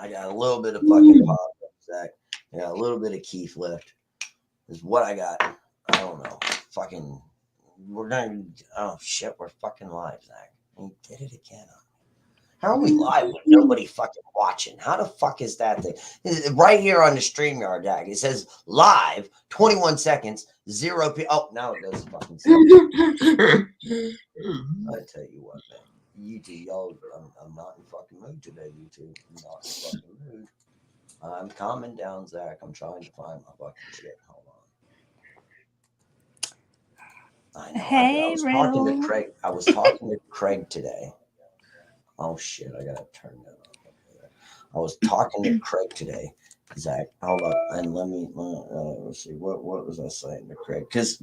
I got a little bit of fucking pop, Zach. I got a little bit of Keith lift. Is what I got. I don't know. Fucking. We're gonna. Oh shit. We're fucking live, Zach. We did it again. How are we live with nobody fucking watching? How the fuck is that thing? Right here on the StreamYard, Zach. It says live, 21 seconds, 0 p. Oh, now it does fucking say. I tell you what, man. YouTube, y'all, I'm not in fucking mood today, YouTube. I'm not in fucking mood. I'm calming down, Zach. I'm trying to find my fucking shit. Hold on. I know. I was talking to Craig. I was talking to Craig today. Oh shit! I gotta turn that off. I was talking to Craig today, Zach. Hold up, and let's see. What was I saying to Craig? Because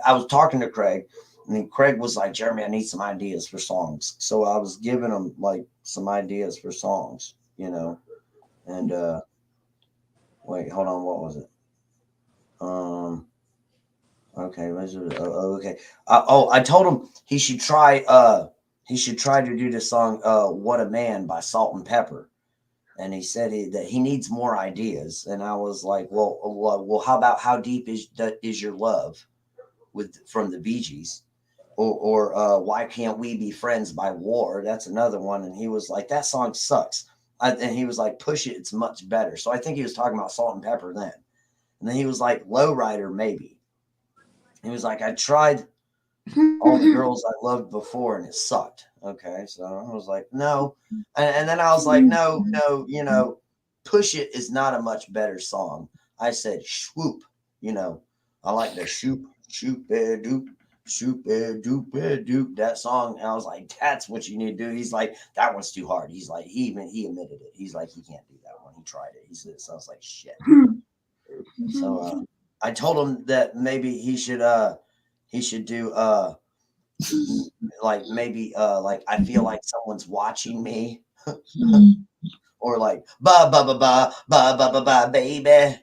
I was talking to Craig, and then Craig was like, "Jeremy, I need some ideas for songs." So I was giving him like some ideas for songs, you know. And wait, hold on. What was it? Okay, okay. I told him he should try. He should try to do the song "What a Man" by Salt and Pepper. And he said that he needs more ideas. And I was like, well, how about "How Deep Is Your Love" from the Bee Gees, or "Why Can't We Be Friends" by War? That's another one. And he was like, that song sucks. And he was like, "Push It, it's much better." So I think he was talking about Salt and Pepper then. And then he was like, "Lowrider, maybe." He was like, "I tried all the girls I loved before and it sucked." Okay, so I was like, no. And then I was like, no, "Push It" is not a much better song. I said "Swoop," I like the "shoop, shoop, doop, shoop, doop, doop," that song. And I was like, that's what you need to do. He's like, that one's too hard. He's like, he admitted it. He's like, he can't do that one. He tried it. He said it sounds like shit. So I told him that maybe he should do like maybe like "I Feel Like Someone's Watching Me," or like "Ba ba ba ba ba ba ba ba baby,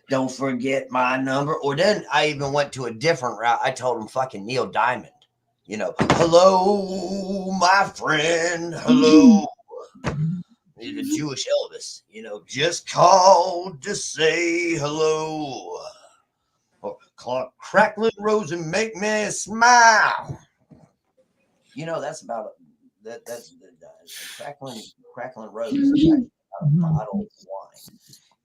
don't forget my number." Or then I even went to a different route. I told him fucking Neil Diamond, "Hello, my friend, hello." The Jewish Elvis, "Just called to say hello." Or "Crackling Rose and make me smile." That's about that. That's the crackling rose is actually about a bottle of wine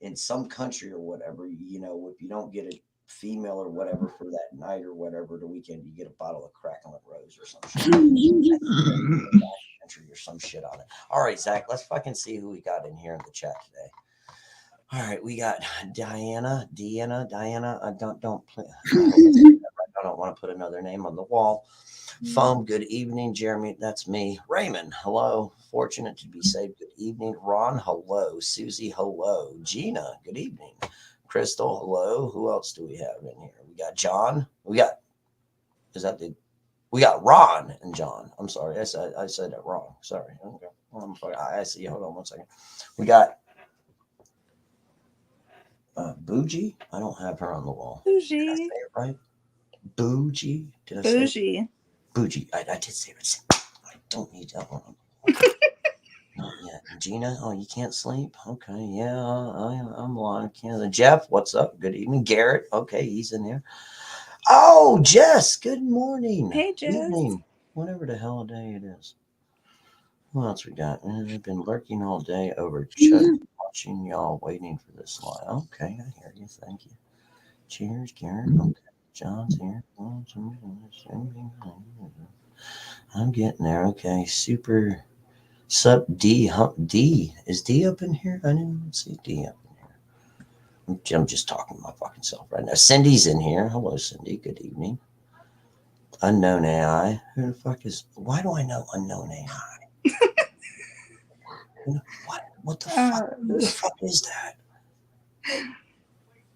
in some country or whatever. If you don't get a female or whatever for that night or whatever the weekend, you get a bottle of crackling rose or some shit. Country or some shit on it. All right, Zach, let's fucking see who we got in here in the chat today. All right, we got Diana. I don't play. I don't want to put another name on the wall. Foam, good evening. Jeremy, that's me. Raymond, hello. Fortunate to be saved, good evening. Ron, hello. Susie, hello. Gina, good evening. Crystal, hello. Who else do we have in here? We got John. We got Ron and John. I'm sorry, I said that wrong. Sorry. Okay. I see. Hold on one second. We got Bougie. I don't have her on the wall. Bougie. Did I say it right? Bougie. Did I Bougie. say it? Bougie. I did say it. I don't need that one. Not yet. Gina, oh, you can't sleep? Okay, yeah, I'm on Canada. Jeff, what's up? Good evening. Garrett, okay, he's in there. Oh, Jess, good morning. Hey, Jess. Evening. Whatever the hell day it is. What else we got? I've been lurking all day over chat, watching y'all, waiting for this line. Okay, I hear you. Thank you. Cheers, Garrett. Okay, John's here. I'm getting there. Okay, super. Sup, D? D? Is D up in here? I didn't see D up in here. I'm just talking to my fucking self right now. Cindy's in here. Hello, Cindy. Good evening. Unknown AI. Who the fuck is? Why do I know Unknown AI? What the fuck? Who the fuck is that? Unknown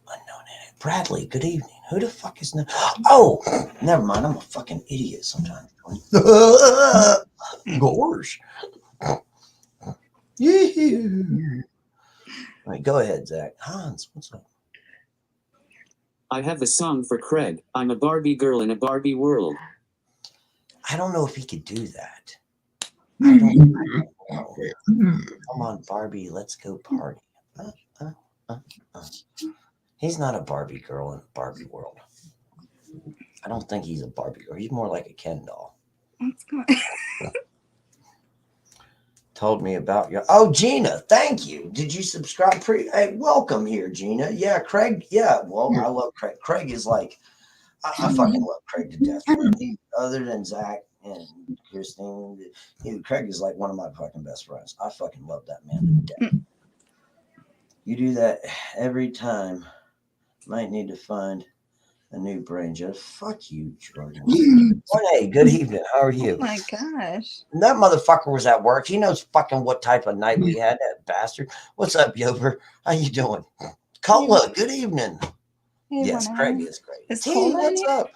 AI. Bradley. Good evening. Who the fuck is? Oh, never mind. I'm a fucking idiot sometimes. Gosh. All right, go ahead, Zach. Hans, what's up? I have a song for Craig. I'm a Barbie girl in a Barbie world. I don't know if he could do that. I don't know. Come on, Barbie, let's go party. Uh, uh, uh, uh. He's not a Barbie girl in Barbie world. I don't think he's a Barbie girl. He's more like a Ken doll. What's going? Told me about your. Oh, Gina, thank you. Did you subscribe? Hey, welcome here, Gina. Yeah, Craig. Yeah, well, I love Craig. Craig is like, I fucking love Craig to death, man. Other than Zach and Christine, Craig is like one of my fucking best friends. I fucking love that man to death. You do that every time. Might need to find a new brain just. Fuck you, Jordan. Hey, good evening. How are you? Oh my gosh. That motherfucker was at work. He knows fucking what type of night we had. That bastard. What's up, Yober? How you doing? Cola. Good evening. Hey, Yes, Craig is great. Is T, Cola what's in here? up?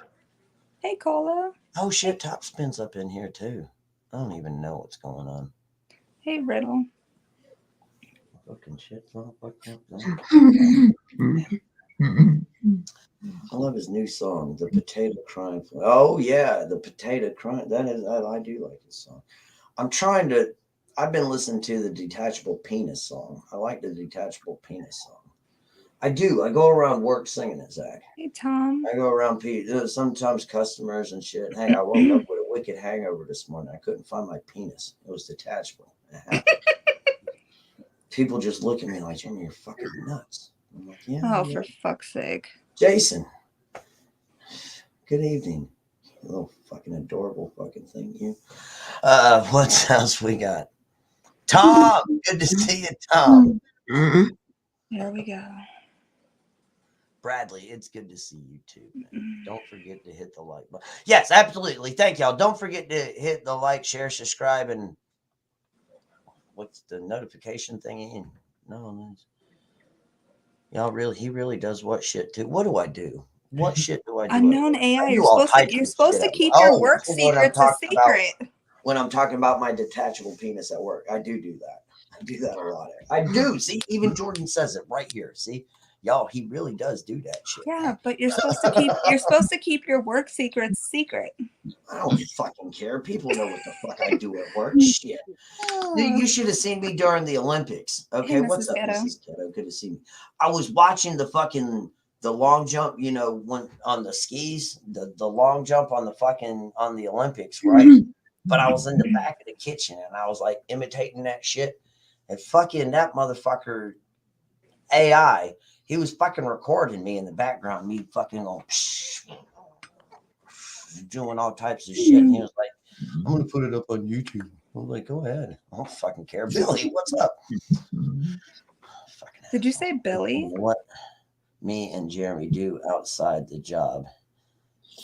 Hey, Cola. Oh shit, Top Spin's up in here too. I don't even know what's going on. Hey, Riddle. Fucking shit. I love his new song, The Potato Crying. Oh yeah, The Potato Crying. That is, I do like this song. I've been listening to the Detachable Penis song. I like the Detachable Penis song. I do. I go around work singing it, Zach. Hey, Tom. I go around sometimes customers and shit. Hey, I woke up with a wicked hangover this morning. I couldn't find my penis. It was detachable. It happened. People just look at me like, Jimmy, you're fucking nuts. I'm like, yeah. Oh, yeah. for fuck's sake. Jason. Good evening. You little fucking adorable fucking thing, you. What else we got? Tom, good to see you, Tom. There we go. Bradley, it's good to see you too, man. Don't forget to hit the like button. Yes, absolutely. Thank y'all. Don't forget to hit the like, share, subscribe, and what's the notification thingy? No, y'all really, he really does what shit too. What do I do? What shit do I do? Unknown AI. You're supposed to keep your work secrets a secret. When I'm talking about my detachable penis at work, I do that. I do that a lot. I do. See, even Jordan says it right here. See, y'all, he really does do that shit. Yeah, but you're supposed to keep your work secrets secret. I don't fucking care. People know what the fuck I do at work. Shit. You should have seen me during the Olympics. Okay, Hey, what's up, Ghetto. Mrs. Ghetto? Good to see me. I was watching the long jump, you know, when on the skis, the long jump on the Olympics, right? But I was in the back of the kitchen and I was like imitating that shit. And fucking that motherfucker AI, he was fucking recording me in the background, me fucking going doing all types of shit. And he was like, I'm gonna put it up on YouTube. I'm like, go ahead. I don't fucking care. Billy, what's up? Did you say Billy? What me and Jeremy do outside the job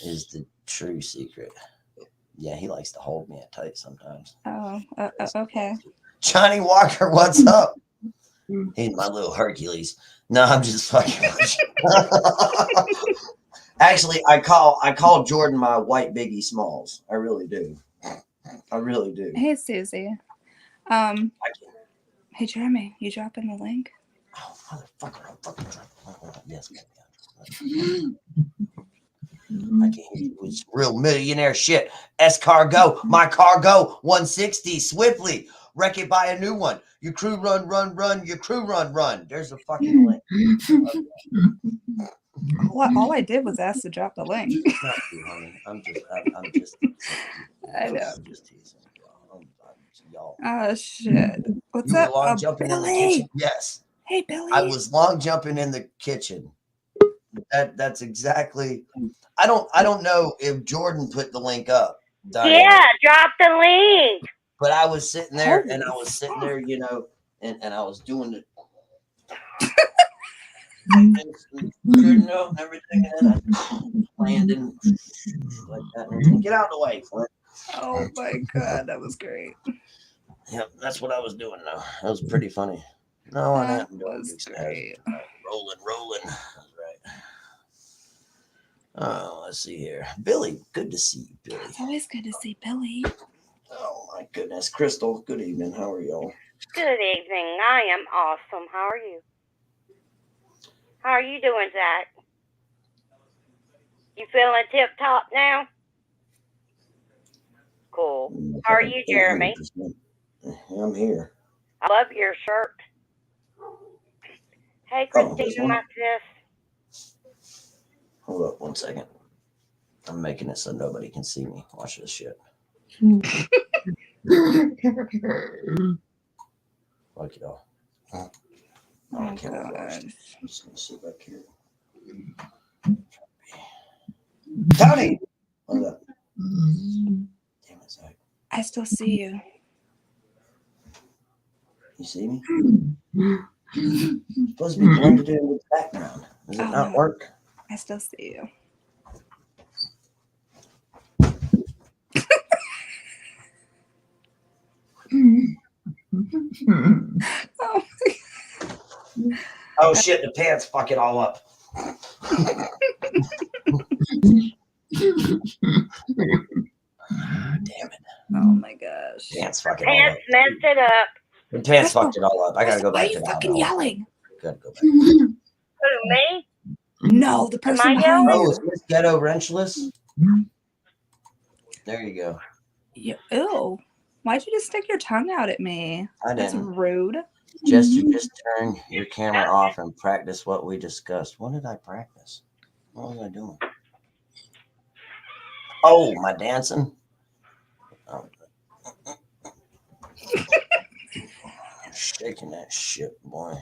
is the true secret. Yeah, he likes to hold me tight sometimes. Oh, okay. Johnny Walker, what's up? He's my little Hercules. No, I'm just fucking. Actually, I call Jordan my white Biggie Smalls. I really do. I really do. Hey, Susie. Hey, Jeremy, you dropping the link? Oh, motherfucker! Yes, I can't hear you. It's real millionaire shit. S-Cargo, my cargo, 160, swiftly. Wreck it by a new one. Your crew run, your crew run. There's a fucking link. All I did was ask to drop the link. Not you, honey. I'm just I know. I'm just teasing y'all. Oh shit. What's you up? Were long jumping Billy. in the kitchen? Yes. Hey, Billy. I was long jumping in the kitchen. That's exactly. I don't know if Jordan put the link up. Diane. Yeah, drop the link. But I was sitting there you know, and I was doing it. And everything, and then I landed like that. Get out of the way, Flint. Oh my god, that was great. Yep, that's what I was doing now. That was pretty funny. No, I didn't do it. Great. Rolling. That's right. Oh, let's see here. Billy, good to see you, Billy. It's always good to see Billy. Oh my goodness. Crystal, good evening. How are y'all? Good evening. I am awesome. How are you? How are you doing, Zach? You feeling tip top now? Cool. How are you, Jeremy? 800%. I'm here. I love your shirt. Hey, Oh, this Christina, one? my sis. Hold up 1 second. I'm making it so nobody can see me. Watch this shit. Fuck y'all. I don't care what y'all say. I'm just gonna sit back here. Tony! What's up? Damn it, Zach. I still see you. You see me? It's supposed to be blended in with the background. Does it not work? I still see you. Oh shit, the pants fuck it all up. Damn it. Oh my gosh. Pants fuck it all up. Pants messed it up. The pants fucked it all up. I gotta go back to the Why are you fucking yelling? Gotta go back. Who, me? No, the person I behind Oh, you. is Miss Ghetto Wrenchless? There you go. Ew. Why'd you just stick your tongue out at me? I That's didn't. rude. Jester, just turn your camera off and practice what we discussed. What did I practice? What was I doing? Oh, my dancing? Oh. Shaking that shit, boy.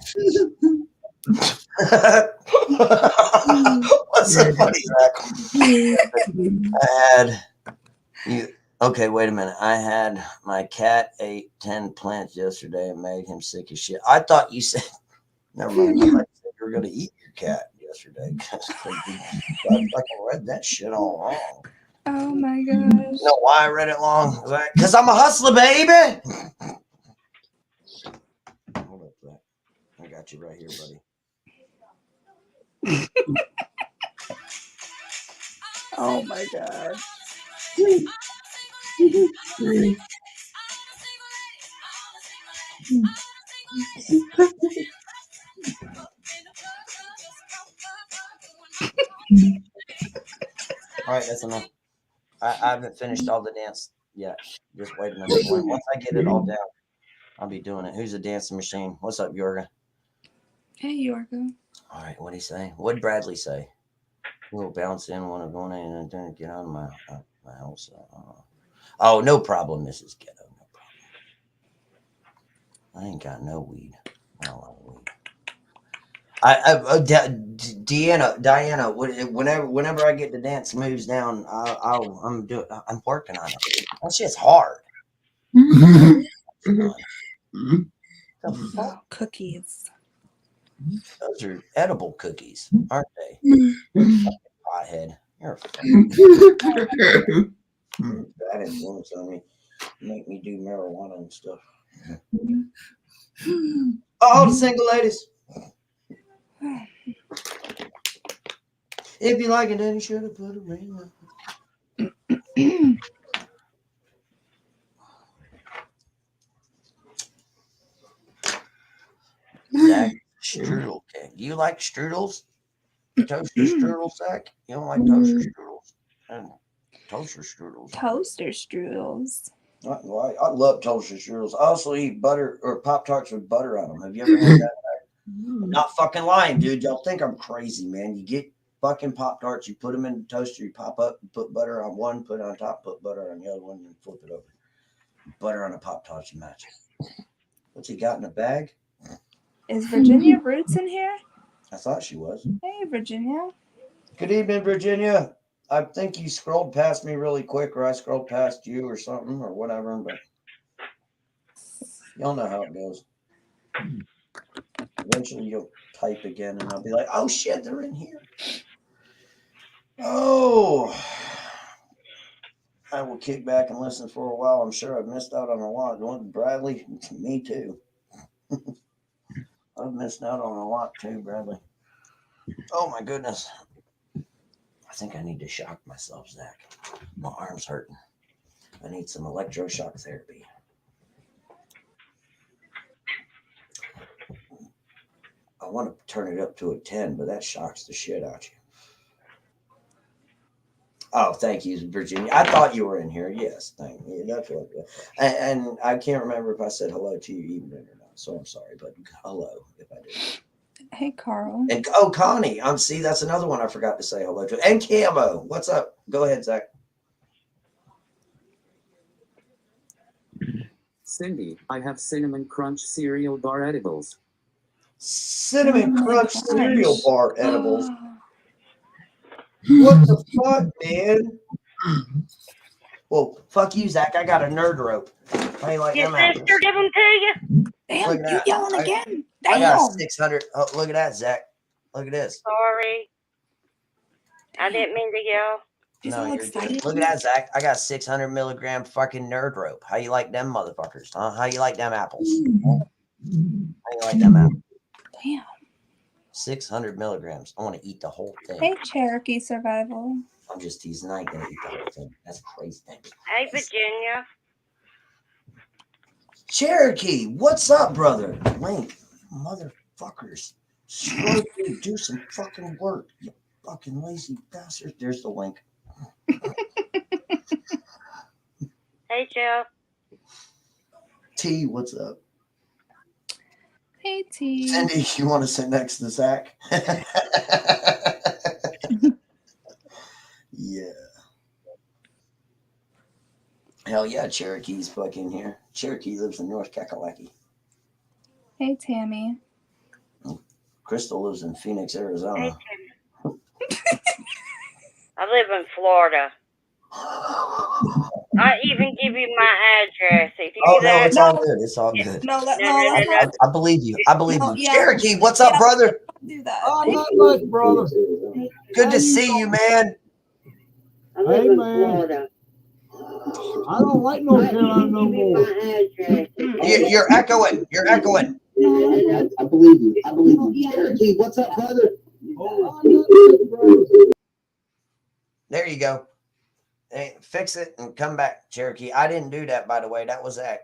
What's so funny, Zach? I had you. Okay, wait a minute. I had my cat ate 10 plants yesterday and made him sick as shit. I thought you said, never mind. I thought you said you were going to eat your cat yesterday. I fucking read that shit all wrong. Oh my gosh. You know why I read it wrong? Because I'm a hustler, baby. Hold up, Zach. I got you right here, buddy. Oh my god. All right, that's enough. I haven't finished all the dance yet. Just wait a minute. Once I get it all down, I'll be doing it. Who's a dancing machine? What's up, Yorga? Hey, Yorgo. All right, what'd he say? What'd Bradley say? We'll bounce in, want to go in and then get out of my house. Oh, no problem, Mrs. Ghetto. No problem. I ain't got no weed. Oh, weed. Diana, whenever I get the dance moves down, I'm working on it. That shit's hard. The fuck? Cookies. Those are edible cookies, aren't they? Pothead. You're a bad influence on me. Make me do marijuana and stuff. All the single ladies. If you like it, then you should have put a ring on. Zach, strudel cake. Do you like strudels? Toaster strudels, Zach? You don't like toaster strudels? Toaster strudels. Toaster strudels. I love toaster strudels. I also eat butter or Pop-Tarts with butter on them. Have you ever had that? I'm not fucking lying, dude. Y'all think I'm crazy, man. You get fucking Pop-Tarts, you put them in the toaster, you pop up, you put butter on one, put it on top, put butter on the other one, and flip it over. Butter on a Pop-Tart, you match it. What's he got in the bag? Is Virginia Roots in here? I thought she was. Hey, Virginia. Good evening, Virginia. I think you scrolled past me really quick, or I scrolled past you or something, or whatever, but y'all know how it goes. Eventually you'll type again and I'll be like, oh shit, they're in here. Oh, I will kick back and listen for a while. I'm sure I've missed out on a lot. Going Bradley, me too. I've missed out on a lot too, Bradley. Oh my goodness. I think I need to shock myself, Zach. My arm's hurting. I need some electroshock therapy. I want to turn it up to a 10, but that shocks the shit out you. Oh, thank you, Virginia. I thought you were in here. Yes, thank you. That's what. And I can't remember if I said hello to you even or not. So I'm sorry, but hello if I did. Hey, Carl. And Connie, see, that's another one I forgot to say hello to. And Camo, what's up? Go ahead, Zach. Cindy, I have cinnamon crunch cereal bar edibles. Cinnamon crunch Crunch. cereal bar edibles. What the fuck, man? Well, fuck you, Zach. I got a nerd rope. How you like Your them apples? sister give them to you? Damn, Look at you that. yelling again. I got Damn. 600. Oh, look at that, Zach. Look at this. Sorry. I didn't mean to yell. She's No, all you're excited. good. Look at that, Zach. I got 600 milligram fucking nerd rope. How you like them motherfuckers? Huh? How you like them apples? How you like them apples? Damn. 600 milligrams. I want to eat the whole thing. Hey, Cherokee Survival. I'm just teasing. I ain't gonna eat the whole thing. That's crazy. Hey, Virginia. Cherokee, what's up, brother? Link, motherfuckers. Screw you, do some fucking work, you fucking lazy bastard. There's the link. Hey, Jill. T, what's up? Hey, T. Cindy, you want to sit next to Zach? Yeah. Hell yeah, Cherokee's fucking here. Cherokee lives in North Kakalaki. Hey, Tammy. Crystal lives in Phoenix, Hey, Arizona. Tim. I live in Florida. I even give you my address. If you Oh do no, that, it's all good. It's all good. No, let's I believe you. I believe No, you. yeah. Cherokee, what's up, brother? do that. Oh, not much, brother. Good to see you, man. I live Hey, in man. Florida. I don't like North Carolina no more. You're echoing. You're echoing. I believe you. I believe you. Cherokee, what's up, brother? Oh, not much, brother. There you go. Hey, fix it and come back, Cherokee. I didn't do that, by the way. That was Zach.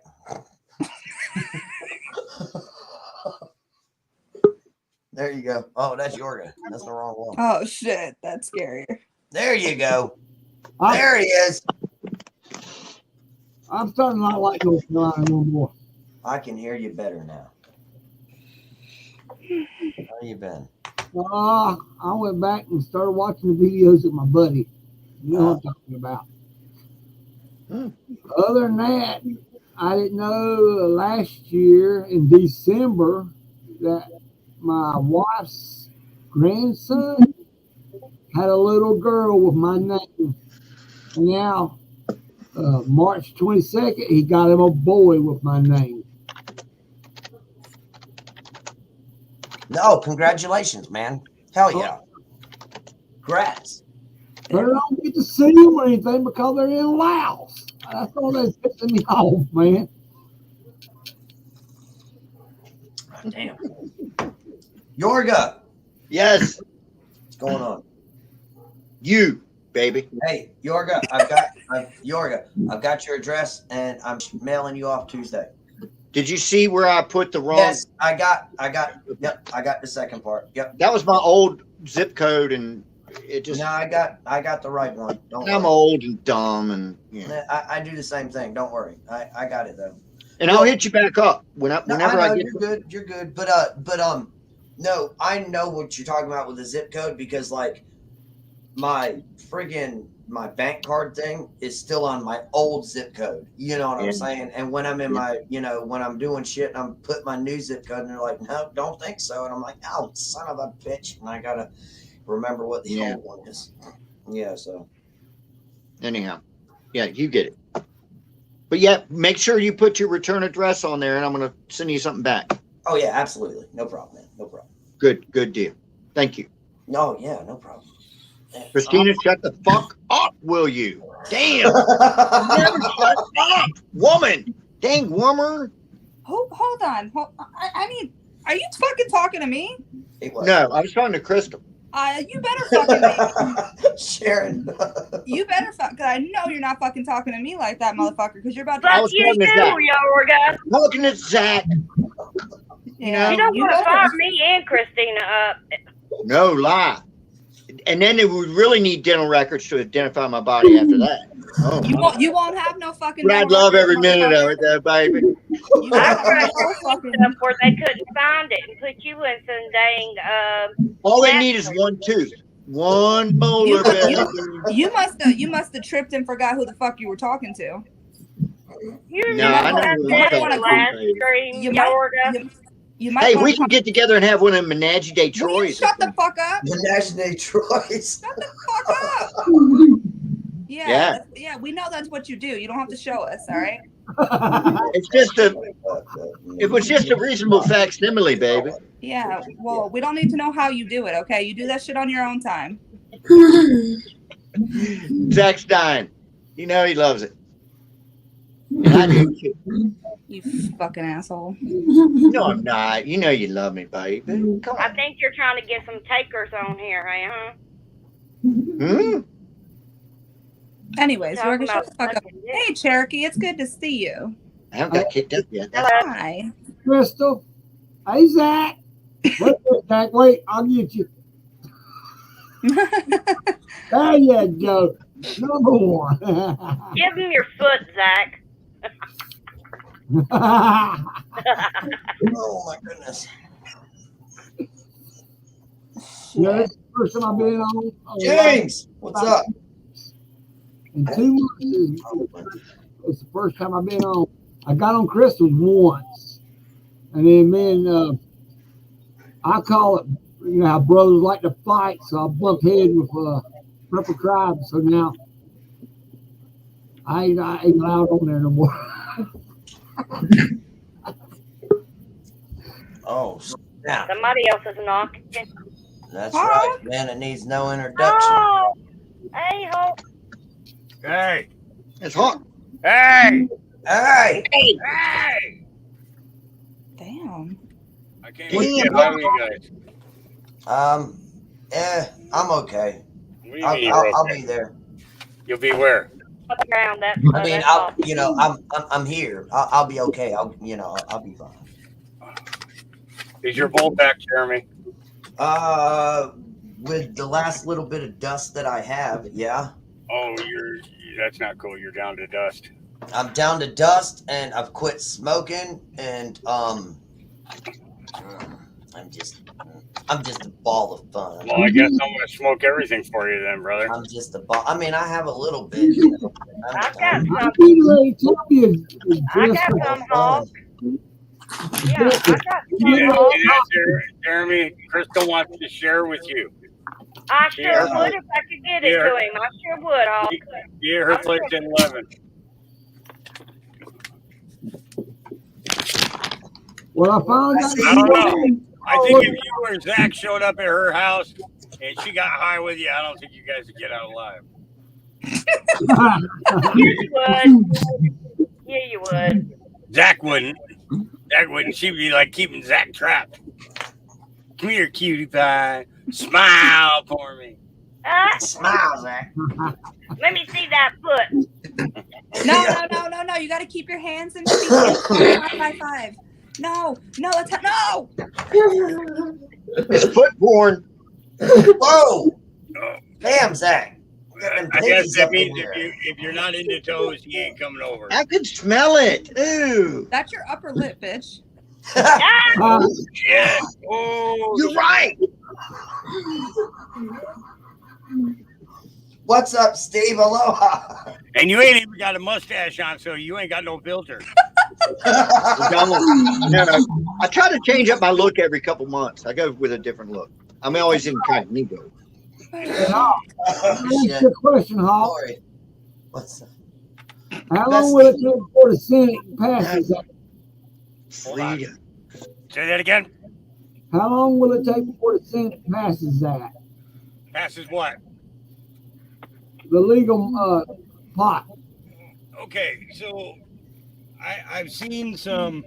There you go. Oh, that's Yorga. That's the wrong one. Oh, shit. That's scary. There you go. There he is. I'm starting to not like North Carolina no more. I can hear you better now. How you been? I went back and started watching the videos of my buddy. You know what I'm talking about. Other than that, I didn't know last year in December that my wife's grandson had a little girl with my name. And now, March 22nd, he got him a boy with my name. No, congratulations, man. Hell yeah. Congrats. But I don't get to see them or anything because they're in Laos. That's all that's pissing me off, man. Damn. Yorga, Yes, what's going on? you, baby. Hey, Yorga, I've got your address and I'm mailing you off Tuesday. Did you see where I put the wrong? Yes, I got the second part. Yep. That was my old zip code, and it just. No, I got the right one. Don't I'm worry. old and dumb, and you know. I do the same thing. Don't worry. I got it though. And I'll hit you back up whenever I get. You're good. But no, I know what you're talking about with the zip code because like my bank card thing is still on my old zip code. You know what I'm saying? And when I'm in my, when I'm doing shit and I'm putting my new zip code and they're like, no, don't think so. And I'm like, oh, son of a bitch. And I got to remember what the old one is. Yeah. So Anyhow, yeah, you get it. But yeah, make sure you put your return address on there and I'm going to send you something back. Oh yeah, absolutely. No problem, man. No problem. Good deal. Thank you. No, yeah, no problem. Christina, shut the fuck up, will you? Damn. Never shut up, woman. Dang, woman. Hold on. I mean, are you fucking talking to me? No, I was talking to Crystal. You better fucking Sharon. You better fuck. Cause I know you're not fucking talking to me like that, motherfucker. Because you're about to. Fuck you too, Yorga. Talking to Zach. Yeah, you don't want to fire me and Christina up. No lie. And then they would really need dental records to identify my body after that. Oh, You won't have no fucking. but I'd love every minute of it, though, baby. You I won't have tried no to fucking. stuff where they couldn't find it and put you in some dang All they need is one tooth, one molar, baby. You must have tripped and forgot who the fuck you were talking to. You No, I know who I'm that talking last to, baby. stream, You might. Florida. You might. Hey, wanna we can get together and have one of them Menage Day Will you Troys. shut the fuck up? Menage Troyes. Shut the fuck up. Yeah, Yeah. yeah, we know that's what you do. You don't have to show us, all right? It's just it was just a reasonable facsimile, baby. Yeah, well, we don't need to know how you do it, okay? You do that shit on your own time. Zach's dying. You know he loves it. And I do too. You fucking asshole. No, I'm not. You know you love me, baby. Come I on. think you're trying to get some takers on here, huh? Hmm? Anyways, Talking Yorga, shut about the fuck up. sucking dick. Hey, Cherokee, it's good to see you. I haven't got kicked up yet. Hi. Crystal. Hey, Zach. Wait, Zach, wait, I'll get you. There you go. Number one. Give him your foot, Zach. Oh my goodness. Yeah, it's the first time I've been on. James, what's up? In 2 months, it's the first time I've been on. I got on Crystal's once. And then I call it, you know, how brothers like to fight, so I bumped heads with Purple Tribe. So now I ain't allowed on there no more. Oh, yeah. Somebody else is knocking. That's Huh? right, man. It needs no introduction. Oh, hey, Hulk. Hey, It's hot. hey, Hey, hey! Damn. I can't even get hi to you guys. I'm okay. What do you mean you're I'll okay? be there. You'll be where? On the ground, that's, I mean, that's I'll, all. I'm here. I'll be okay. I'll be fine. Is your bolt back, Jeremy? With the last little bit of dust that I have, yeah, Oh, that's not cool. You're down to dust. I'm down to dust, and I've quit smoking, and I'm just a ball of fun. Well, I guess I'm gonna smoke everything for you then, brother. I'm just a ball. I mean, I have a little bit. You know, I've got I'm some. getting ready to tell you. I got some, Hulk. Yeah, I got some, Yeah, Hulk. Jeremy, Crystal wants to share with you. I sure Yeah. would if I could get it Yeah. to him. I sure would, Hulk. Yeah, her plate's in 11. Well, I found out. I don't know. I think if you or Zach showed up at her house and she got high with you, I don't think you guys would get out alive. Yeah, you would. Yeah, you would. Zach wouldn't. Zach wouldn't. She'd be like keeping Zach trapped. Come here, cutie pie. Smile for me. Smile, Zach. Let me see that foot. No. You got to keep your hands in feet. High five. No, that's no. It's footborne. Whoa! Oh, Damn, Zach. Them I guess piggies that up in means here. if you're not into toes, he ain't coming over. I could smell it. Ooh. That's your upper lip, bitch. Ah, Shit. Oh, You're right. What's up, Steve? Aloha. and you ain't even got a mustache on, so you ain't got no filter. No, I try to change up my look every couple months. I go with a different look. I'm always incognito. Oh, That's shit. the question, Hawk. Sorry. What's up? How long will it take before the Senate passes that? Hold on. Freedom. Say that again. How long will it take before the Senate passes that? Passes what? The legal pot. Okay, so I've seen some.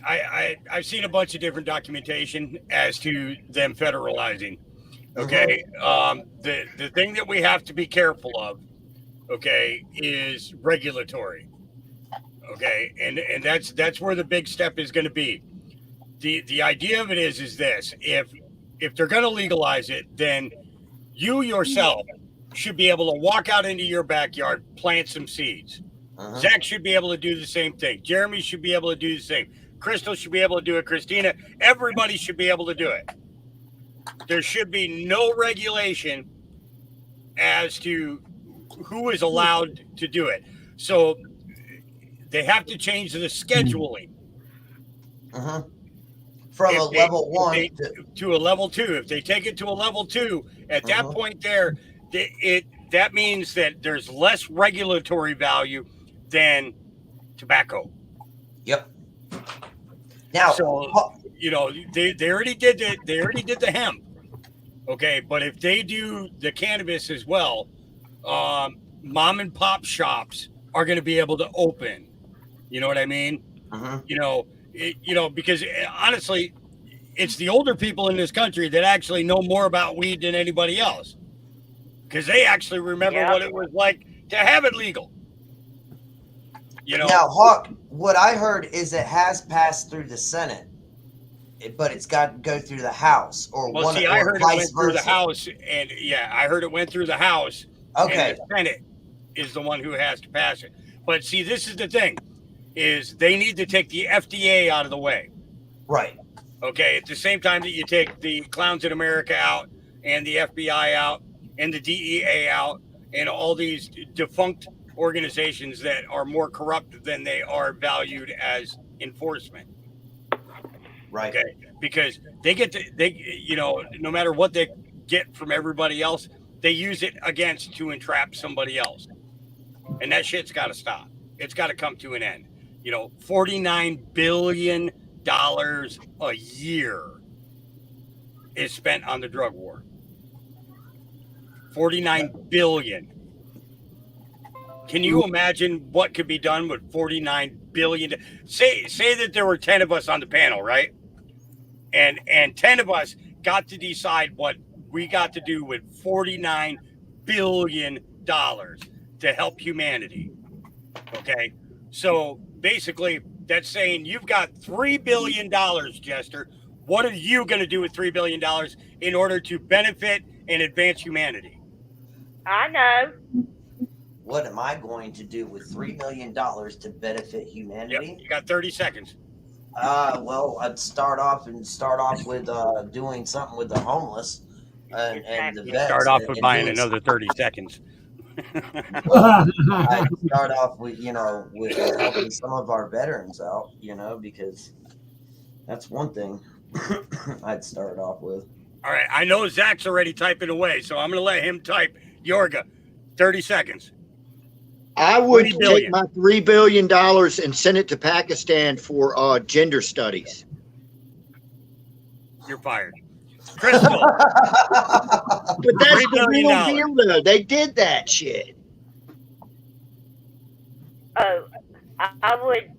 I've seen a bunch of different documentation as to them federalizing. Okay, the thing that we have to be careful of, okay, is regulatory. Okay, and that's where the big step is going to be. The idea of it is this: if if they're going to legalize it, then you yourself should be able to walk out into your backyard, plant some seeds. Zach should be able to do the same thing. Jeremy should be able to do the same. Crystal should be able to do it. Christina, everybody should be able to do it. There should be no regulation as to who is allowed to do it. So they have to change the scheduling. From a level 1 to a level 2. If they take it to a level 2, at that point there, that means that there's less regulatory value than tobacco. Yep. Now, so they already did it. They already did the hemp. Okay, but if they do the cannabis as well, mom and pop shops are going to be able to open. You know what I mean? Because honestly, it's the older people in this country that actually know more about weed than anybody else, because they actually remember what it was like to have it legal. Now, Hawk, what I heard is it has passed through the Senate, but it's got to go through the House I heard it went through the House, and I heard it went through the House. Okay. And the Senate is the one who has to pass it. But see, this is the thing, is they need to take the FDA out of the way. Right. Okay. At the same time that you take the Clowns in America out, and the FBI out, and the DEA out, and all these defunct organizations that are more corrupt than they are valued as enforcement. Right. Okay. Because no matter what they get from everybody else, they use it to entrap somebody else. And that shit's got to stop. It's got to come to an end. $49 billion a year is spent on the drug war. 49 billion. Can you imagine what could be done with 49 billion? Say that there were 10 of us on the panel, right? And 10 of us got to decide what we got to do with $49 billion to help humanity. Okay? So basically, that's saying you've got $3 billion, Jester. What are you going to do with $3 billion in order to benefit and advance humanity? I know. What am I going to do with $3 million to benefit humanity? Yep, you got 30 seconds. Well, I'd start off with doing something with the homeless and the vets. Start off with buying another 30 seconds. I'd start off with with helping some of our veterans out, because that's one thing I'd start off with. All right, I know Zach's already typing away, so I'm going to let him type. Yorga, 30 seconds. I would take my $3 billion and send it to Pakistan for gender studies. You're fired. Crystal. But that's the real deal, though. They did that shit. Oh, I would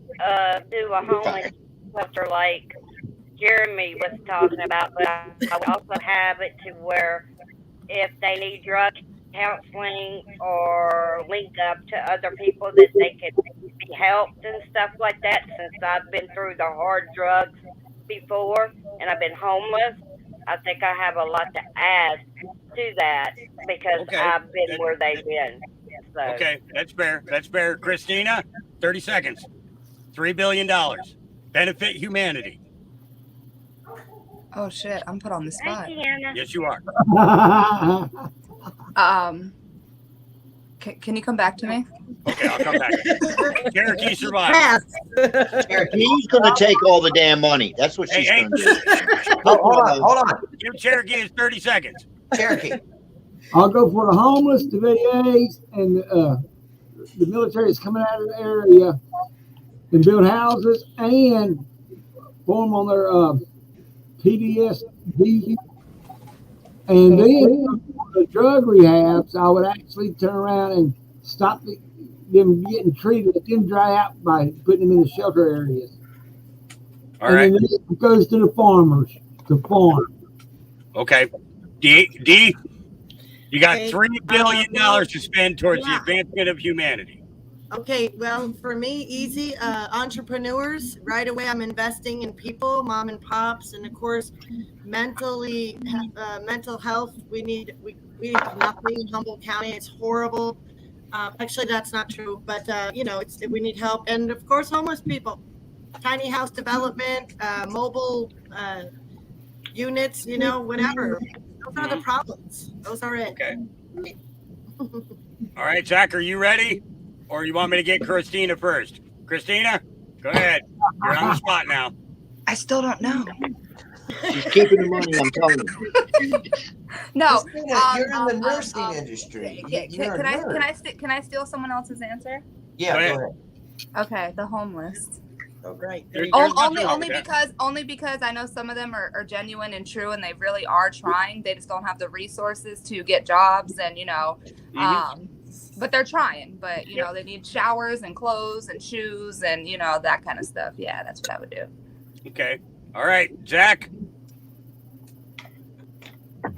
do a homeless shelter like Jeremy was talking about, but I would also have it to where if they need drug counseling or link up to other people that they could be helped and stuff like that, since I've been through the hard drugs before and I've been homeless, I think I have a lot to add to that because I've been where they've been. So. Okay, that's fair. That's fair. Christina, 30 seconds. $3 billion. Benefit humanity. Oh shit, I'm put on the spot. Thank you, Anna. Yes, you are. Can you come back to me? Okay, I'll come back. Cherokee survived. He's going to take all the damn money. That's what she's going to do. Hold on. Give Cherokee his 30 seconds. Cherokee. I'll go for the homeless, the VAs, and the military is coming out of the area and build houses and form on their PTSD. And then the drug rehabs, I would actually turn around and stop them getting treated, let them dry out by putting them in the shelter areas. All right. And then it goes to the farmers to farm. Okay. D, you got $3 billion to spend towards the advancement of humanity. Okay, well, for me, easy. Entrepreneurs, right away, I'm investing in people, mom and pops, and of course, mental health. We have nothing in Humboldt County. It's horrible. Actually, that's not true, but we need help, and of course, homeless people, tiny house development, mobile units, whatever. Those are the problems. Those are it. Okay. All right, Zach, are you ready? Or you want me to get Christina first? Christina, go ahead. You're on the spot now. I still don't know. She's keeping the money, I'm telling you. No, Christina, you're in the nursing industry. You're a nurse. Can I steal someone else's answer? Yeah, go ahead. Okay, the homeless. Right. Only because I know some of them are genuine and true, and they really are trying. They just don't have the resources to get jobs, and but they're trying. But they need showers and clothes and shoes and that kind of stuff. Yeah, that's what I would do. Okay. All right, Zach.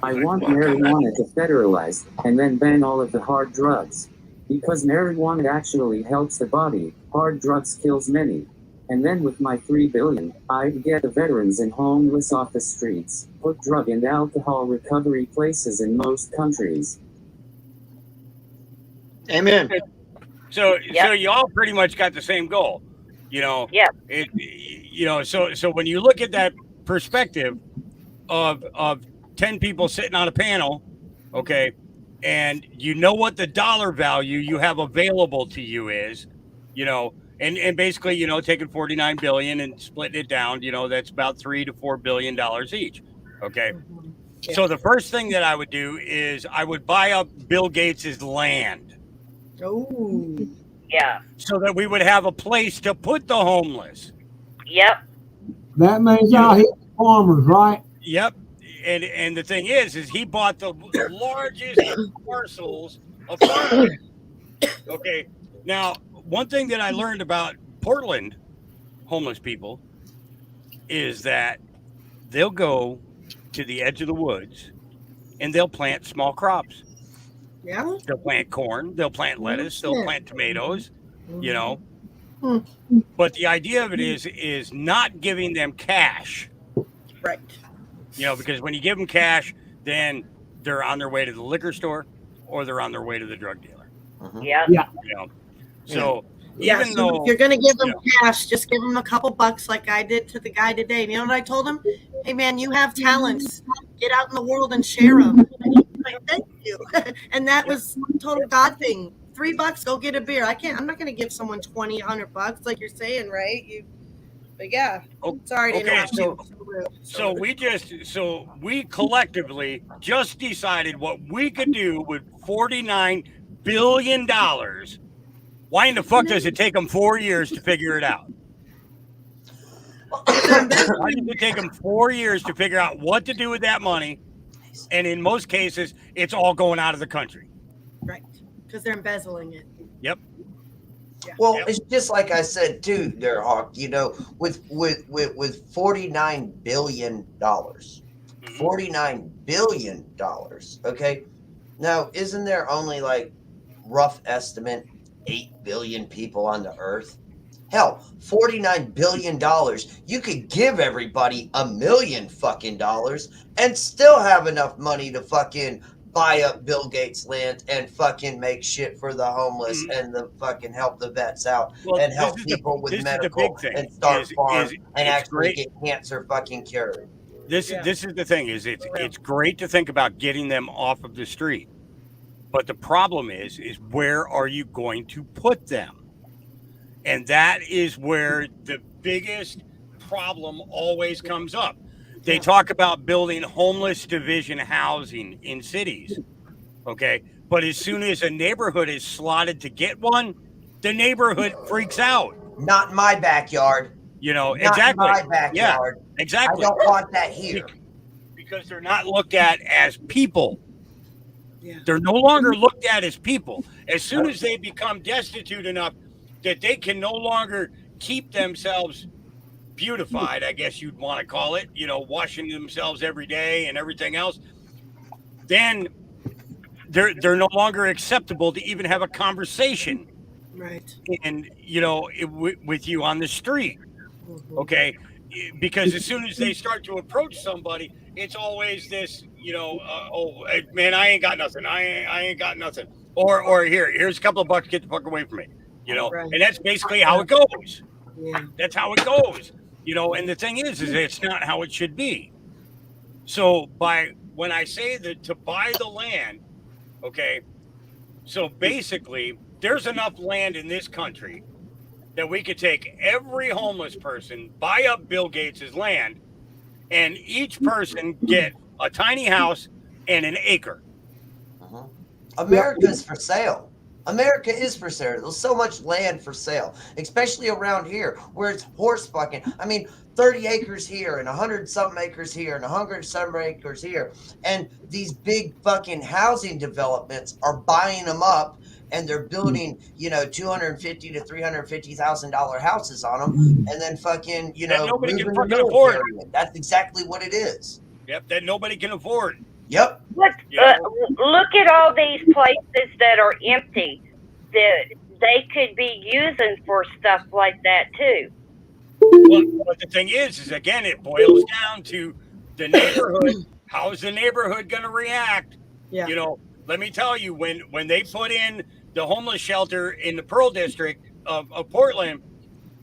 I want marijuana to federalize and then ban all of the hard drugs. Because marijuana actually helps the body, hard drugs kills many. And then with my $3 billion, I'd get the veterans and homeless off the streets, put drug and alcohol recovery places in most countries. Amen. So you all pretty much got the same goal, Yeah. So when you look at that perspective of 10 people sitting on a panel, okay, and what the dollar value you have available to you is, and basically, taking 49 billion and splitting it down, that's about $3 to $4 billion each. Okay. Yeah. So the first thing that I would do is I would buy up Bill Gates's land. Oh, yeah. So that we would have a place to put the homeless. Yep. That means y'all hit the farmers, right? Yep. And the thing is he bought the largest parcels of farmland. Okay. Now, one thing that I learned about Portland homeless people is that they'll go to the edge of the woods and they'll plant small crops. Yeah. They'll plant corn, they'll plant lettuce, they'll plant tomatoes, But the idea of it is not giving them cash. Right. Because when you give them cash, then they're on their way to the liquor store or they're on their way to the drug dealer. Yeah. So even though if you're going to give them cash, just give them a couple bucks like I did to the guy today. And you know what I told him? Hey, man, you have talents. Get out in the world and share them. And he was like, thank you. And that was a total God thing. $3, go get a beer. I'm not going to give someone $20, $100 like you're saying, right? But yeah. Sorry to interrupt you. So we collectively just decided what we could do with $49 billion. Why in the fuck does it take them 4 years to figure it out? Why does it take them 4 years to figure out what to do with that money? And in most cases, it's all going out of the country. Right. Because they're embezzling it. Yep. Yeah. Well, it's just like I said too, there, Hawk. With $49 billion, $49 billion. Okay. Now, isn't there only like rough estimate 8 billion people on the earth? Hell, $49 billion. You could give everybody $1 million fucking dollars and still have enough money to fucking buy up Bill Gates' land and fucking make shit for the homeless and the fucking help the vets out and help people with medical and start farms and actually get cancer fucking cured. This is the thing is it's great to think about getting them off of the street. But the problem is where are you going to put them? And that is where the biggest problem always comes up. They talk about building homeless division housing in cities, okay? But as soon as a neighborhood is slotted to get one, the neighborhood freaks out. Not in my backyard. Exactly. Not in my backyard. Yeah, exactly. I don't want that here. Because they're not looked at as people. Yeah. They're no longer looked at as people. As soon as they become destitute enough that they can no longer keep themselves beautified, I guess you'd want to call it, washing themselves every day and everything else, then they're no longer acceptable to even have a conversation Right. and with you on the street. Okay, because as soon as they start to approach somebody, it's always this, man, I ain't got nothing. I ain't got nothing. Or here's a couple of bucks. Get the fuck away from me. Right. And that's basically how it goes. Yeah. That's how it goes. And the thing is it's not how it should be. So when I say that to buy the land, okay, so basically there's enough land in this country that we could take every homeless person, buy up Bill Gates's land, and each person get a tiny house and an acre. America is for sale. America is for sale. There's so much land for sale, especially around here where it's horse fucking. I mean, 30 acres here and 100 something acres here and 100 some acres here. And these big fucking housing developments are buying them up, and they're building, $250,000 to $350,000 houses on them, and then fucking, that nobody can moving the fucking afford. military in. That's exactly what it is. Yep, that nobody can afford. Yep. Look at all these places that are empty that they could be using for stuff like that too. But the thing is again, it boils down to the neighborhood. How is the neighborhood going to react? Yeah. Let me tell you, when they put in the homeless shelter in the Pearl District of Portland,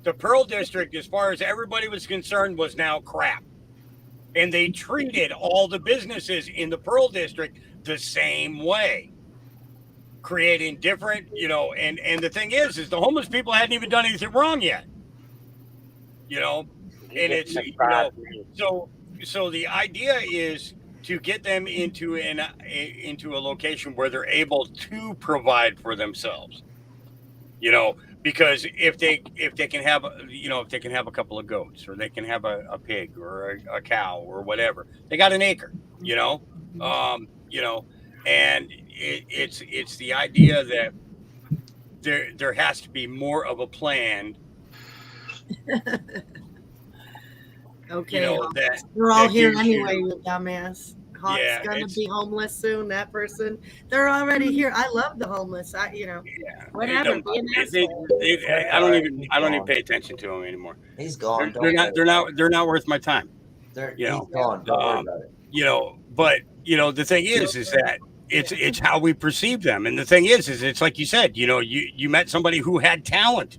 the Pearl District, as far as everybody was concerned, was now crap. And they treated all the businesses in the Pearl District the same way, creating different, and the thing is the homeless people hadn't even done anything wrong yet, and it's, so the idea is to get them into a location where they're able to provide for themselves, because if they can have a couple of goats, or they can have a pig or a cow or whatever, they got an acre, and it's the idea that there has to be more of a plan. Okay. That we're all that here gives anyway, you- you dumbass. Hawk's Yeah, gonna it's- be homeless soon. That person, they're already here. I love the homeless. Whatever. Be an asshole. I don't even pay attention to them anymore. He's gone. They're not worth my time. He's gone. Don't worry about it. But the thing is that it's how we perceive them. And the thing is it's like you said, you met somebody who had talent,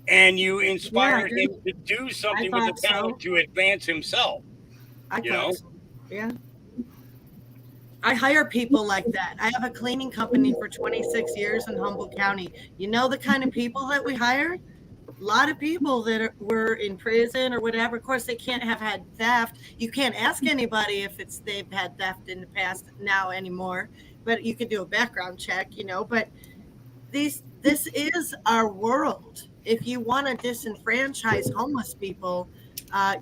and you inspired him to do something with the talent to advance himself. I thought so. Yeah. I hire people like that. I have a cleaning company for 26 years in Humboldt County. You know the kind of people that we hire? A lot of people that were in prison or whatever. Of course, they can't have had theft. You can't ask anybody if they've had theft in the past now anymore. But you can do a background check, But this is our world. If you want to disenfranchise homeless people,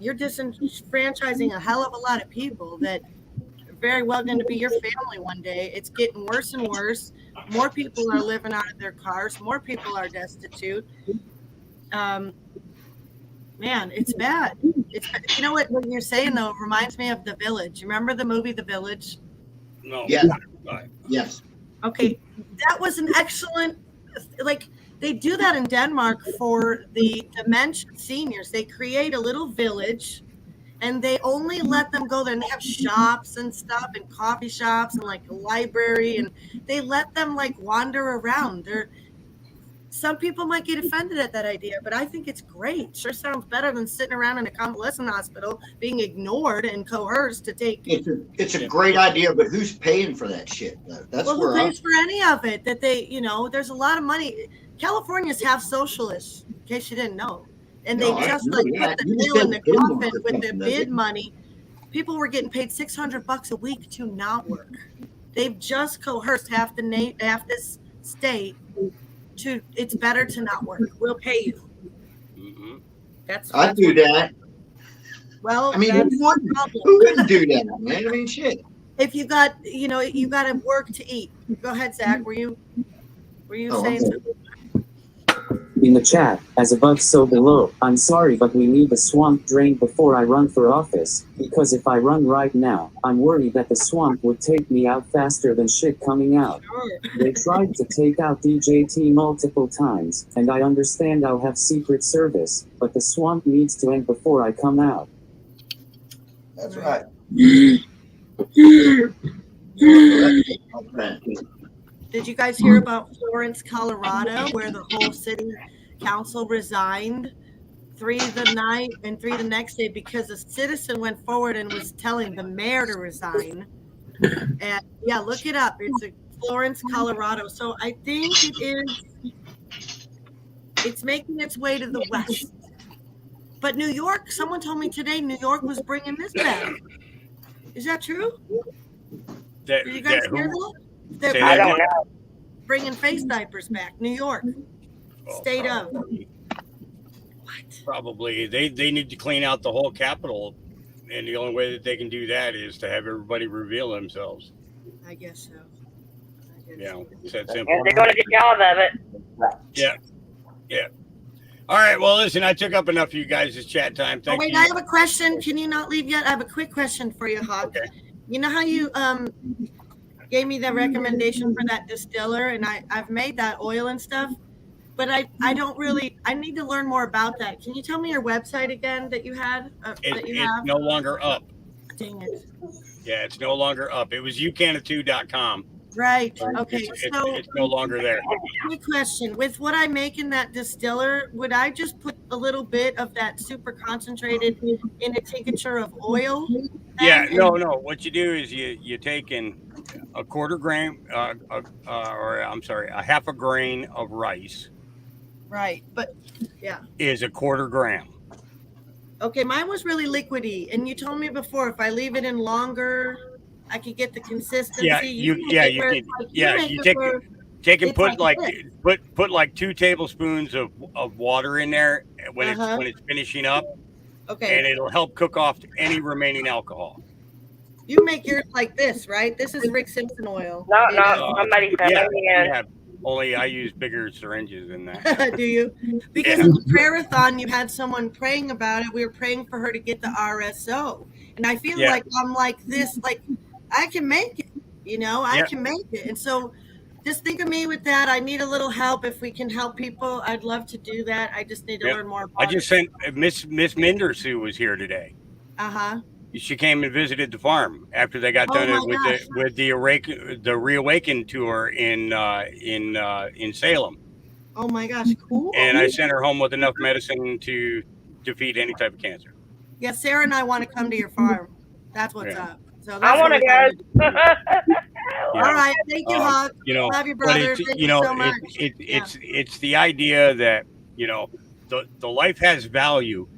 you're disenfranchising a hell of a lot of people that are very well going to be your family one day. It's getting worse and worse. More people are living out of their cars. More people are destitute. Man, it's bad. What you're saying though reminds me of The Village. Remember the movie The Village? No. Yes. Yes. Okay, that was an excellent. They do that in Denmark for the dementia seniors. They create a little village, and they only let them go there. And they have shops and stuff, and coffee shops, and a library, and they let them wander around. Some people might get offended at that idea, but I think it's great. Sure sounds better than sitting around in a convalescent hospital being ignored and coerced to take. It's a great idea, but who's paying for that shit? That's who pays for any of it? That there's a lot of money. California's half socialist, in case you didn't know. And they put the nail in the coffin with the bid money. People were getting paid $600 a week to not work. They've just coerced half this state to. It's better to not work. We'll pay you. Mm-hmm. I'd do that. Well, I mean, who wouldn't do that, man? I mean, shit. If you got, you got to work to eat. Go ahead, Zach. Were you saying something? In the chat, as above so below. I'm sorry but we need the swamp drained before I run for office, because if I run right now, I'm worried that the swamp would take me out faster than shit coming out. They tried to take out DJT multiple times, and I understand I'll have Secret Service, but the swamp needs to end before I come out. That's right. Did you guys hear about Florence, Colorado, where the whole city council resigned 3 the night and 3 the next day because a citizen went forward and was telling the mayor to resign? And yeah, look it up. It's a Florence, Colorado. So I think it's making its way to the west. But New York, someone told me today, New York was bringing this back. Is that true? Did you guys hear that? I don't know. Bringing face diapers back. New York. State of. What? Probably. They need to clean out the whole Capitol. And the only way that they can do that is to have everybody reveal themselves. I guess so. It's that simple. And they're going to get job of it. Yeah. Yeah. All right. Well, listen, I took up enough of you guys' chat time. Thank you. I have a question. Can you not leave yet? I have a quick question for you, Hawk. Okay. You know how you gave me the recommendation for that distiller, and I've made that oil and stuff, but I don't really, I need to learn more about that. Can you tell me your website again that you had? It's no longer up. Dang it. Yeah, it's no longer up. It was ucana2.com. Right. Okay. It's no longer there. Quick question. With what I make in that distiller, would I just put a little bit of that super concentrated in a tincture of oil? Yeah, no. What you do is you take in a quarter gram, a half a grain of rice. Right. But yeah. Is a quarter gram. Okay, mine was really liquidy, and you told me before if I leave it in longer, I could get the consistency. You put like 2 tablespoons of water in there when it's finishing up. Okay. And it'll help cook off any remaining alcohol. You make yours like this, right? This is Rick Simpson oil. No, somebody said yeah. Only I use bigger syringes than that. Do you? Because in the prayer-a-thon, you had someone praying about it. We were praying for her to get the RSO. And I feel like I'm like this, like I can make it, I can make it. And so just think of me with that. I need a little help. If we can help people, I'd love to do that. I just need to learn more about I just sent Miss Minders, who was here today. She came and visited the farm after they got done with the Reawaken tour in Salem. Oh my gosh, cool! And I sent her home with enough medicine to defeat any type of cancer. Yeah, Sarah and I want to come to your farm. That's what's up. So I want to go. All right, thank you, Hawk. Love you, brother. Thank you so much. It's the idea that the life has value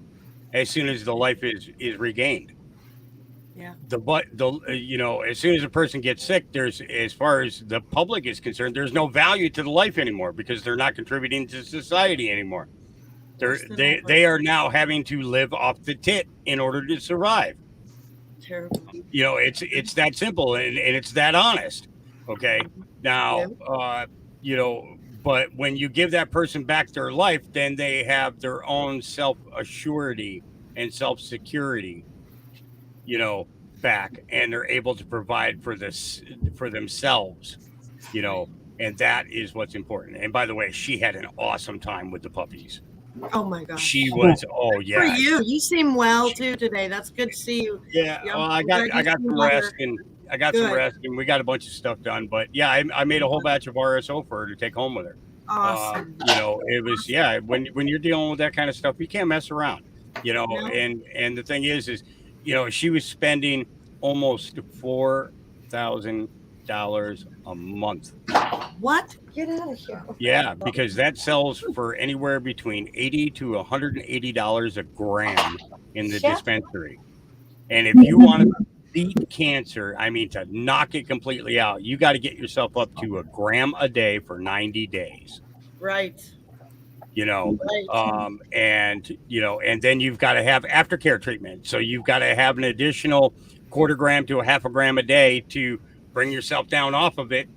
as soon as the life is regained. Yeah. As soon as a person gets sick, as far as the public is concerned, there's no value to the life anymore because they're not contributing to society anymore. They are now having to live off the tit in order to survive. Terrible. It's that simple and it's that honest. Okay. Now, but when you give that person back their life, then they have their own self-assurity and self-security, back, and they're able to provide for themselves, and that is what's important. And by the way, she had an awesome time with the puppies. Oh my gosh. She was, For you seem well too today. That's good to see you. Yeah. Well, I got some rest and we got a bunch of stuff done, but yeah, I made a whole batch of RSO for her to take home with her. Awesome. It was, when you're dealing with that kind of stuff, you can't mess around, and the thing is, she was spending almost $4,000 a month. What? Get out of here. Yeah, because that sells for anywhere between $80 to $180 a gram in the dispensary. And if you want to beat cancer, to knock it completely out, you got to get yourself up to a gram a day for 90 days. Right. And then you've got to have aftercare treatment. So you've got to have an additional quarter gram to a half a gram a day to bring yourself down off of it,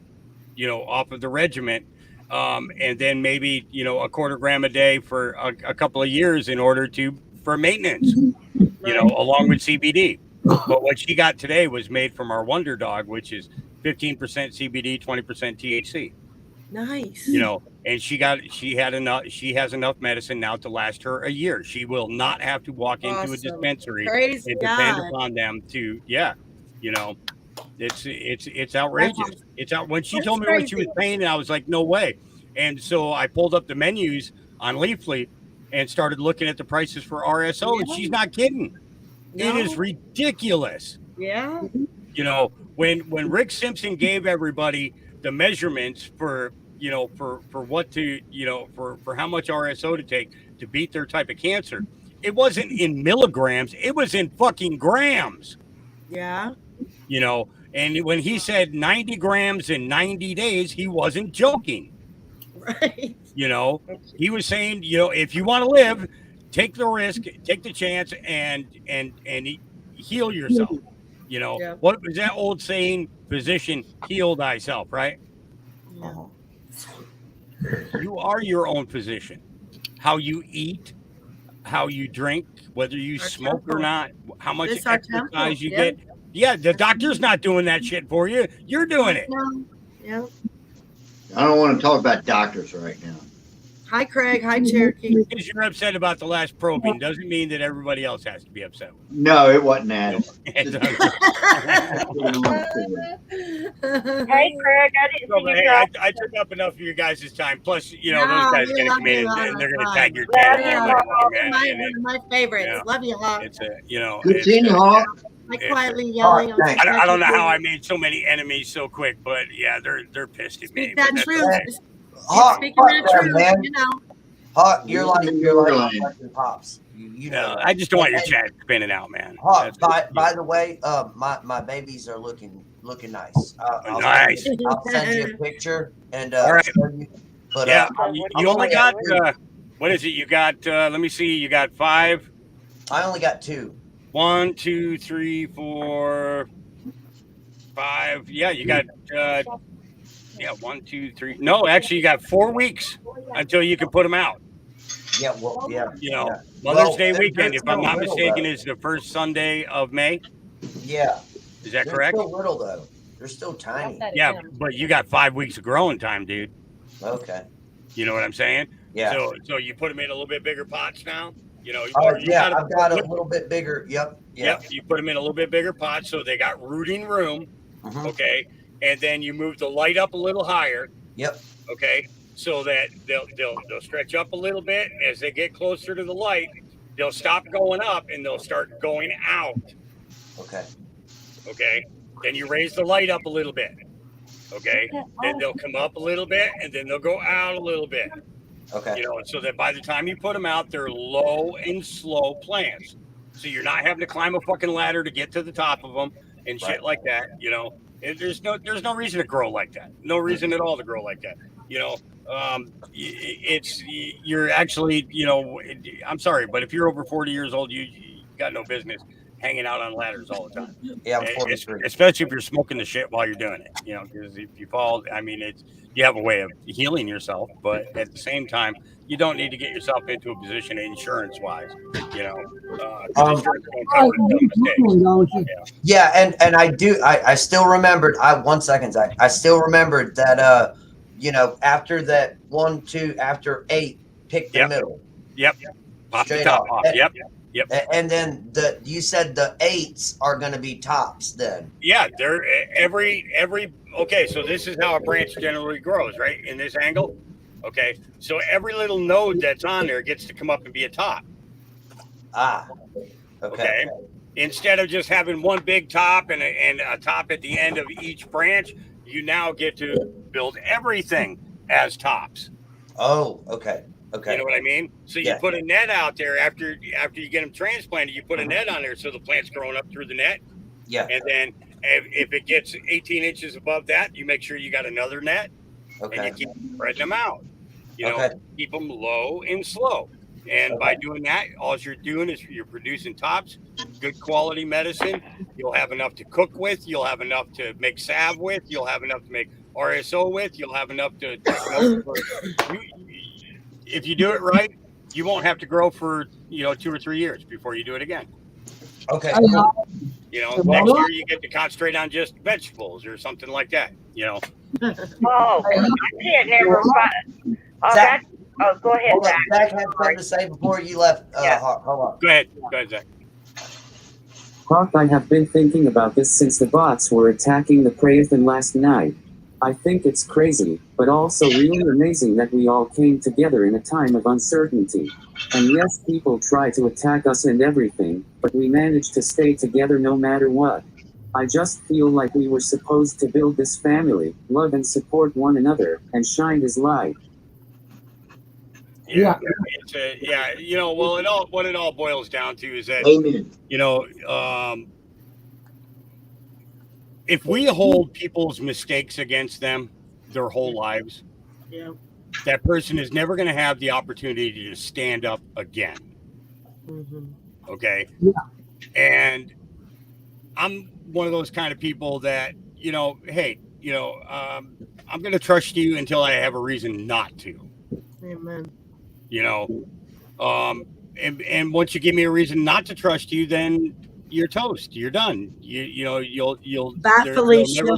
off of the regiment. and then maybe a quarter gram a day for a couple of years in order for maintenance, along with CBD. But what she got today was made from our Wonder Dog, which is 15% CBD, 20% THC. Nice. And she has enough medicine now to last her a year. She will not have to walk into a Awesome. dispensary Praise and depend God. upon them to, it's outrageous. It's out when she That's told me what she was crazy. paying, and I was like, no way. And so I pulled up the menus on Leafly and started looking at the prices for RSO, and she's not kidding. It No? is ridiculous. Yeah. When Rick Simpson gave everybody the measurements for what to for how much RSO to take to beat their type of cancer, it wasn't in milligrams, it was in fucking grams. Yeah. And when he said 90 grams in 90 days, he wasn't joking. Right. He was saying, if you want to live, take the risk, take the chance, and heal yourself. Yeah. What was that old saying? Physician, heal thyself, right? Yeah. You are your own physician. How you eat, how you drink, whether you Our smoke temple. or not, how much This our exercise temple, you yeah. get. Yeah, the doctor's not doing that shit for you. You're doing it. No. Yeah. I don't want to talk about doctors right now. Hi, Craig. Hi, Cherokee. Because you're upset about the last probing doesn't mean that everybody else has to be upset with No, it wasn't that. Hey, Craig, I didn't No, see but you hey, drop. I took up enough of your guys' time. Plus, those No, guys we are going to love come in you, and they're going to Hawk. tag your Love tent. you, and Hawk. everything, man, One of my favorites. Yeah. Love you, Hawk. It's Good seeing you, Hawk. Like it's quietly yelling. Hawk, thanks. I don't know how I made so many enemies so quick, but yeah, they're pissed at me. Speak that but that's truth. okay. Hawk, Speaking Hawk that there, truth, man. Hawk, you're like fucking pops. You know. I just don't want your Hey, chat spinning out, man. Hawk, That's- by the way, my babies are looking nice. Nice. I'll send you a picture and All right. show you. But Yeah, I'm you only only got at three. what is it? You got let me see. You got 5. I only got 2. 1, 2, 3, 4, 5. Yeah, you got 1, 2, 3. No, actually, you got 4 weeks until you can put them out. Yeah, well, yeah. Mother's Well, Day they're weekend, if I'm still not little, mistaken, though. is the first Sunday of May. Yeah. Is that They're correct? still little though. They're still tiny. Yeah, but you got 5 weeks of growing time, dude. Okay. You know what I'm saying? Yeah. So you put them in a little bit bigger pots now. Oh or you yeah, gotta- I've got a little bit bigger. Yep. Yeah. Yep, you put them in a little bit bigger pots so they got rooting room. Mhm. Okay, and then you move the light up a little higher. Yep. Okay, so that they'll stretch up a little bit. As they get closer to the light, they'll stop going up and they'll start going out. Okay. Okay, then you raise the light up a little bit. Okay, then they'll come up a little bit and then they'll go out a little bit. Okay. So that by the time you put them out, they're low and slow plants. So you're not having to climb a fucking ladder to get to the top of them and shit like that. And there's no reason to grow like that. No reason at all to grow like that. You're actually, I'm sorry, but if you're over 40 years old, you got no business hanging out on ladders all the time. Yeah, I'm 43. Especially if you're smoking the shit while you're doing it. Because if you fall, I mean, you have a way of healing yourself, but at the same time, you don't need to get yourself into a position insurance-wise. Insurance won't cover dumb mistakes. Don't you? Yeah, and I do. I still remembered. 1 second, Zach. I still remembered that. After that 1, 2, after 8, pick the middle. Yep. Pop the Straight top off. off. Yep. And then you said the 8s are going to be tops then. Yeah, they're every okay, so this is how a branch generally grows, right? In this angle. Okay. So every little node that's on there gets to come up and be a top. Ah. Okay. Instead of just having one big top and a top at the end of each branch, you now get to build everything as tops. Oh, okay. Okay. You know what I mean? So you put a net out there after you get them transplanted. You put a net on there so the plant's growing up through the net. Yeah. And then if it gets 18 inches above that, you make sure you got another net. Okay. And you keep spreading them out. Okay. Keep them low and slow. And by doing that, all you're doing is you're producing tops, good quality medicine. You'll have enough to cook with. You'll have enough to make salve with. You'll have enough to make RSO with, you'll have enough to smoke. You, if you do it right, you won't have to grow for 2 or 3 years before you do it again. Okay. Hey, Cool. Next year you get to concentrate on just vegetables or something like that. Oh, I can't never find. Oh, Zach, go ahead, hold on. Zach. Zach had something to say before you left. Yeah. Hold on. Go ahead, Zach. Hawk, I have been thinking about this since the bots were attacking the Praethan last night. I think it's crazy, but also really amazing that we all came together in a time of uncertainty. And yes, people try to attack us and everything, but we managed to stay together no matter what. I just feel like we were supposed to build this family, love and support one another, and shine his light. Yeah. Well, what it all boils down to is that, Amen. if we hold people's mistakes against them their whole lives, Yeah. that person is never going to have the opportunity to stand up again. Mhm. Okay. Yeah. And I'm one of those kind of people that, hey, I'm going to trust you until I have a reason not to. Amen. And once you give me a reason not to trust you, then you're toast. You're done. You'll Bye, Felicia.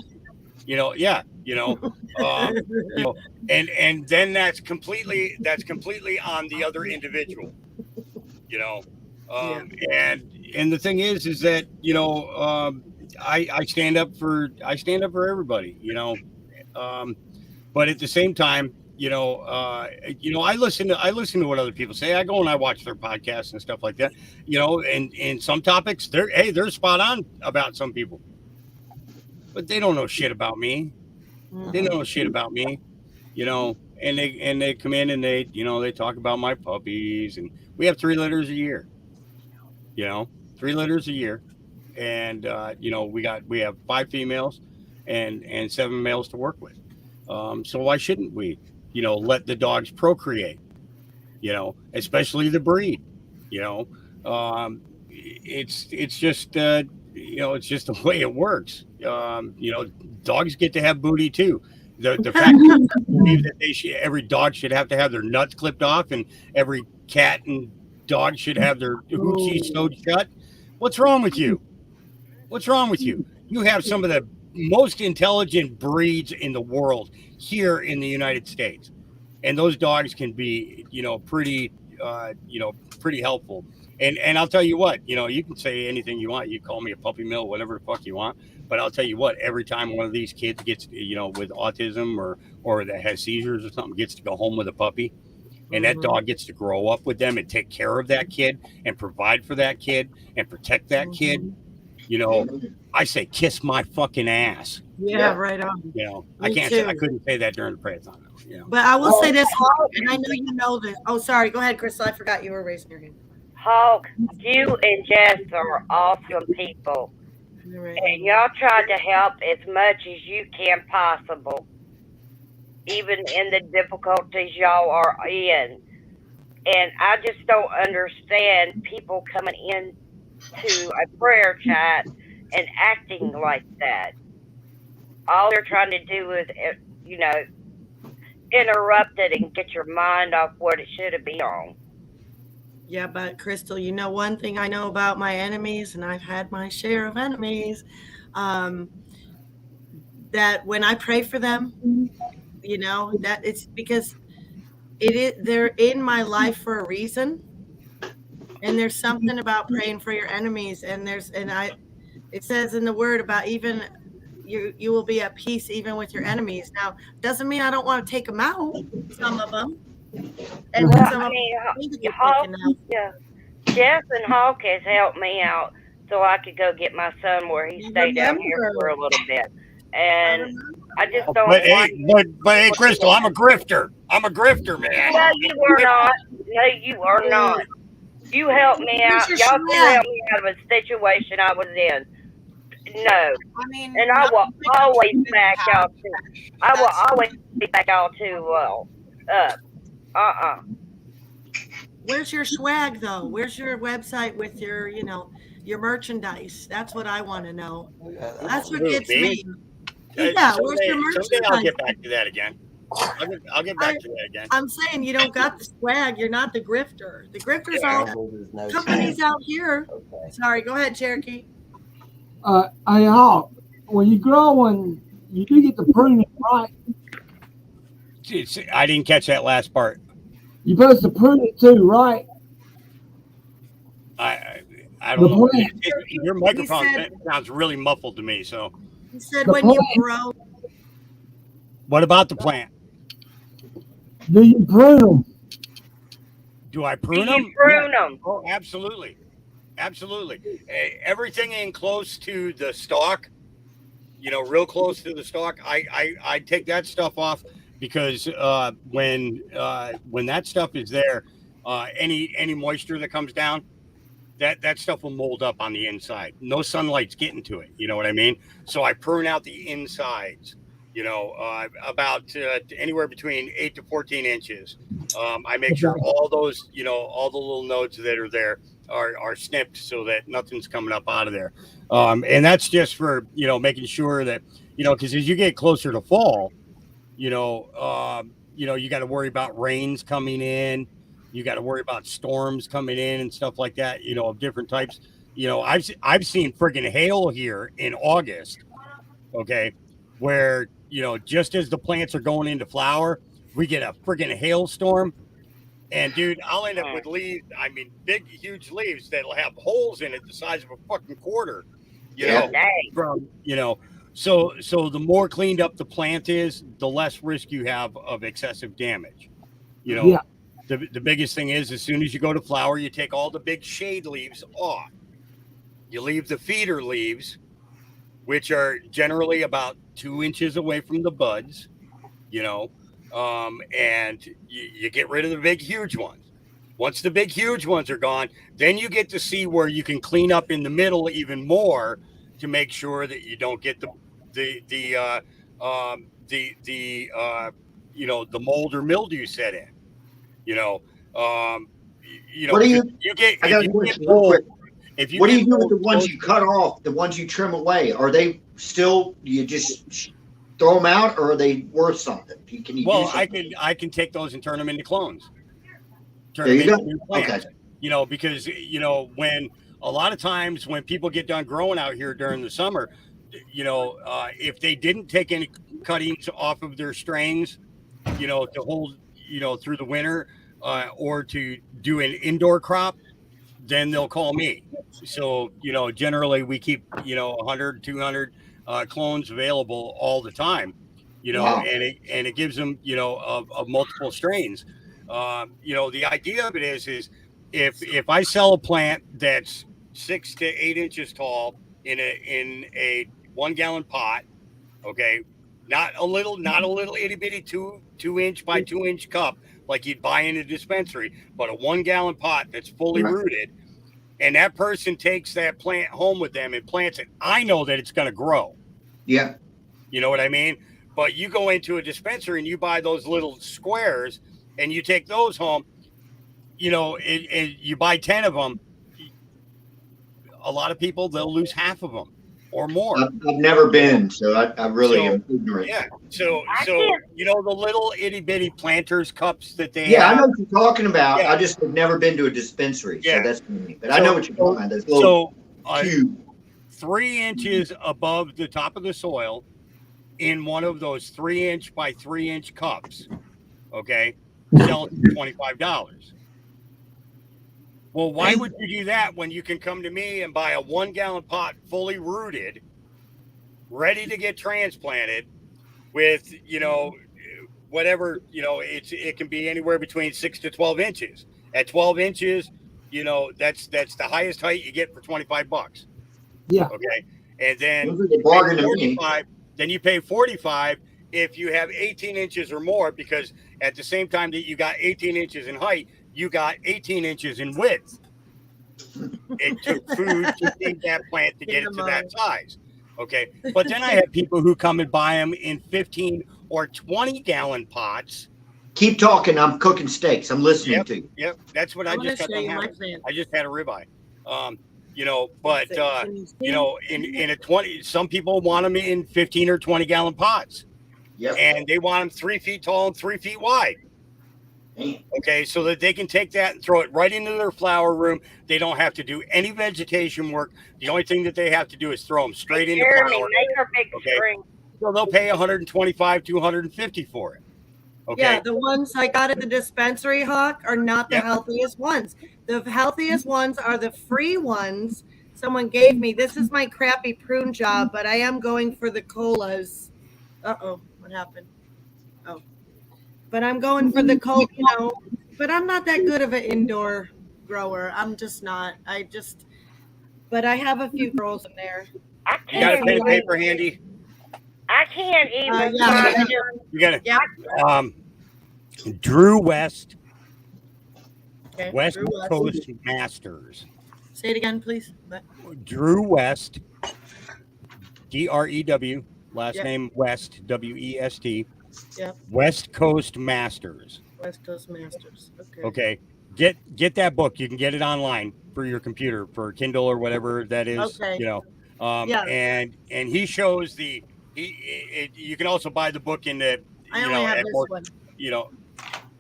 And then that's completely on the other individual. And the thing is that I stand up for everybody. But at the same time, I listen to what other people say. I go and I watch their podcasts and stuff like that. And some topics they're spot on about some people, but they don't know shit about me. They don't know shit about me. And they come in and they talk about my puppies, and we have 3 litters a year. 3 litters a year, and we have 5 females and 7 males to work with. So why shouldn't we, let the dogs procreate? Especially the breed. It's just it's just the way it works. Dogs get to have booty too. The fact that I believe that every dog should have to have their nuts clipped off, and every cat and dog should have their hoochie sewed shut. What's wrong with you? What's wrong with you? You have some of the most intelligent breeds in the world here in the United States, and those dogs can be, pretty helpful. And I'll tell you what, you can say anything you want. You call me a puppy mill, whatever the fuck you want. But I'll tell you what, every time one of these kids gets, with autism or that has seizures or something, gets to go home with a puppy, and that dog gets to grow up with them and take care of that kid and provide for that kid and protect that kid, I say kiss my fucking ass. Yeah, right on. I couldn't say that during the prayer-thon. But I will say this, and I know you know this. Oh, sorry. Go ahead, Crystal. I forgot you were raising your hand. Hawk, you and Jess are awesome people. Right. And y'all try to help as much as you can possible, even in the difficulties y'all are in. And I just don't understand people coming in to a prayer chat and acting like that. All they're trying to do is, interrupt it and get your mind off what it should have been on. Yeah, but Crystal, one thing I know about my enemies, and I've had my share of enemies, that when I pray for them, that it's because they're in my life for a reason. And there's something about praying for your enemies, it says in the word about even you will be at peace even with your enemies. Now, doesn't mean I don't want to take them out, some of them. And some of them need to get taken out. Yeah. Jess and Hawk has helped me out so I could go get my son where he stayed down here for a little bit. And I just don't But hey, Crystal, I'm a grifter. I'm a grifter, man. No, you are not. No, you are not. You helped me out. Y'all two helped me out of a situation I was in. No. And I will always back y'all too. I will always back y'all too up. Where's your swag though? Where's your website with your, your merchandise? That's what I want to know. That's what gets me. Yeah, where's your Someday I'll merchandise? get back to that again. I'll get back to that again. I'm saying you don't got the swag. You're not the grifter. The grifters Yeah. all companies out here. Okay. Sorry, go ahead, Cherokee. Hey, Hawk, when you growing, you do get the pruning, right? I didn't catch that last part. You're supposed to prune it too, right? I The don't know. plant. Your microphone He said- sounds really muffled to me. So, He said The when you plant. grow, what about the plant? Do you prune them? Do I Do prune you them? prune them? Oh, absolutely, absolutely. Everything in close to the stalk, real close to the stalk. I take that stuff off because when that stuff is there, any moisture that comes down, that stuff will mold up on the inside. No sunlight's getting to it. You know what I mean? So I prune out the insides. About anywhere between 8 to 14 inches. I make sure all those, all the little nodes that are there are snipped so that nothing's coming up out of there. And that's just for, making sure that, because as you get closer to fall, you got to worry about rains coming in. You got to worry about storms coming in and stuff like that, of different types. I've seen friggin' hail here in August. Okay. Where, just as the plants are going into flower, we get a friggin' hailstorm. And dude, I'll end up with leaves. I mean, big, huge leaves that'll have holes in it the size of a fucking quarter. Yeah. So the more cleaned up the plant is, the less risk you have of excessive damage. Yeah. The biggest thing is, as soon as you go to flower, you take all the big shade leaves off. You leave the feeder leaves, which are generally about 2 inches away from the buds, and you get rid of the big, huge ones. Once the big, huge ones are gone, then you get to see where you can clean up in the middle even more to make sure that you don't get the mold or mildew set in. What do you? get I got if a you question get real mold, quick. if you What do get you do with mold the ones close- you cut off? The ones you trim away? Are they still? You just throw them out, or are they worth something? Can you do Well, something? I can take those and turn them into clones. Turn There them you into go. new plants. Okay. Because when a lot of times when people get done growing out here during the summer, if they didn't take any cuttings off of their strains, to hold, through the winter, or to do an indoor crop, then they'll call me. So, generally we keep, 100, 200 clones available all the time, Wow. and it gives them, of multiple strains. The idea of it is if I sell a plant that's 6 to 8 inches tall in a 1 gallon pot, okay, not a little itty bitty 2 inch by 2 inch cup like you'd buy in a dispensary, but a 1 gallon pot that's fully Right. rooted, and that person takes that plant home with them and plants it, I know that it's going to grow. Yeah. You know what I mean? But you go into a dispensary and you buy those little squares and you take those home, and you buy 10 of them. A lot of people, they'll lose half of them or more. I've never been, so I really am ignorant. Yeah. So the little itty bitty planters cups that they Yeah, I have. know what you're talking about. Yeah. I just have never been to a dispensary, Yeah. so that's me. But I know what you're talking about. Those little cube. 3 inches above the top of the soil in one of those 3-inch by 3-inch cups, okay, selling for $25. Well, why would you do that when you can come to me and buy a 1 gallon pot fully rooted, ready to get transplanted with, whatever, it can be anywhere between 6 to 12 inches. At 12 inches, that's the highest height you get for $25. Yeah. Okay. And then Sounds like a bargain to me. then you pay $45 if you have 18 inches or more, because at the same time that you got 18 inches in height, you got 18 inches in width. It took food to feed that plant to get it to that size. Okay. But then I have people who come and buy them in 15 or 20 gallon pots. Keep talking. I'm cooking steaks. I'm listening to you. Yep. That's what I I'm just gonna got show done you my having. plant. I just had a ribeye. But in a 20, some people want them in 15 or 20 gallon pots. Yep. And they want them 3 feet tall and 3 feet wide. Okay, so that they can take that and throw it right into their flower room. They don't have to do any vegetation work. The only thing that they have to do is throw them straight into Jeremy, flower. make her big Okay, string. so they'll pay 125 to 150 for it. Okay. Yeah, the ones I got at the dispensary, Hawk, are not the healthiest ones. The healthiest ones are the free ones someone gave me. This is my crappy prune job, but I am going for the colas. Uh-oh, what happened? Oh. But I'm going for the cola, but I'm not that good of an indoor grower. I'm just not. But I have a few girls in there. You got a pen and paper handy? I can't even yeah. find You got it. Drew West, Okay, West Drew West. Coast Masters. Say it again, please. Drew West, DREW, last name West, WEST. Yep. West Coast Masters. West Coast Masters. Okay. Okay. Get that book. You can get it online for your computer, for Kindle or whatever that is. Okay. And he shows you can also buy the book in the. I only have this one.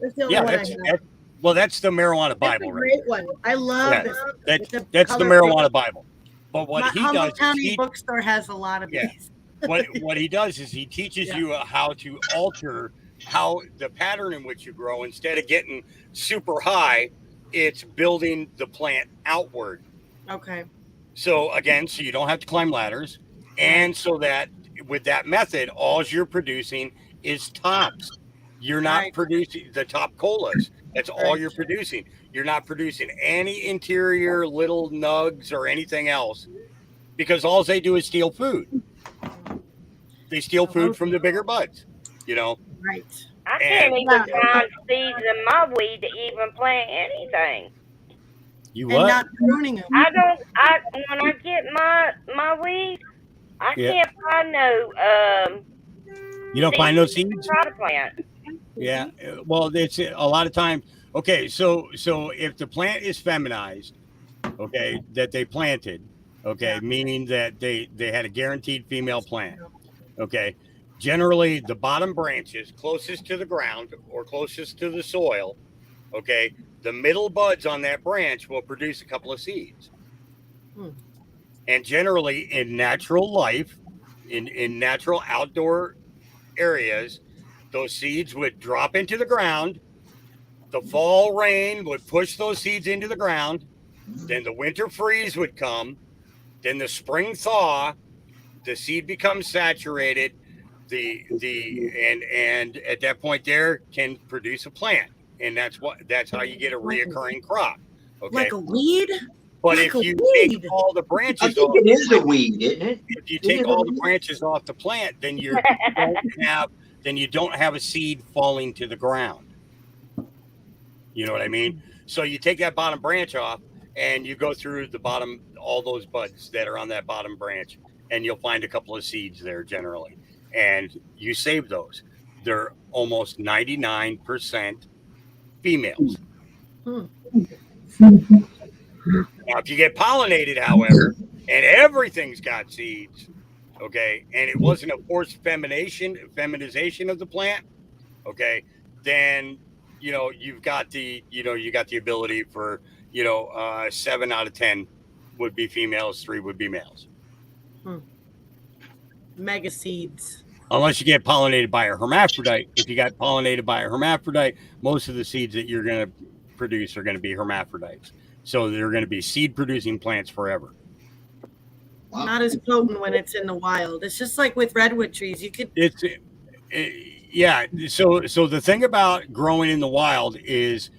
That's the only one I have. That's the marijuana Bible, that's a great one. I love this. That's the marijuana Bible. But what he Humboldt does, County bookstore has a lot of these. what he does is he teaches you how to alter how the pattern in which you grow. Instead of getting super high, it's building the plant outward. Okay. So you don't have to climb ladders, and so that with that method, all you're producing is tops. You're not producing the top colas. That's all you're producing. You're not producing any interior little nugs or anything else, because all they do is steal food. They steal food from the bigger buds, Right. I can't even find seeds in my weed to even plant anything. You what? And not pruning them. When I get my weed, I can't find no. You don't find no seeds? Try to plant. Yeah. Well, it's a lot of times. Okay, so if the plant is feminized, that they planted, meaning that they had a guaranteed female plant. Okay. Generally, the bottom branches closest to the ground or closest to the soil, the middle buds on that branch will produce a couple of seeds. And generally, in natural life, in natural outdoor areas, those seeds would drop into the ground. The fall rain would push those seeds into the ground. Then the winter freeze would come. Then the spring thaw. The seed becomes saturated. And at that point there can produce a plant, and that's how you get a reoccurring crop. Okay, like a weed. But if you take all the branches, I think it is a weed, isn't it? If you take all the branches off the plant, then you don't have a seed falling to the ground. You know what I mean? So you take that bottom branch off, and you go through the bottom, all those buds that are on that bottom branch, and you'll find a couple of seeds there generally. And you save those. They're almost 99% females. Now, if you get pollinated, however, and everything's got seeds, and it wasn't a forced feminization of the plant, then you've got the ability for 7 out of 10 would be females, 3 would be males. Mega seeds. Unless you get pollinated by a hermaphrodite. If you got pollinated by a hermaphrodite, most of the seeds that you're going to produce are going to be hermaphrodites. So they're going to be seed producing plants forever. Not as potent when it's in the wild. It's just like with redwood trees. You could. So the thing about growing in the wild is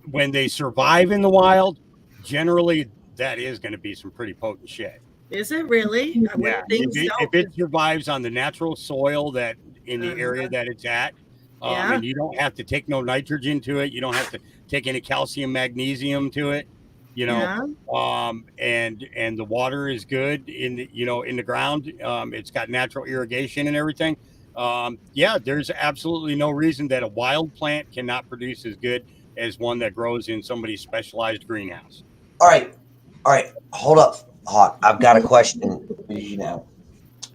when they survive in the wild, generally that is going to be some pretty potent shit. Is it really? If it survives on the natural soil that in the area that it's at, and you don't have to take no nitrogen to it, you don't have to take any calcium, magnesium to it, and the water is good in the ground. It's got natural irrigation and everything. There's absolutely no reason that a wild plant cannot produce as good as one that grows in somebody's specialized greenhouse. All All right, hold up, Hawk. I've got a question.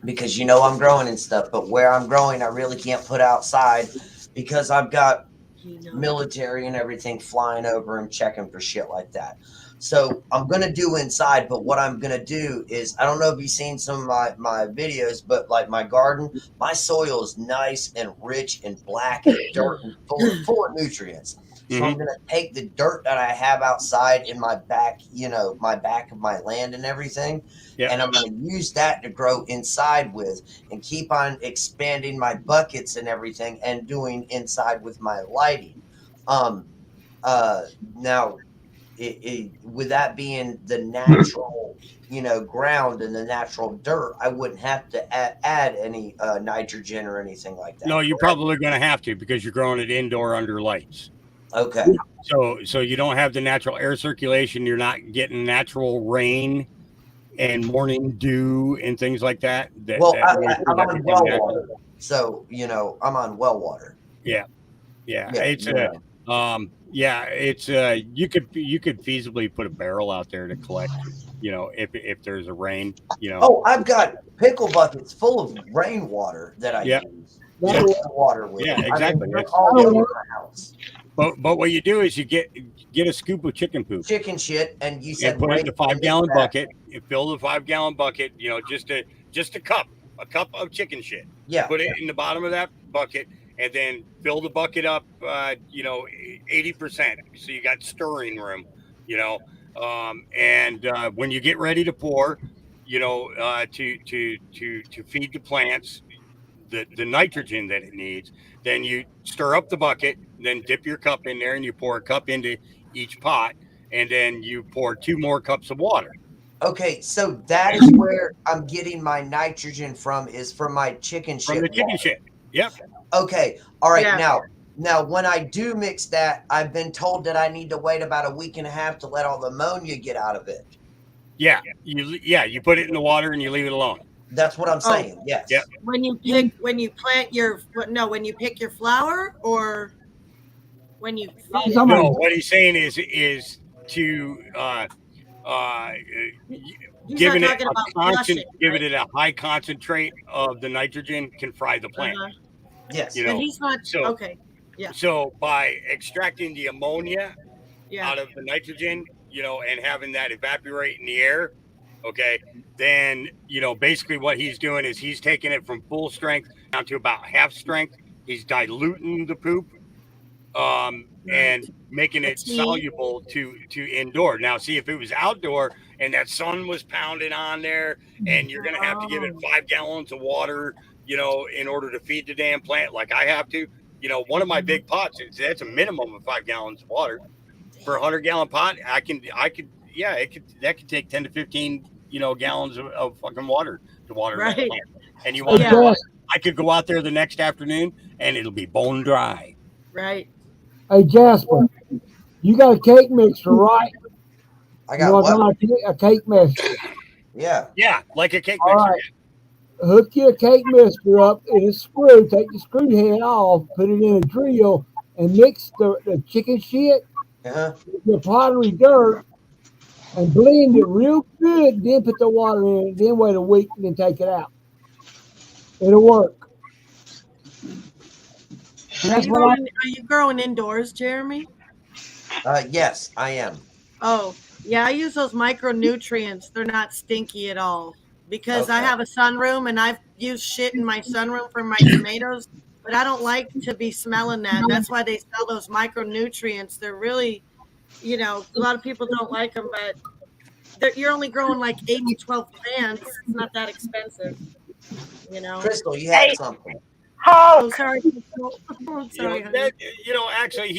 Because I'm growing and stuff, but where I'm growing, I really can't put outside because I've got military and everything flying over and checking for shit like that. So I'm gonna do inside, but what I'm gonna do is I don't know if you've seen some of my videos, but like my garden, my soil is nice and rich and black and dirt and full of nutrients. So I'm gonna take the dirt that I have outside in my back, my back of my land and everything, and I'm gonna use that to grow inside with and keep on expanding my buckets and everything and doing inside with my lighting. Um, Now, with that being the natural, ground and the natural dirt, I wouldn't have to add any nitrogen or anything like that. No, you're correct? probably going to have to because you're growing it indoor under lights. Okay. So you don't have the natural air circulation. You're not getting natural rain and morning dew and things like that. Well, that I'm that on become well natural. water, so I'm on well water. Yeah. It's you could feasibly put a barrel out there to collect, if there's a rain, Oh, I've got pickle buckets full of rainwater that I use. Yeah. Water with. Yeah, exactly. They're all over my house. But what you do is you get a scoop of chicken poop. Chicken shit, and you said and put it in a 5-gallon bucket. You fill the 5-gallon bucket, just a cup of chicken shit. Yeah. Put it in the bottom of that bucket, and then fill the bucket up, 80%. So you got stirring room, and when you get ready to pour, to feed the plants the nitrogen that it needs, then you stir up the bucket, then dip your cup in there, and you pour a cup into each pot, and then you pour 2 more cups of water. Okay, so that is where I'm getting my nitrogen from, is from my chicken shit. From the chicken shit. Yep. Okay. All right. Yeah. Now, when I do mix that, I've been told that I need to wait about a week and a half to let all the ammonia get out of it. Yeah. You put it in the water and you leave it alone. That's what I'm saying. Yes. Yep. When you pick your flower, or when you feed it? No, what he's saying is to giving it a high concentrate of the nitrogen can fry the plant. Yes. And he's not okay. Yeah. So by extracting the ammonia Yeah. out of the nitrogen, and having that evaporate in the air, okay, then basically what he's doing is he's taking it from full strength down to about half strength. He's diluting the poop, and making it soluble to indoor. Now, see, if it was outdoor and that sun was pounding on there, and you're gonna have to give it 5 gallons of water, in order to feed the damn plant, like I have to. One of my big pots, that's a minimum of 5 gallons of water. For a 100-gallon pot, that could take 10 to 15, gallons of fucking water to water that plant. And you want to know what? I could go out there the next afternoon and it'll be bone dry. Right. Hey, Jasper, you got a cake mixer, right? I got a cake mixer. Yeah. Yeah, like a cake All mixer. right. Hook your cake mixer up in a screw. Take the screw head off, put it in a drill, and mix the chicken shit with the pottery dirt and blend it real good. Then put the water in it. Then wait a week and then take it out. It'll work. Are you growing indoors, Jeremy? Yes, I am. Oh, yeah. I use those micronutrients. They're not stinky at all. Because I have a sunroom and I've used shit in my sunroom for my tomatoes, but I don't like to be smelling that. That's why they sell those micronutrients. They're really, a lot of people don't like them, but you're only growing like 8 to 12 plants. It's not that expensive, Crystal, you had something. Oh, sorry. Oh, sorry. Actually,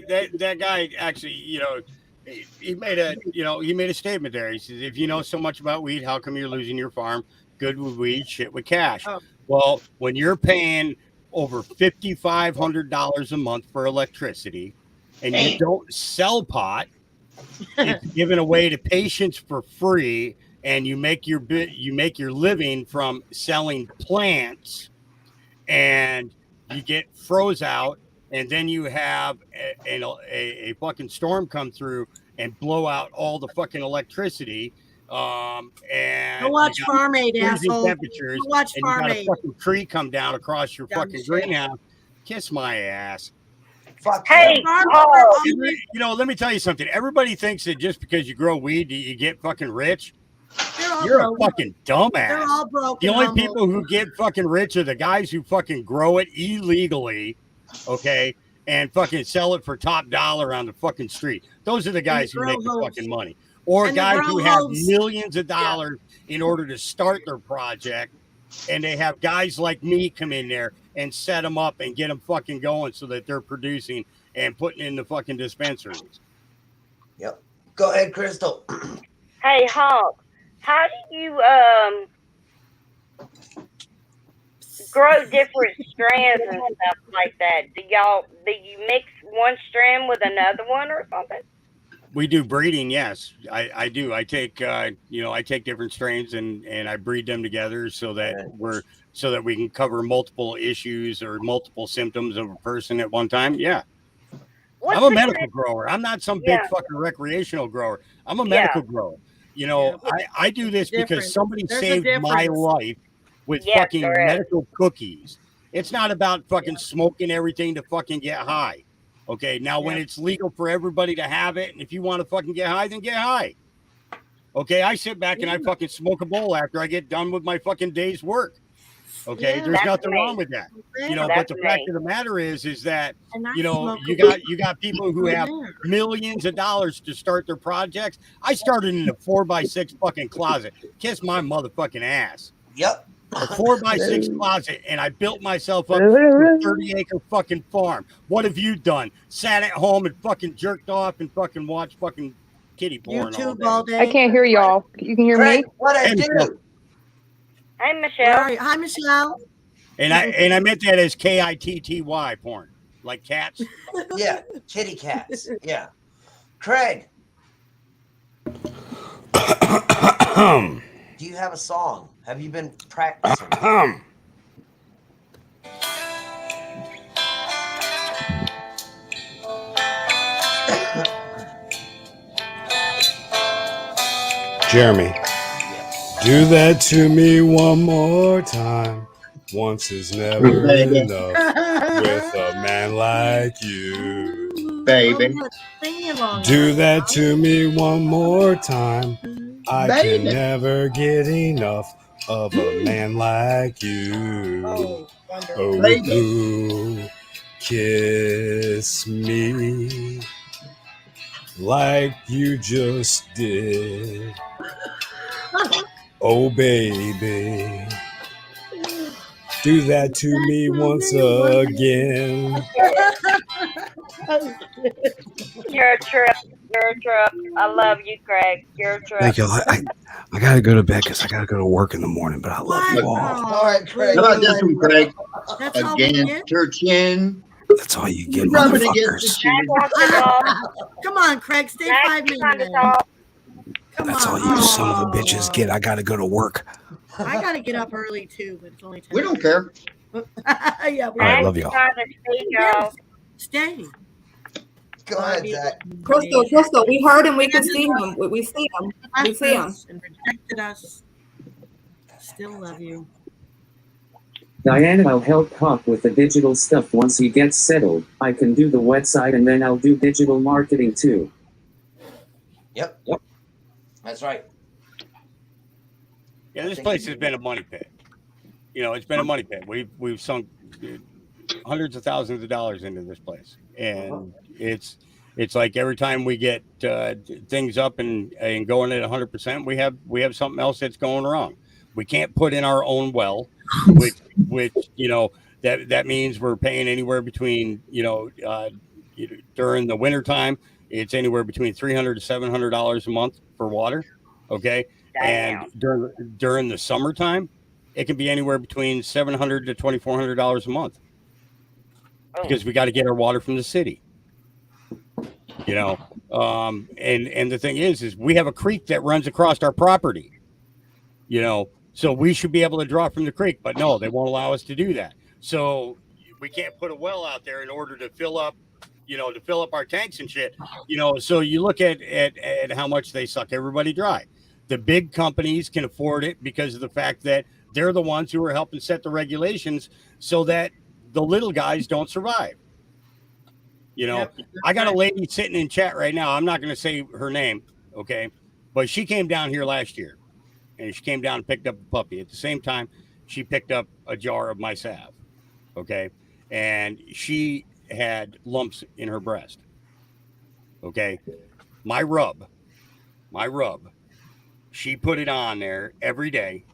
that guy actually, he made a statement there. He says, if you know so much about weed, how come you're losing your farm? Good with weed, shit with cash. Oh. Well, when you're paying over $5,500 a month for electricity and you don't sell pot, it's given away to patients for free, and you make your living from selling plants, and you get froze out, and then you have a fucking storm come through, and blow out all the fucking electricity. And Go watch you got Farm Aid, freezing asshole. temperatures, Go watch and you Farm got a Aid. fucking tree come down across your Dumb fucking shit. greenhouse. Kiss my ass. Fuck Hey, him. Paul. You know, let me tell you something. Everybody thinks that just because you grow weed, you get fucking rich. They're all You're broke. a fucking dumbass. They're all broke. The and only humble. people who get fucking rich are the guys who fucking grow it illegally, okay, and fucking sell it for top dollar on the fucking street. Those are the guys who grow make the hoes. fucking money. Or And they guys grow who have hoes. millions of dollars in order to start their project, and they have guys like me come in there and set them up and get them fucking going so that they're producing and putting in the fucking dispensaries. Yep. Go ahead, Crystal. Hey, Hawk. How do you grow different strands and stuff like that? Do you mix one strand with another one or something? We do breeding, yes. I do. I take I take different strains and I breed them together so that we can cover multiple issues or multiple symptoms of a person at one time. Yeah. I'm a medical grower. I'm not some big fucking recreational grower. I'm a medical grower. You know, I do this because somebody saved my life with fucking medical cookies. It's not about fucking smoking everything to fucking get high. Okay, now when it's legal for everybody to have it, and if you want to fucking get high, then get high. Okay, I sit back and I fucking smoke a bowl after I get done with my fucking day's work. Okay, there's nothing wrong with that. You know, but the fact of the matter is that you know you got people who have millions of dollars to start their projects. I started in a 4x6 fucking closet. Kiss my motherfucking ass. Yep. A 4x6 closet, and I built myself up a 30-acre fucking farm. What have you done? Sat at home and fucking jerked off and fucking watched fucking kitty porn all day. I can't hear y'all. You can hear me? What I do? Hi, Michelle. Hi, Michelle. And I meant that as kitty porn, like cats. Yeah, kitty cats. Yeah. Craig. Do you have a song? Have you been practicing? Jeremy, do that to me one more time. Once is never enough with a man like you. Baby. Do that to me one more time. I can never get enough of a man like you. Oh, kiss me like you just did. Oh, baby, do that to me once again. You're a trip. You're a trip. I love you, Craig. You're a trip. Thank you. I gotta go to bed because I gotta go to work in the morning, but I love you all. All right, Craig. How about this one, Craig? That's all Against her chin. That's all you get, Rubbing against the motherfuckers. chin. Come on, Craig. Stay 5 minutes. That's all you son of a bitches get. I gotta go to work. I gotta get up early too, but it's only 10. We don't care. Yeah, All right, love y'all. Yes. Stay. Go ahead, Zach. Crystal, we heard him. We can see him. We see him. We see him. And rejected us. Still love you. Diana, I'll help Hawk with the digital stuff once he gets settled. I can do the website and then I'll do digital marketing too. Yep. That's right. Yeah, this place has been a money pit. You know, it's been a money pit. We've sunk hundreds of thousands of dollars into this place, and it's like every time we get things up and going at 100%, we have something else that's going wrong. We can't put in our own well, which you know that means we're paying anywhere between during the winter time it's anywhere between $300 to $700 a month for water. Okay. Damn. And during the summertime, it can be anywhere between $700 to $2,400 a month because we got to get our water from the city. You know, and the thing is we have a creek that runs across our property. You know, so we should be able to draw from the creek, but no, they won't allow us to do that. So we can't put a well out there in order to fill up to fill up our tanks and shit. So you look at how much they suck everybody dry. The big companies can afford it because of the fact that they're the ones who are helping set the regulations so that the little guys don't survive. I got a lady sitting in chat right now. I'm not going to say her name, okay? But she came down here last year, and she came down and picked up a puppy. At the same time, she picked up a jar of my salve, okay? And she had lumps in her breast, okay? My rub, she put it on there every day,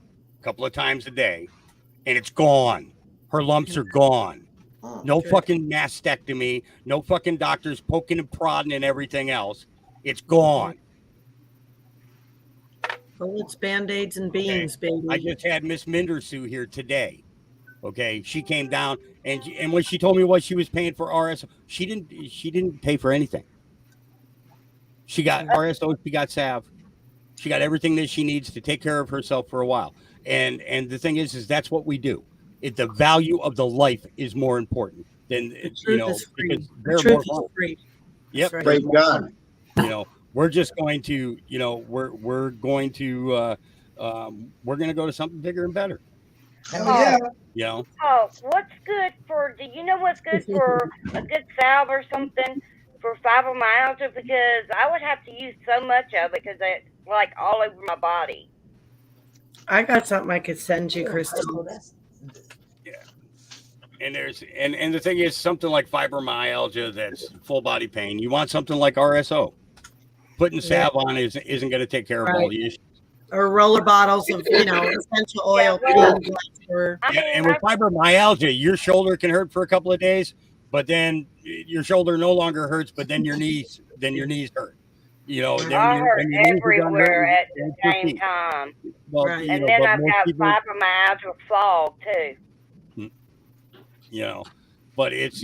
a couple of times a day, and it's gone. Her lumps are gone. No fucking mastectomy, no fucking doctors poking and prodding and everything else. It's gone. Bullets, band-aids, and beans, baby. I just had Miss Mindersu here today. Okay, she came down and when she told me what she was paying for RSO, she didn't pay for anything. She got RSO, she got salve, she got everything that she needs to take care of herself for a while. And the thing is that's what we do. The value of the life is more important than because they're more fun. Yep, Praise God. We're just going to we're going to go to something bigger and better. Hell yeah. Oh, what's good for? Do you know what's good for a good salve or something for fibromyalgia? Because I would have to use so much of it because it's like all over my body. I got something I could send you, Crystal. And the thing is, something like fibromyalgia that's full body pain, you want something like RSO. Putting salve on isn't going to take care of all the issues. Or roller bottles of essential oil. And with fibromyalgia, your shoulder can hurt for a couple of days, but then your shoulder no longer hurts, but then your knees hurt. I hurt everywhere at the same time. Well, and then I've got fibromyalgia fog too. But it's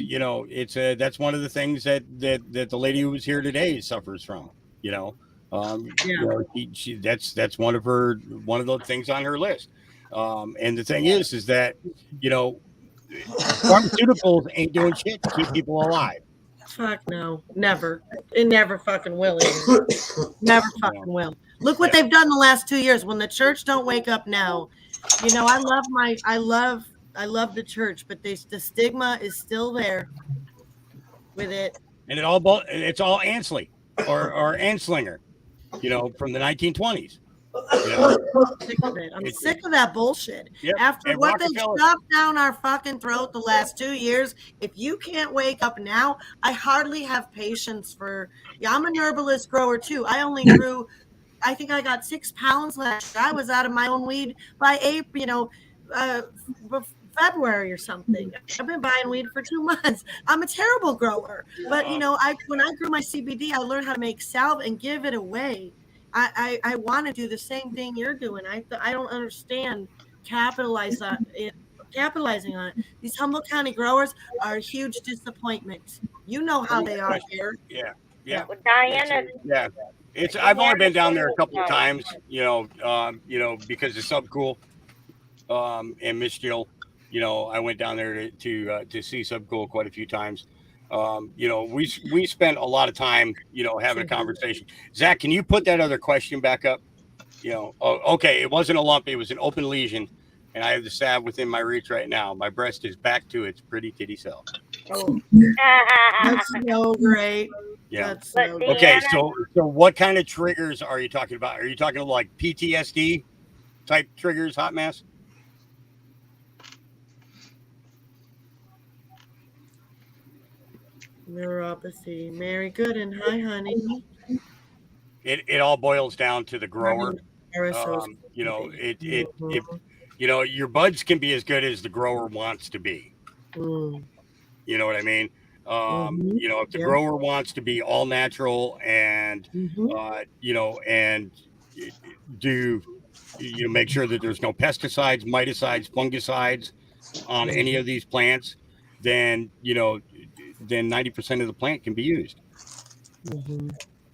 that's one of the things that the lady who was here today suffers from. That's one of the things on her list. And the thing is that pharmaceuticals ain't doing shit to keep people alive. Fuck no, never. It never fucking will. Never fucking will. Look what they've done the last 2 years. When the church don't wake up now, I love the church, but the stigma is still there with it. And it's all Ansley or Anslinger, from the 1920s. I'm sick of that bullshit. Yep. After what they shoved down our fucking throat the last 2 years, if you can't wake up now, I hardly have patience for. Yeah, I'm an herbalist grower too. I only grew, I think I got 6 pounds last year. I was out of my own weed by April, February or something. I've been buying weed for 2 months. I'm a terrible grower, but when I grew my CBD, I learned how to make salve and give it away. I want to do the same thing you're doing. I don't understand capitalizing on it. These Humboldt County growers are a huge disappointment. You know how they are here. Yeah. Well, Diana. I've only been down there a couple of times, because of Subcool and Miss Jill. I went down there to see Subcool quite a few times. We spent a lot of time, having a conversation. Zach, can you put that other question back up? Okay, it wasn't a lump, it was an open lesion, and I have the salve within my reach right now. My breast is back to its pretty titty self. Oh, that's so great. Yeah. That's so great. Okay, so what kind of triggers are you talking about? Are you talking like PTSD type triggers, hot mess? Neuropathy. Mary Gooden. Hi, honey. It all boils down to the grower. Your buds can be as good as the grower wants to be. You know what I mean? If the grower wants to be all natural and and make sure that there's no pesticides, miticides, fungicides on any of these plants, then 90% of the plant can be used.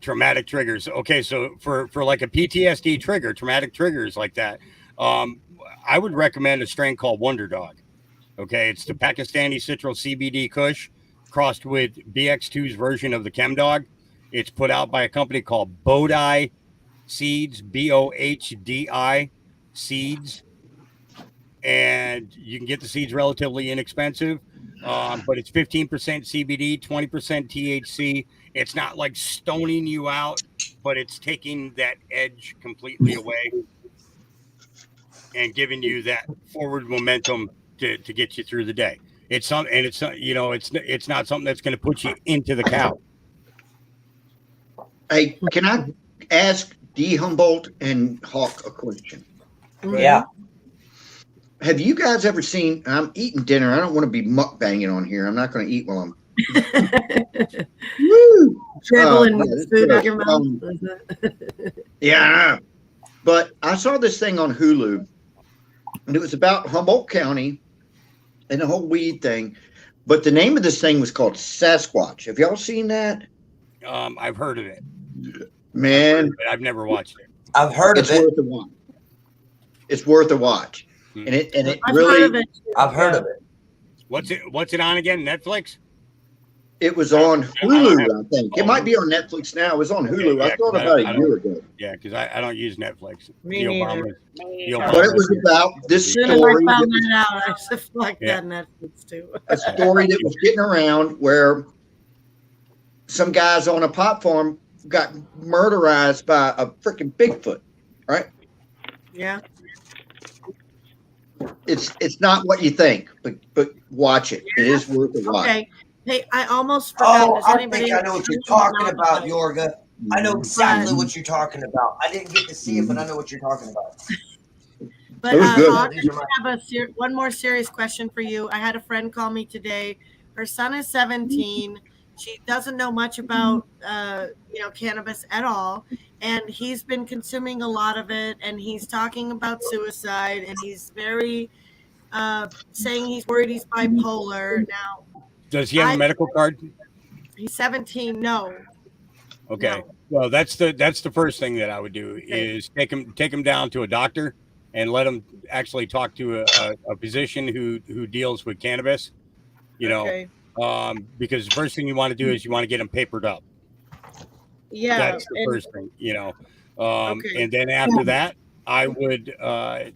Traumatic triggers. Okay, so for like a PTSD trigger, traumatic triggers like that, I would recommend a strain called Wonder Dog. Okay, it's the Pakistani Citral CBD Kush crossed with BX2's version of the ChemDog. It's put out by a company called Bodhi Seeds, Bohdi Seeds, and you can get the seeds relatively inexpensive. But it's 15% CBD, 20% THC. It's not like stoning you out, but it's taking that edge completely away and giving you that forward momentum to get you through the day. It's some, and it's it's not something that's going to put you into the cow. Hey, can I ask D. Humboldt and Hawk a question? Yeah. Have you guys ever seen? I'm eating dinner. I don't want to be mukbanging on here. I'm not going to eat while I'm. Woo! Dribbling Yeah, food out your mouth. Yeah, I know. But I saw this thing on Hulu, and it was about Humboldt County and the whole weed thing. But the name of this thing was called Sasquatch. Have y'all seen that? I've heard of it. Man, I've never watched it. I've heard of it's it. worth a watch. It's worth a watch, and it I've really. heard of it. I've heard of it. What's it on again? Netflix? It was on Hulu, I think. It might be on Netflix now. It was on Hulu. I thought about a year ago. Yeah, because I don't use Netflix. Me neither. But it was about this As soon as story. I found that out, I said, fuck that Netflix too. A story that was getting around where some guys on a pot farm got murderized by a freaking Bigfoot, right? Yeah. It's not what you think, but watch it. It is worth a watch. Okay. Hey, I almost forgot. Oh, Does I anybody think I know what you're talking about, Yorga. I know exactly what you're talking about. I didn't get to see it, but I know what you're talking about. But It was good. Hawk, I have one more serious question for you. I had a friend call me today. Her son is 17. She doesn't know much about cannabis at all, and he's been consuming a lot of it. And he's talking about suicide, and he's very saying he's worried he's bipolar now. Does he have a medical card? He's 17. No. Okay. No. Well, that's the first thing that I would do is take him down to a doctor and let him actually talk to a physician who deals with cannabis. Because the first thing you want to do is you want to get him papered up. Yeah. That's the first thing, and then after that, I would, I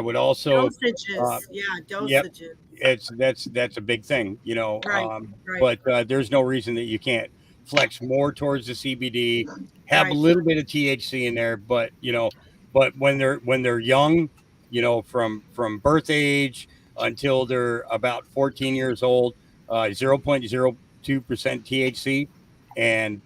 would also dosages. Dosages. Yep, that's a big thing, Right. But there's no reason that you can't flex more towards the CBD, have a little bit of THC in there, but when they're young, from birth age until they're about 14 years old, 0.02% THC, and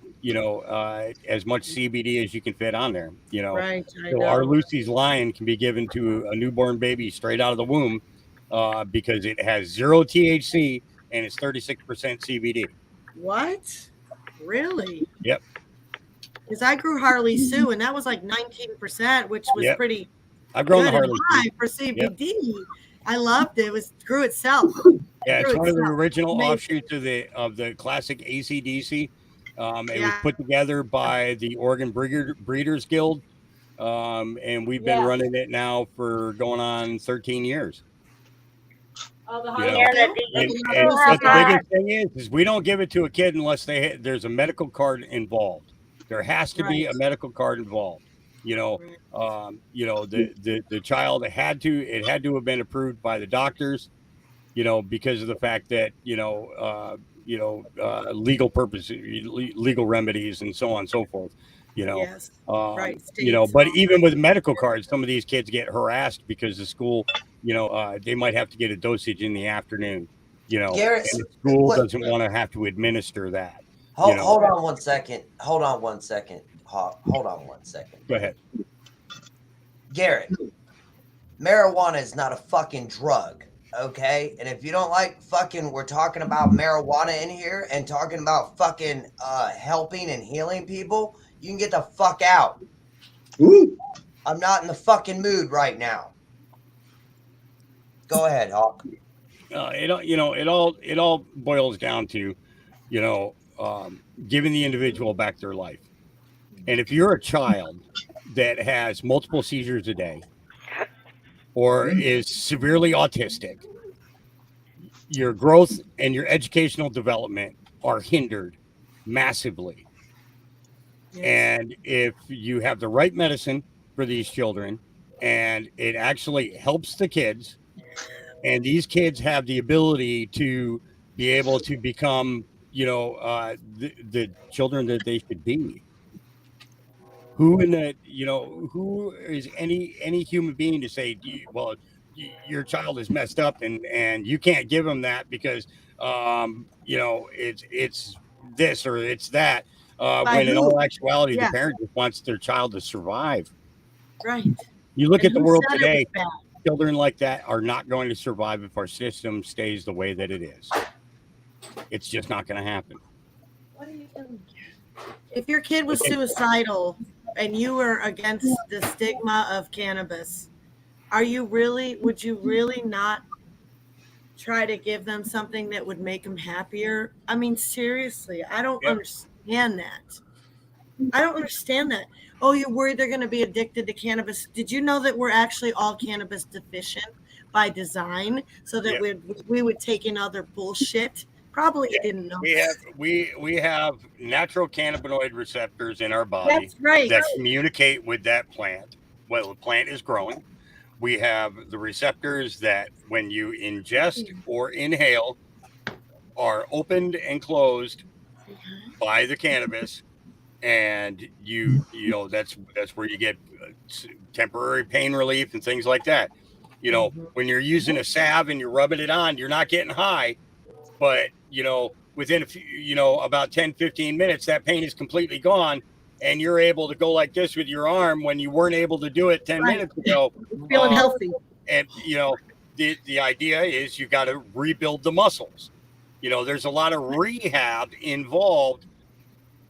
as much CBD as you can fit on there. Right. So our Lucy's Lion can be given to a newborn baby straight out of the womb because it has 0 THC and it's 36% CBD. What? Really? Yep. Because I grew Harley Sue, and that was like 19%, which was pretty. I've grown good the Harley high for CBD. Yep. I loved it. It grew itself. Yeah, it's one of the original offshoots of the classic AC/DC. It was put together by the Oregon Breeders Guild, and we've been running it now for going on 13 years. Oh, the but the biggest thing is we don't give it to a kid unless there's a medical card involved. There has to be a medical card involved. The child had to have been approved by the doctors, because of the fact that legal purposes, legal remedies, and so on and so forth. But even with medical cards, some of these kids get harassed because the school, they might have to get a dosage in the afternoon. Garrett, and the school doesn't want to have to administer that. Hold on 1 second. Hold on 1 second. Hold on 1 second. Go ahead. Garrett, marijuana is not a fucking drug, okay? And if you don't like we're talking about marijuana in here and talking about fucking helping and healing people, you can get the fuck out. Ooh. I'm not in the fucking mood right now. Go ahead, Hawk. It all boils down to, giving the individual back their life. And if you're a child that has multiple seizures a day or is severely autistic, your growth and your educational development are hindered massively. Yes. And if you have the right medicine for these children and it actually helps the kids, and these kids have the ability to be able to become, the children that they should be. Who in the, who is any human being to say, well, your child is messed up and you can't give them that because, it's this or it's that. By When in who? all actuality, the Yeah, parent just wants their child to survive. right. You look And at the who world said it was today, bad? children like that are not going to survive if our system stays the way that it is. It's just not going to happen. What are you doing? If your kid was Okay. suicidal and you were against the stigma of cannabis, would you really not try to give them something that would make them happier? I mean, seriously, I don't Yep. understand that. I don't understand that. Oh, you're worried they're going to be addicted to cannabis. Did you know that we're actually all cannabis deficient by design so that Yep. we would take in other bullshit? Probably you didn't know. We have natural cannabinoid receptors in our body That's right. that communicate with that plant while the plant is growing. We have the receptors that when you ingest or inhale are opened and closed by the cannabis, and that's where you get temporary pain relief and things like that. When you're using a salve and you're rubbing it on, you're not getting high, but within a few, about 10-15 minutes, that pain is completely gone, and you're able to go like this with your arm when you weren't able to do it 10 Right. minutes ago. Feeling healthy. And the idea is you got to rebuild the muscles. There's a lot of rehab involved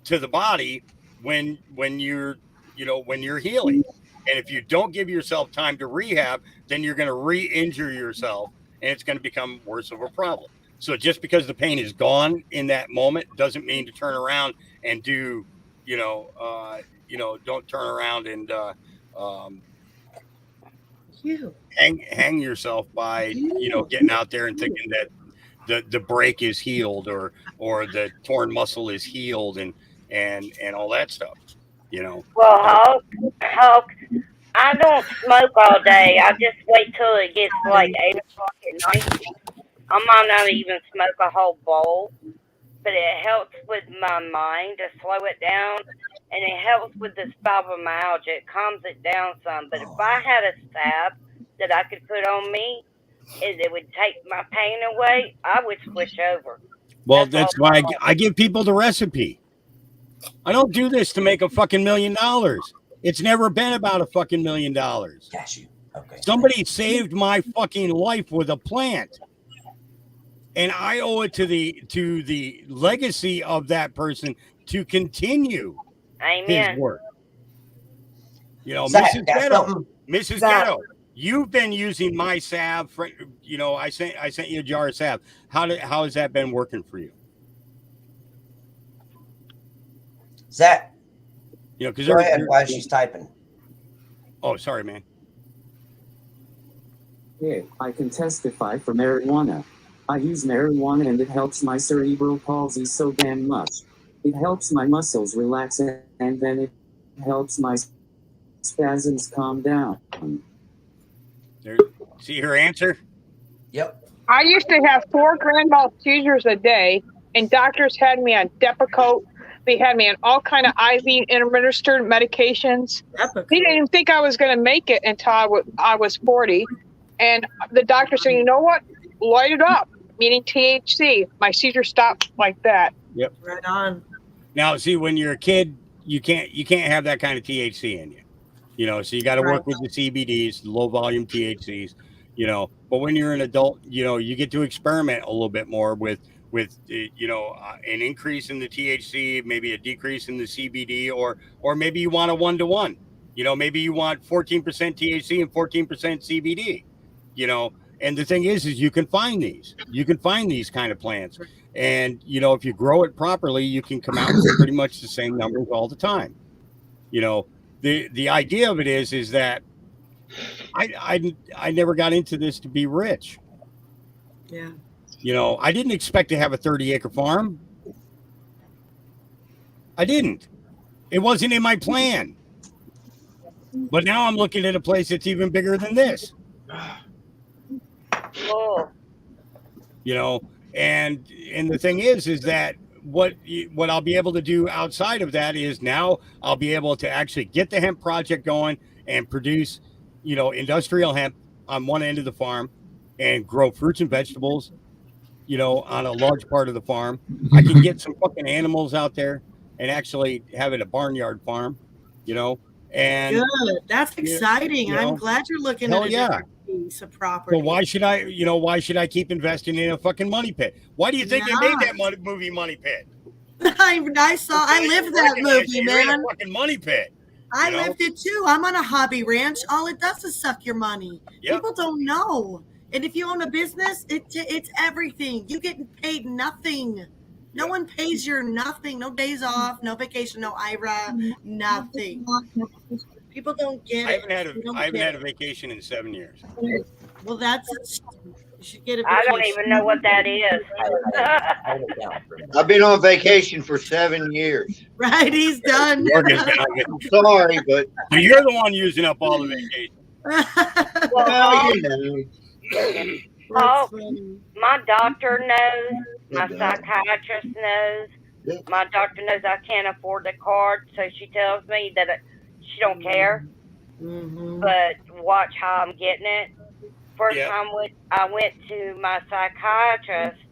to the body when you're healing. And if you don't give yourself time to rehab, then you're going to re-injure yourself, and it's going to become worse of a problem. So just because the pain is gone in that moment doesn't mean to turn around and do, don't turn around and hang yourself by, getting out there and thinking that the break is healed or the torn muscle is healed and all that stuff. Well, Hulk, I don't smoke all day. I just wait till it gets like 8 o'clock at night. I might not even smoke a whole bowl, but it helps with my mind to slow it down, and it helps with the fibromyalgia. It calms it down some. But if I had a salve that I could put on me, and it would take my pain away, I would switch over. Well, that's why I give people the recipe. I don't do this to make a fucking $1 million. It's never been about a fucking $1 million. Got you. Okay. Somebody saved my fucking life with a plant, and I owe it to the legacy of that person to continue Amen. his work. Zach, Mrs. Ghetto, you've been using my salve. I sent you a jar of salve. How has that been working for you? Zach, because go ahead while she's typing. Oh, sorry, man. Yeah, I can testify for marijuana. I use marijuana and it helps my cerebral palsy so damn much. It helps my muscles relax and then it helps my spasms calm down. See her answer? Yep. I used to have 4 grand mal seizures a day, and doctors had me on Depakote. They had me on all kind of IV administered medications. They didn't even think I was going to make it until I was 40. And the doctor said, you know what? Light it up, meaning THC. My seizure stopped like that. Yep. Right on. Now, see, when you're a kid, you can't have that kind of THC in you. So you got to work with the CBDs, low volume THCs. But when you're an adult, you get to experiment a little bit more with an increase in the THC, maybe a decrease in the CBD, or maybe you want a 1-to-1. Maybe you want 14% THC and 14% CBD. And the thing is you can find these. You can find these kind of plants, and if you grow it properly, you can come out with pretty much the same numbers all the time. The idea of it is that I never got into this to be rich. Yeah. You know, I didn't expect to have a 30-acre farm. I didn't. It wasn't in my plan. But now I'm looking at a place that's even bigger than this. Oh, You know, and the thing is that what I'll be able to do outside of that is now I'll be able to actually get the hemp project going and produce, you know, industrial hemp on one end of the farm and grow fruits and vegetables, you know, on a large part of the farm. I can get some fucking animals out there and actually have it a barnyard farm, you know, and Good. That's exciting. you I'm know, glad you're looking hell at a yeah. different piece of property. So why should I keep investing in a fucking money pit? Why do you think they made that movie Money Pit? I lived that movie, You're in man. a fucking money pit. I lived it too. I'm on a hobby ranch. All it does is suck your money. Yep. People don't know. And if you own a business, it's everything. You get paid nothing. No one pays your nothing. No days off, no vacation, no IRA, nothing. People don't get it. I haven't had a vacation in 7 years. Well, that's you should get a vacation. I don't even know what that is. I've been on vacation for 7 years. Right, he's done. Sorry, but So you're the one using up all the vacation. well, you know. Oh, my doctor knows. My psychiatrist knows. My doctor knows I can't afford the card, so she tells me that she don't care. Mm-hmm. But watch how I'm getting it. First Yeah. time I went to my psychiatrist,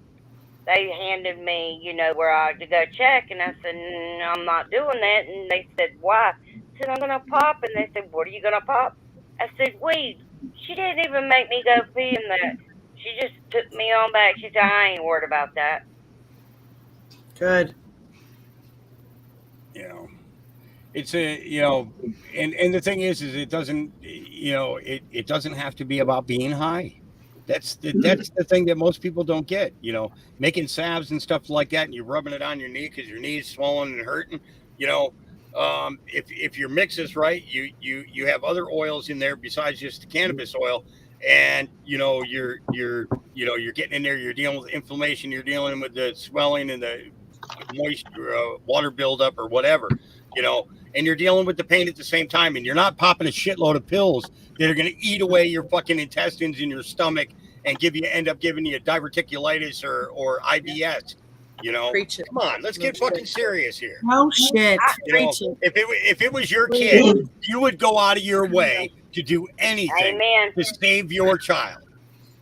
they handed me, you know, where I had to go check, and I said, I'm not doing that. And they said, why? I said, I'm going to pop. And they said, what are you going to pop? I said, weed. She didn't even make me go pee in that. She just took me on back. She said, I ain't worried about that. Good. You know, it's and the thing is it doesn't, it doesn't have to be about being high. That's the thing that most people don't get, you know, making salves and stuff like that, and you're rubbing it on your knee because your knee's swollen and hurting, you know. If your mix is right, you have other oils in there besides just the cannabis oil, and you're getting in there, you're dealing with inflammation, you're dealing with the swelling and the moisture, water buildup or whatever, and you're dealing with the pain at the same time, and you're not popping a shitload of pills that are going to eat away your fucking intestines in your stomach and end up giving you diverticulitis or IBS. Come on, let's get fucking serious here. No shit. If it was your kid, you would go out of your way to do anything to save your child.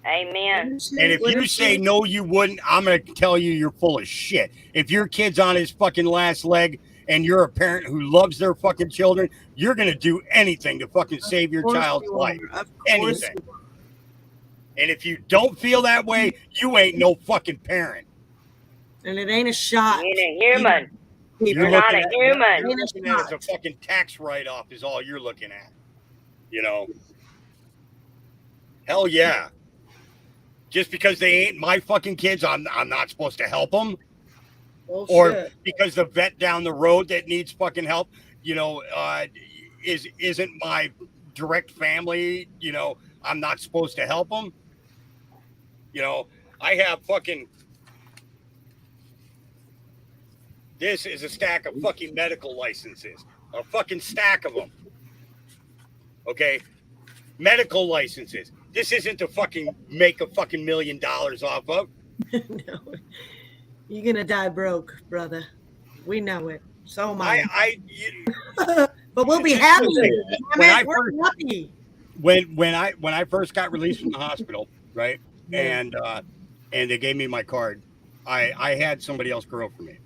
Amen. And if you say no, you wouldn't, I'm going to tell you you're full of shit. If your kid's on his fucking last leg and you're a parent who loves their fucking children, you're going to do anything to fucking save your child's life. Anything. And if you don't feel that way, you ain't no fucking parent. And it ain't a shot. You ain't a human. You're not a human. You're looking at it as a fucking tax write-off is all you're looking at. Hell yeah. Just because they ain't my fucking kids, I'm not supposed to help them. Or because the vet down the road that needs fucking help, isn't my direct family, I'm not supposed to help them. I have fucking... This is a stack of fucking medical licenses. A fucking stack of them. Okay? Medical licenses. This isn't to fucking make a fucking $1 million off of. No. You're going to die broke, brother. We know it. So am I. But we'll be happy. When I first got released from the hospital, right? And they gave me my card, I had somebody else grow for me.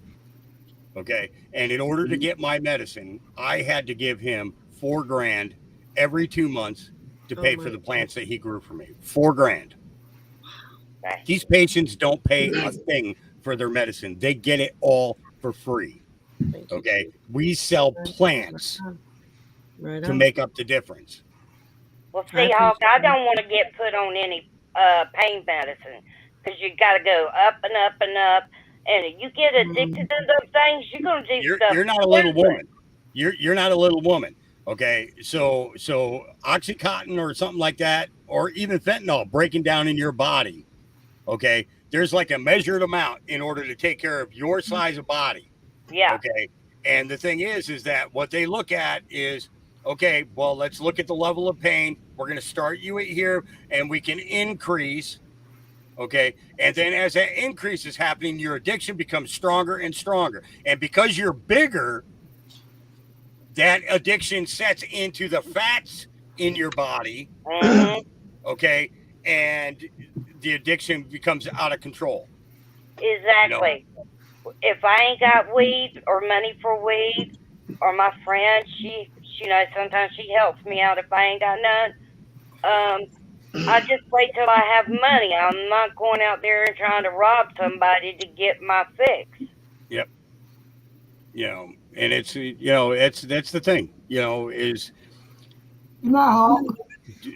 Okay. And in order to get my medicine, I had to give him $4,000 every 2 months to pay for the plants that he grew for me. $4,000. These patients don't pay a thing for their medicine. They get it all for free. Okay. We sell plants to make up the difference. Well, see, Hawk, I don't want to get put on any pain medicine because you got to go up and up and up. And if you get addicted to those things, you're going to do stuff. You're not a little woman. You're not a little woman. Okay. So Oxycontin or something like that, or even fentanyl breaking down in your body. Okay. there's like a measured amount in order to take care of your size of body. Yeah. Okay. And the thing is that what they look at is, okay, well, let's look at the level of pain. We're going to start you at here and we can increase. Okay. And then as that increase is happening, your addiction becomes stronger and stronger. And because you're bigger, that addiction sets into the fats in your body. Okay. And the addiction becomes out of control. Exactly. If I ain't got weed or money for weed, or my friend, she sometimes she helps me out if I ain't got none. I just wait till I have money. I'm not going out there and trying to rob somebody to get my fix. Yep. And it's that's the thing. Is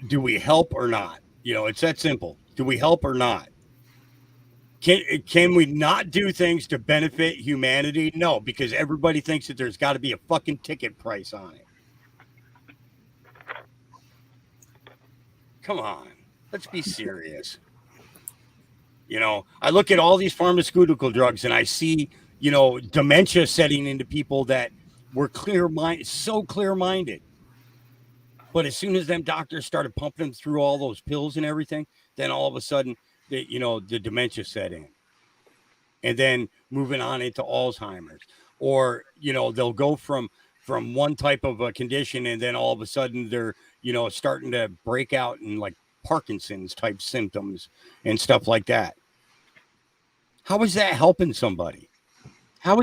do we help or not? It's that simple. Do we help or not? Can we not do things to benefit humanity? No, because everybody thinks that there's got to be a fucking ticket price on it. Come on, let's be serious. I look at all these pharmaceutical drugs and I see, dementia setting into people that were so clear-minded. But as soon as them doctors started pumping them through all those pills and everything, then all of a sudden, the dementia set in. And then moving on into Alzheimer's, or they'll go from one type of a condition, and then all of a sudden they're starting to break out in like Parkinson's type symptoms and stuff like that. How is that helping somebody? Half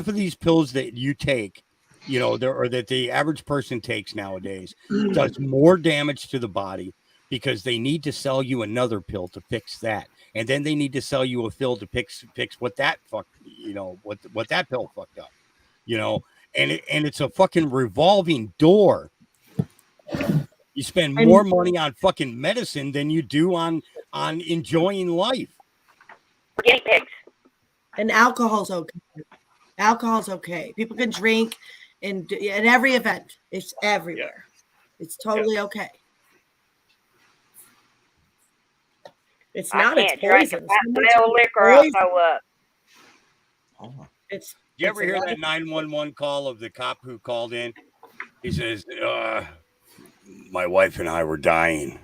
of these pills that you take, or that the average person takes nowadays, does more damage to the body because they need to sell you another pill to fix that. And then they need to sell you a pill to fix what that what that pill fucked up, and it's a fucking revolving door. You spend more money on fucking medicine than you do on enjoying life. Guinea pigs. And alcohol's okay. People can drink in every event. It's everywhere. It's totally okay. It's not. I can't drink. If I smell liquor, I'll throw up. It's. You ever hear that 911 call of the cop who called in? He says, "My wife and I were dying."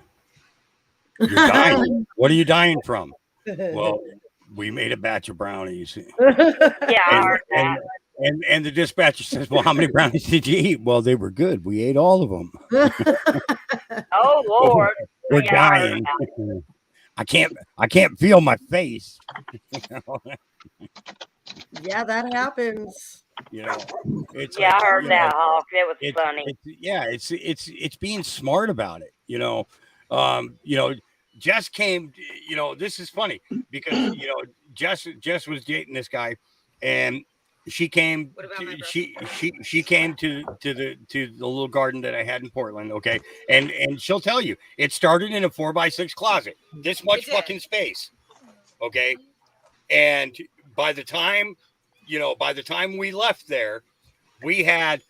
You're dying. What are you dying from? Well, we made a batch of brownies. Yeah, I heard that. And the dispatcher says, "Well, how many brownies did you eat?" "Well, they were good. We ate all of them." Oh Lord, we're dying. I can't feel my face. Yeah, that happens. It's I heard that, Hawk. It was funny. It's being smart about it. Jess came. This is funny because Jess was dating this guy, and she came. She came to the little garden that I had in Portland. Okay, and she'll tell you it started in a 4x6 closet, this much fucking space. Okay, and by the time we left there, we had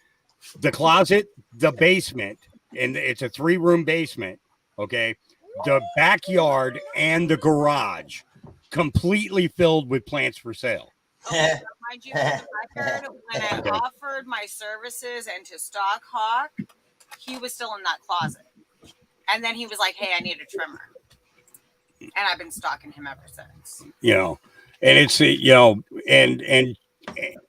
the closet, the basement, and it's a 3-room basement. Okay, the backyard and the garage completely filled with plants for sale. Okay, mind you, when I offered my services and to stock Hawk, he was still in that closet. And then he was like, "Hey, I need a trimmer." And I've been stalking him ever since. And it's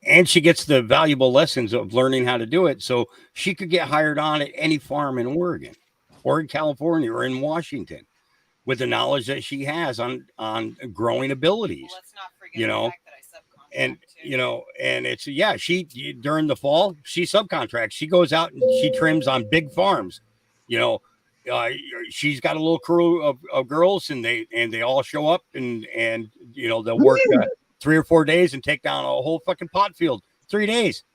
and she gets the valuable lessons of learning how to do it, so she could get hired on at any farm in Oregon or in California or in Washington with the knowledge that she has on growing abilities. Well, let's not forget the fact that I subcontract and and it's she during the fall she subcontracts. She goes out and she trims on big farms. She's got a little crew of girls, and they all show up and they'll work 3 or 4 days and take down a whole fucking pot field. 3 days,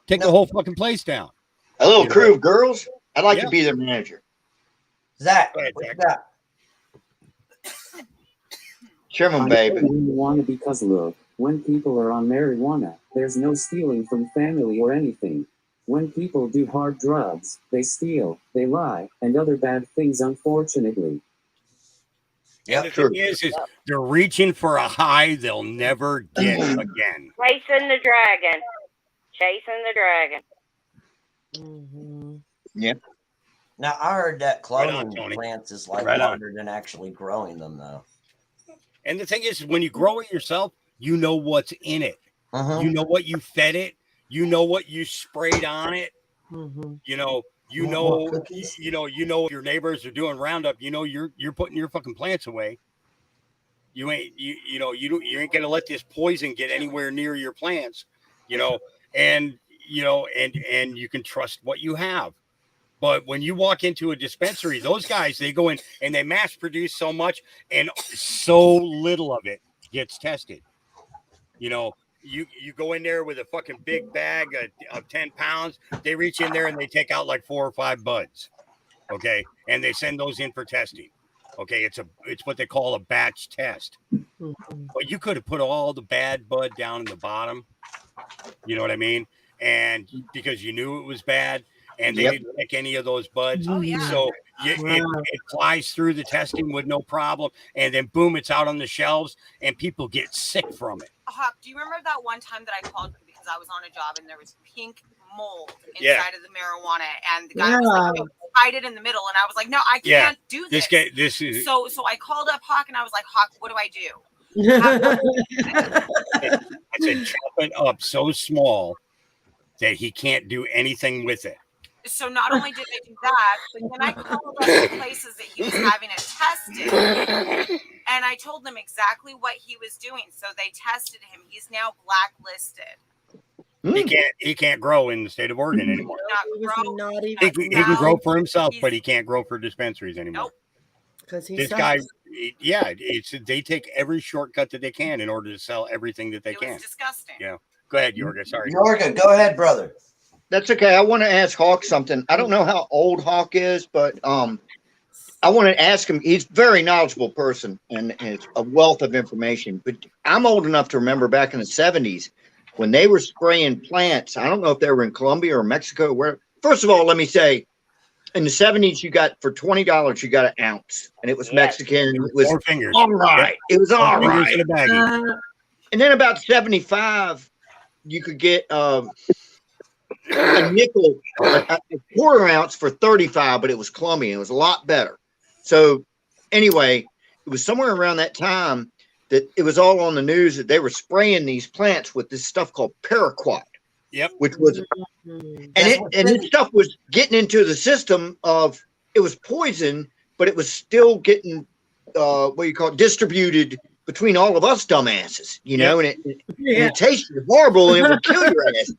take the whole fucking place down. A little crew of girls. I'd like to be their manager. Zach, Sherman, baby. Marijuana because look, when people are on marijuana, there's no stealing from family or anything. When people do hard drugs, they steal, they lie, and other bad things, unfortunately. And the thing is they're reaching for a high they'll never get again. Chasing the dragon. Chasing the dragon. Yeah. Now I heard that Right on, cloning Tony. plants is like Right on. harder than actually growing them, though. And the thing is, when you grow it yourself, you know what's in it. You know what you fed it. You know what you sprayed on it. You know if your neighbors are doing Roundup, you know you're putting your fucking plants away. You ain't you ain't gonna let this poison get anywhere near your plants, and you can trust what you have. But when you walk into a dispensary, those guys, they go in and they mass produce so much, and so little of it gets tested. You go in there with a fucking big bag of 10 pounds. They reach in there and they take out like 4 or 5 buds. Okay. And they send those in for testing. Okay. It's what they call a batch test. But you could have put all the bad bud down in the bottom. You know what I mean? And because you knew it was bad, and they didn't pick any of those buds. Oh, yeah. So it flies through the testing with no problem. And then boom, it's out on the shelves and people get sick from it. Hawk, do you remember that one time that I called you because I was on a job and there was pink mold inside of the marijuana, and the guy was like, "No, hide it in the middle," and I was like, "No, I can't do this." This is so I called up Hawk and I was like, "Hawk, what do I do?" I said, chop it up so small that he can't do anything with it. So not only did they do that, but then I called up the places that he was having it tested, and I told them exactly what he was doing. So they tested him. He's now blacklisted. He can't grow in the state of Oregon anymore. Naughty. He can grow for himself, but he can't grow for dispensaries anymore. Because This guy, they take every shortcut that they can in order to sell everything that they can. It's disgusting. Yeah. Go ahead, Yorga. Sorry. Yorga, go ahead, brother. That's okay. I want to ask Hawk something. I don't know how old Hawk is, but I want to ask him. He's a very knowledgeable person and it's a wealth of information. But I'm old enough to remember back in the 70s when they were spraying plants. I don't know if they were in Colombia or Mexico. Where, first of all, let me say, in the 70s, you got for $20, you got an ounce, and it was Mexican. It was 4 fingers. all right. It was all fingers right. in a baggie. And then about 75, you could get a nickel, a quarter ounce for 35, but it was Colombian. It was a lot better. So anyway, it was somewhere around that time that it was all on the news that they were spraying these plants with this stuff called paraquat. Yep. Which was, and this stuff was getting into the system of, it was poison, but it was still getting, distributed between all of us dumbasses, and it tasted horrible and it would kill your ass.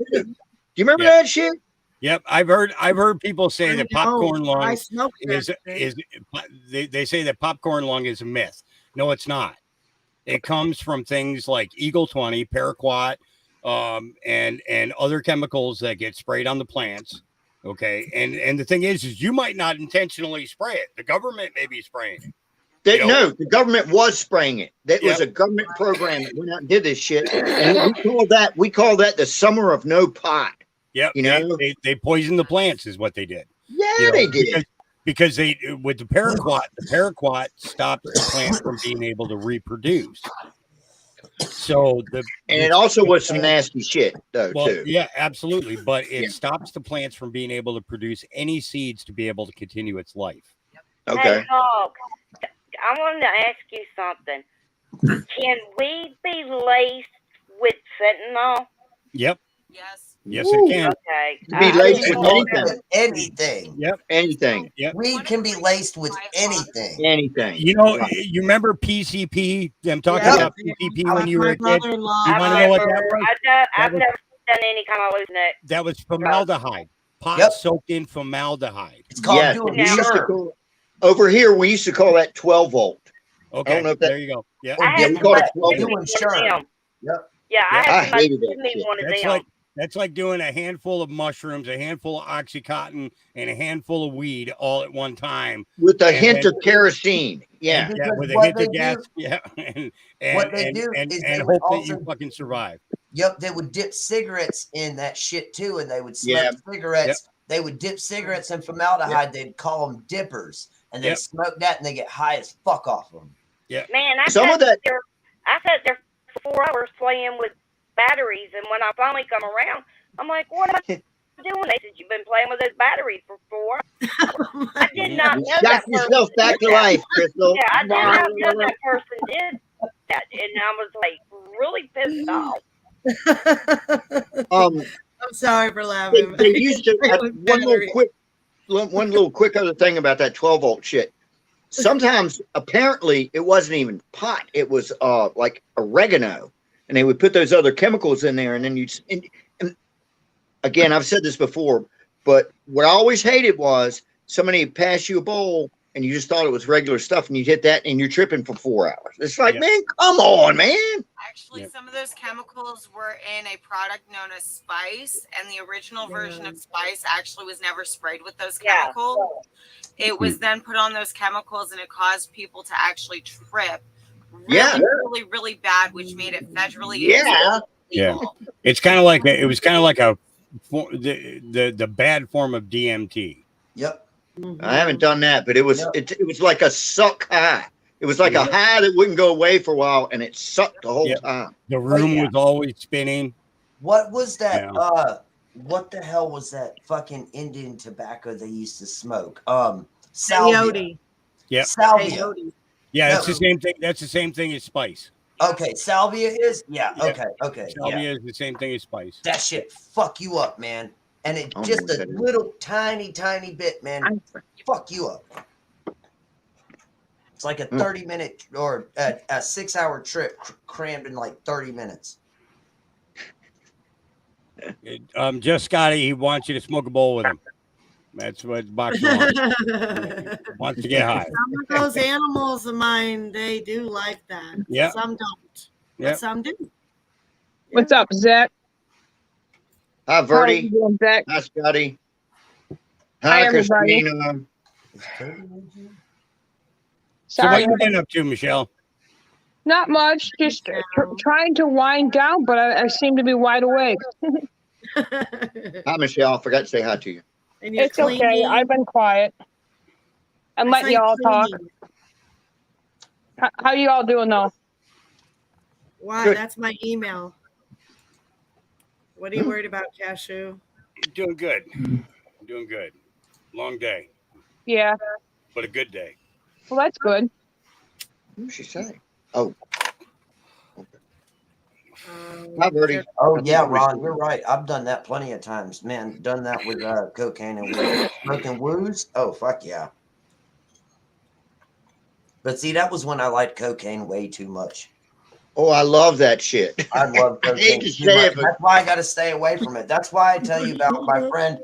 Do you remember that shit? Yep, I've heard people say that popcorn lung is they say that popcorn lung is a myth. No, it's not. It comes from things like Eagle 20, paraquat, and other chemicals that get sprayed on the plants. Okay, and the thing is you might not intentionally spray it. The government may be spraying it. No, the government was spraying it. That was a government program that went out and did this shit, and we call that the summer of no pot. Yep, they poisoned the plants, is what they did. Yeah, they did. Because with the paraquat stopped the plant from being able to reproduce. So it also was some nasty shit though too. Yeah, absolutely. But it stops the plants from being able to produce any seeds to be able to continue its life. Okay. Hey, Hawk, I wanted to ask you something. Can we be laced with fentanyl? Yep. Yes, it can. Okay. Be laced with anything. Yep. Anything. Yep. Weed can be laced with anything. Anything. You remember PCP? I'm talking about PCP when you were a kid. You want to know what that was? I've never done any kind of hallucinate. That was formaldehyde. Pot soaked in formaldehyde. It's called doing sure. Over here, we used to call that 12 volt. Okay, I don't know if that, there you go. Yeah, we call it 12 volt. Yep. Yeah, I hated it. That's like doing a handful of mushrooms, a handful of Oxycontin, and a handful of weed all at one time. With a hint of kerosene. Yeah. With a hint of gas. Yeah. And hope that you fucking survive. Yep, they would dip cigarettes in that shit too, and they would smoke cigarettes. Yep. They would dip cigarettes in formaldehyde. They'd call them dippers, and they smoke that, and they get high as fuck off them. Yeah. Man, I Some of that. sat there for 4 hours playing with batteries, and when I finally come around, I'm like, what am I doing? They said, you've been playing with those batteries for 4 hours. I did not You know shock that person yourself back did to that. life, Crystal. Yeah, I did not know that person did that, and I was like really pissed off. I'm sorry for laughing. They used to one Battery. little quick other thing about that 12-volt shit. Sometimes apparently it wasn't even pot, it was like oregano, and they would put those other chemicals in there, and then and again, I've said this before, but what I always hated was somebody would pass you a bowl and you just thought it was regular stuff, and you'd hit that and you're tripping for 4 hours. It's like, man, come on, man. Actually, some of those chemicals were in a product known as Spice, and the original version of Spice actually was never sprayed with those chemicals. It was then put on those chemicals, and it caused people to actually trip really, really bad, which made it federally illegal. Yeah. It's kind of like it was kind of like the bad form of DMT. Yep. I haven't done that, but it was like a suck high. It was like a high that wouldn't go away for a while, and it sucked the whole time. The room was always spinning. What was that? What the hell was that fucking Indian tobacco they used to smoke? Salvia. Yeah. Salvia. Yeah, that's the same thing. That's the same thing as Spice. Okay, salvia is okay. Salvia is the same thing as Spice. That shit fuck you up, man. And it just a little tiny bit, man. Fuck you up. It's like a 30-minute or a 6-hour trip crammed in like 30 minutes. Just Scotty, he wants you to smoke a bowl with him. That's what Boxer wants. Wants to get high. Some of those animals of mine, they do like that. Yeah. Some don't. Yep. But some do. What's up, Zach? Hi, Verdi. How you doing, Zach? Hi, Scotty. Hi, Hi, everybody. Christina. So what you been up to, Michelle? Not much. Just trying to wind down, but I seem to be wide awake. Hi, Michelle. I forgot to say hi to you. It's okay. I've been quiet. I'm letting y'all talk. How you all doing, though? Why? Good. That's my email. What are you worried about, Cashew? Doing good. Doing good. Long day, Yeah. but a good day. Well, that's good. What did she say? Oh. Hi, Verdi. Oh yeah, Ron, you're right. I've done that plenty of times, man. Done that with cocaine and weed. Smoking woos. Oh fuck yeah. But see, that was when I liked cocaine way too much. Oh, I love that shit. I love I hate cocaine to too say much. it, but That's why I got to stay away from it. That's why I tell you about my friend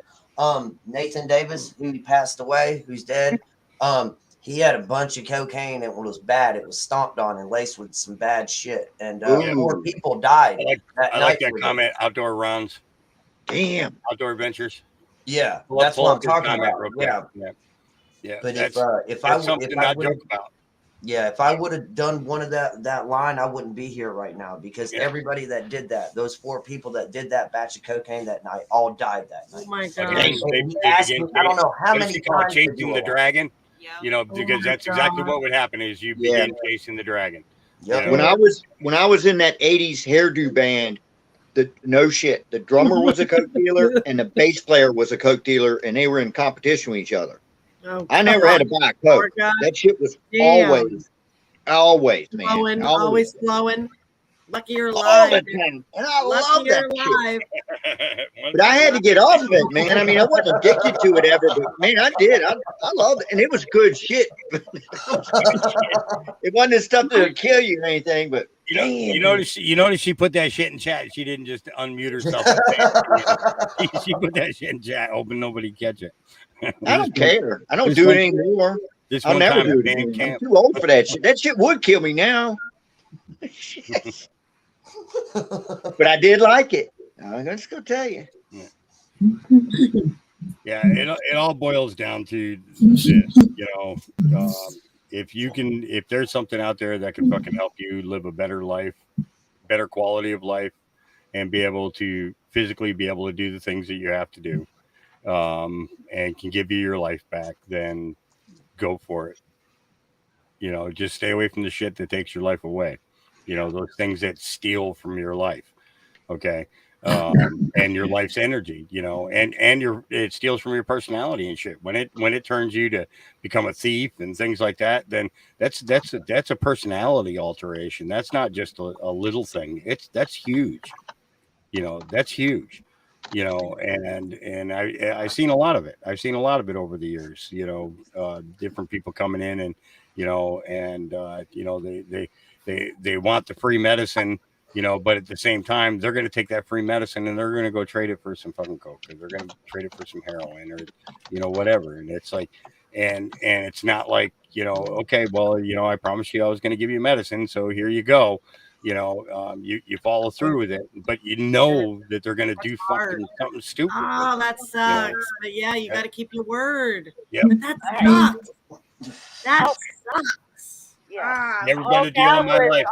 Nathan Davis, who passed away, who's dead. He had a bunch of cocaine and it was bad. It was stomped on and laced with some bad shit. And 4 people died. I like that comment. Outdoor runs. Damn. Outdoor adventures. Yeah, Pull that's what I'm this talking comment about. real quick. Yeah. But That's something if to I not would joke about. yeah, if I would have done one of that line, I wouldn't be here right now because everybody that did that, those 4 people that did that batch of cocaine that night, all died that night. Oh my God. I don't know how many times to chasing do the it. dragon. You know, because that's exactly what would happen is you begin chasing the dragon. Yep. When I was in that 80s hairdo band, the drummer was a coke dealer and the bass player was a coke dealer, and they were in competition with each other. Oh, I never had to buy a coke. That shit was always, man. Flowing, always flowing. Lucky you're All alive. the time. And I Lucky love you're that alive. shit. But I had to get off of it, man. I mean, I wasn't addicted to it ever, but man, I did. I loved it. And it was good shit. It wasn't the stuff that would kill you or anything, but you notice she put that shit in chat. She didn't just unmute herself. She put that shit in chat, hoping nobody catch it. I don't care. I don't do it anymore. I'll never do it again. I'm too old for that shit. That shit would kill me now. But I did like it. I'm just gonna tell you. Yeah, it all boils down to this. You know, if there's something out there that can fucking help you live a better life, better quality of life, and be able to physically be able to do the things that you have to do, and can give you your life back, then go for it. You know, just stay away from the shit that takes your life away. You know, those things that steal from your life. Okay. And your life's energy, you know, and it steals from your personality and shit. When it turns you to become a thief and things like that, then that's a personality alteration. That's not just a little thing. That's huge. You know, that's huge. You know, and I've seen a lot of it. I've seen a lot of it over the years. You know, different people coming in and they want the free medicine, you know, but at the same time, they're going to take that free medicine and they're going to go trade it for some fucking coke, or they're going to trade it for some heroin, or whatever. And it's like, and it's not like, okay, well, I promised you I was going to give you medicine, so here you go. You follow through with it, but you know that they're going to do fucking something stupid. Oh, that sucks. But yeah, you got to keep your word. Yep. But that sucks. That sucks. Yeah. Never been a deal in my life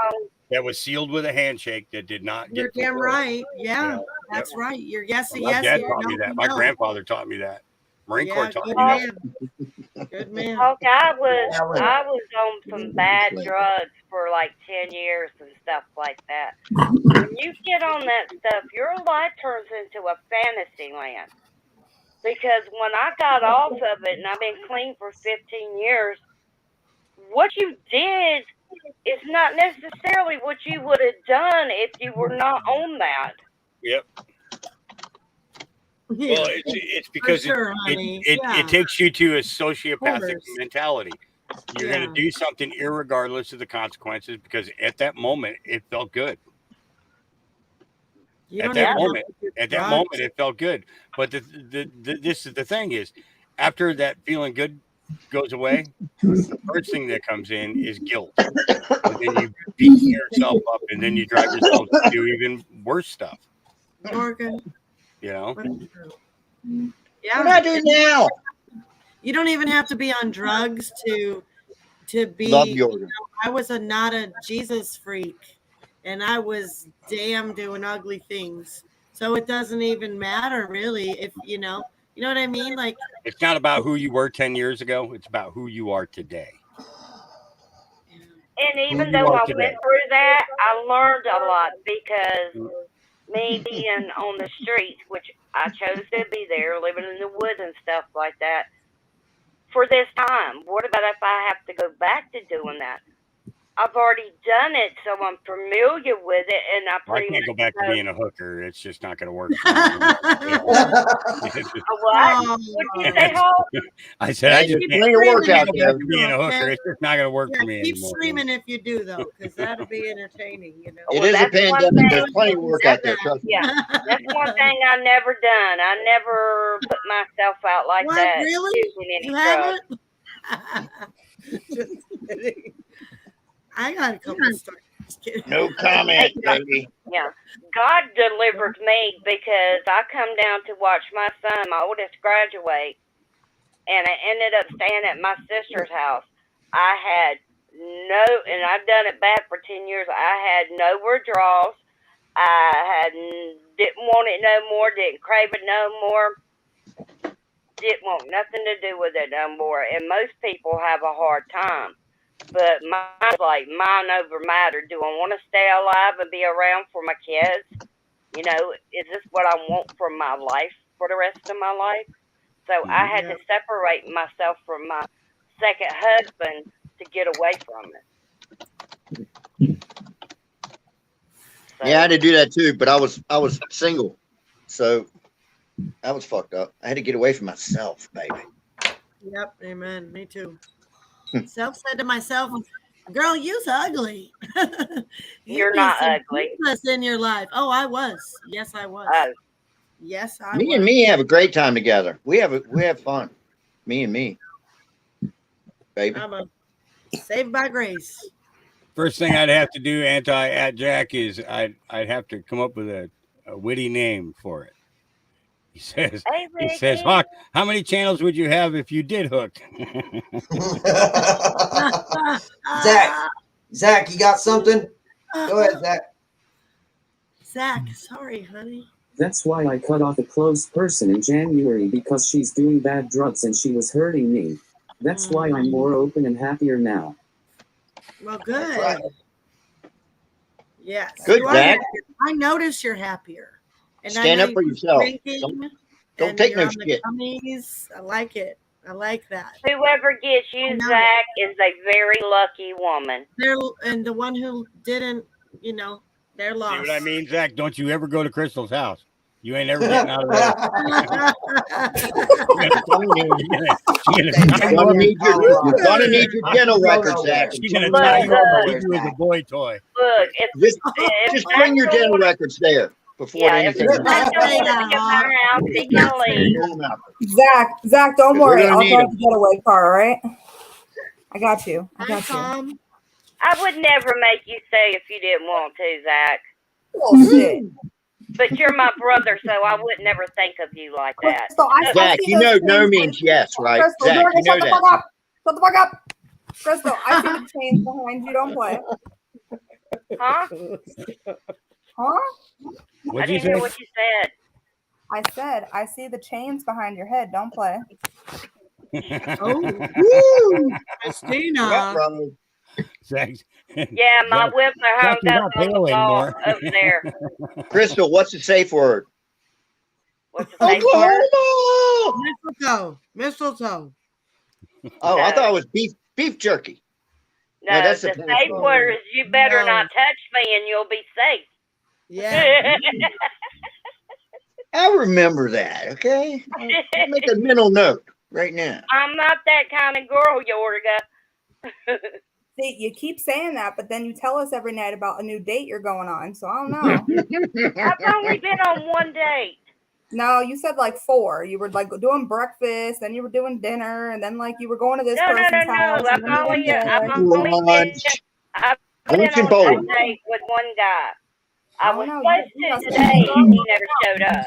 that was sealed with a handshake that did not You're get damn fulfilled. right. Yeah, that's Yep. right. You're yes, My yes. dad you're taught me no, that. My no. grandfather taught me that. Marine Corps taught me good that. man. Good man. Okay, I was on some bad drugs for like 10 years and stuff like that. When you get on that stuff, your life turns into a fantasy land. Because when I got off of it and I've been clean for 15 years, what you did is not necessarily what you would have done if you were not on that. Yep. Yeah. Well, it's because sure, honey. it Yeah. takes you to a sociopathic course. mentality. You're going to do something irregardless of the consequences because at that moment it felt good. At that moment, it felt good. But this is the thing is, after that feeling good goes away, the first thing that comes in is guilt. And then you beat yourself up, and then you drive yourself to do even worse stuff. Morgan. Yeah. What I do now? You don't even have to be on drugs to be. Love yoga. I was not a Jesus freak, and I was damn doing ugly things. So it doesn't even matter really if you know what I mean. Like it's not about who you were 10 years ago. It's about who you are today. And even though I went through that, I learned a lot because me being on the streets, which I chose to be there, living in the woods and stuff like that, for this time. What about if I have to go back to doing that? I've already done it, so I'm familiar with it, and I can't go back to being a hooker. It's just not going to work. What? What'd you say, Hall? I said I just can't work out there. Being a hooker, it's just not going to work for me keep anymore. screaming if you do though, because that'll be entertaining. It is a pandemic. There's plenty of work out there. Trust me. Yeah, that's one thing I never done. I never put myself out like that. Really? You haven't? Just kidding. I got a couple of stories. No comment, baby. Yeah. God delivered me because I come down to watch my son, my oldest, graduate, and I ended up staying at my sister's house. I had and I've done it bad for 10 years. I had no withdrawals. I didn't want it no more, didn't crave it no more, didn't want nothing to do with it no more. And most people have a hard time. But mine's like mind over matter. Do I want to stay alive and be around for my kids? Is this what I want from my life for the rest of my life? So I had to separate myself from my second husband to get away from it. So, Yeah, I had to do that too, but I was single, so I was fucked up. I had to get away from myself, baby. Yep, amen. Me too. Self said to myself, "Girl, you's ugly. You're not ugly. In your life." Oh, I was. Yes, I was. Yes, I was. Me and me have a great time together. We have fun. Me and me, baby. I'm a saved by grace. First thing I'd have to do, at Jack, is I'd have to come up with a witty name for it. He says, Hawk, how many channels would you have if you did hook? Zach, you got something? Go ahead, Zach. Zach, sorry, honey. That's why I cut off a close person in January, because she's doing bad drugs and she was hurting me. That's why I'm more open and happier now. Well, good. Right. Yes. Good, You are Zach. happier. I notice you're happier. And Stand I up know for you're yourself. drinking Don't and take you're no on the shit. gummies. I like it. I like that. Whoever gets you, No. Zach, is a very lucky woman. And the one who didn't, they're See lost. what I mean, Zach? Don't you ever go to Crystal's house. You ain't ever getting out of there. I'm telling you. You're gonna You're gonna need your dental records, Zach. She's gonna tie you up and keep you as a boy toy. Look, Just if bring your Zach dental don't records there before yeah, if anything. Zach don't want to be in my house, he can leave. Zach, don't 'Cause we're worry. gonna I'll need drive 'em. the getaway car, all right? I got you. I got you. Tom. I would never make you stay if you didn't want to, Zach. Bullshit. But you're my brother, so I would never think of you like that. Crystal, I Zach, see you those know no chains. means yes, right? Crystal, Zach, Jordan, you know shut the that. fuck up. Shut the fuck up. Crystal, I see the chains behind you. Don't play. Huh? Huh? I didn't hear what you said. I said, I see the chains behind your head. Don't play. Oh, Woo! Christina. Yeah, my whips are hung Zach, you're up not on the pale wall anymore. over there. Crystal, what's the safe word? What's the safe word? Oklahoma! Mistletoe. Oh, I thought it was beef jerky. No, that's the the safe password. word is you better No. not touch me and you'll be safe. Yeah. I remember that, okay? I'll make a mental note right now. I'm not that kind of girl, Yorga. See, you keep saying that, but then you tell us every night about a new date you're going on. So I don't know. I've only been on one date. No, you said like 4. You were like doing breakfast, then you were doing dinner, and then like you were going to this person's house. I've And then only you been Lunch. on Lunch and a bowling. date with one guy. I was don't know. supposed You to must today, have and strong- he never showed up.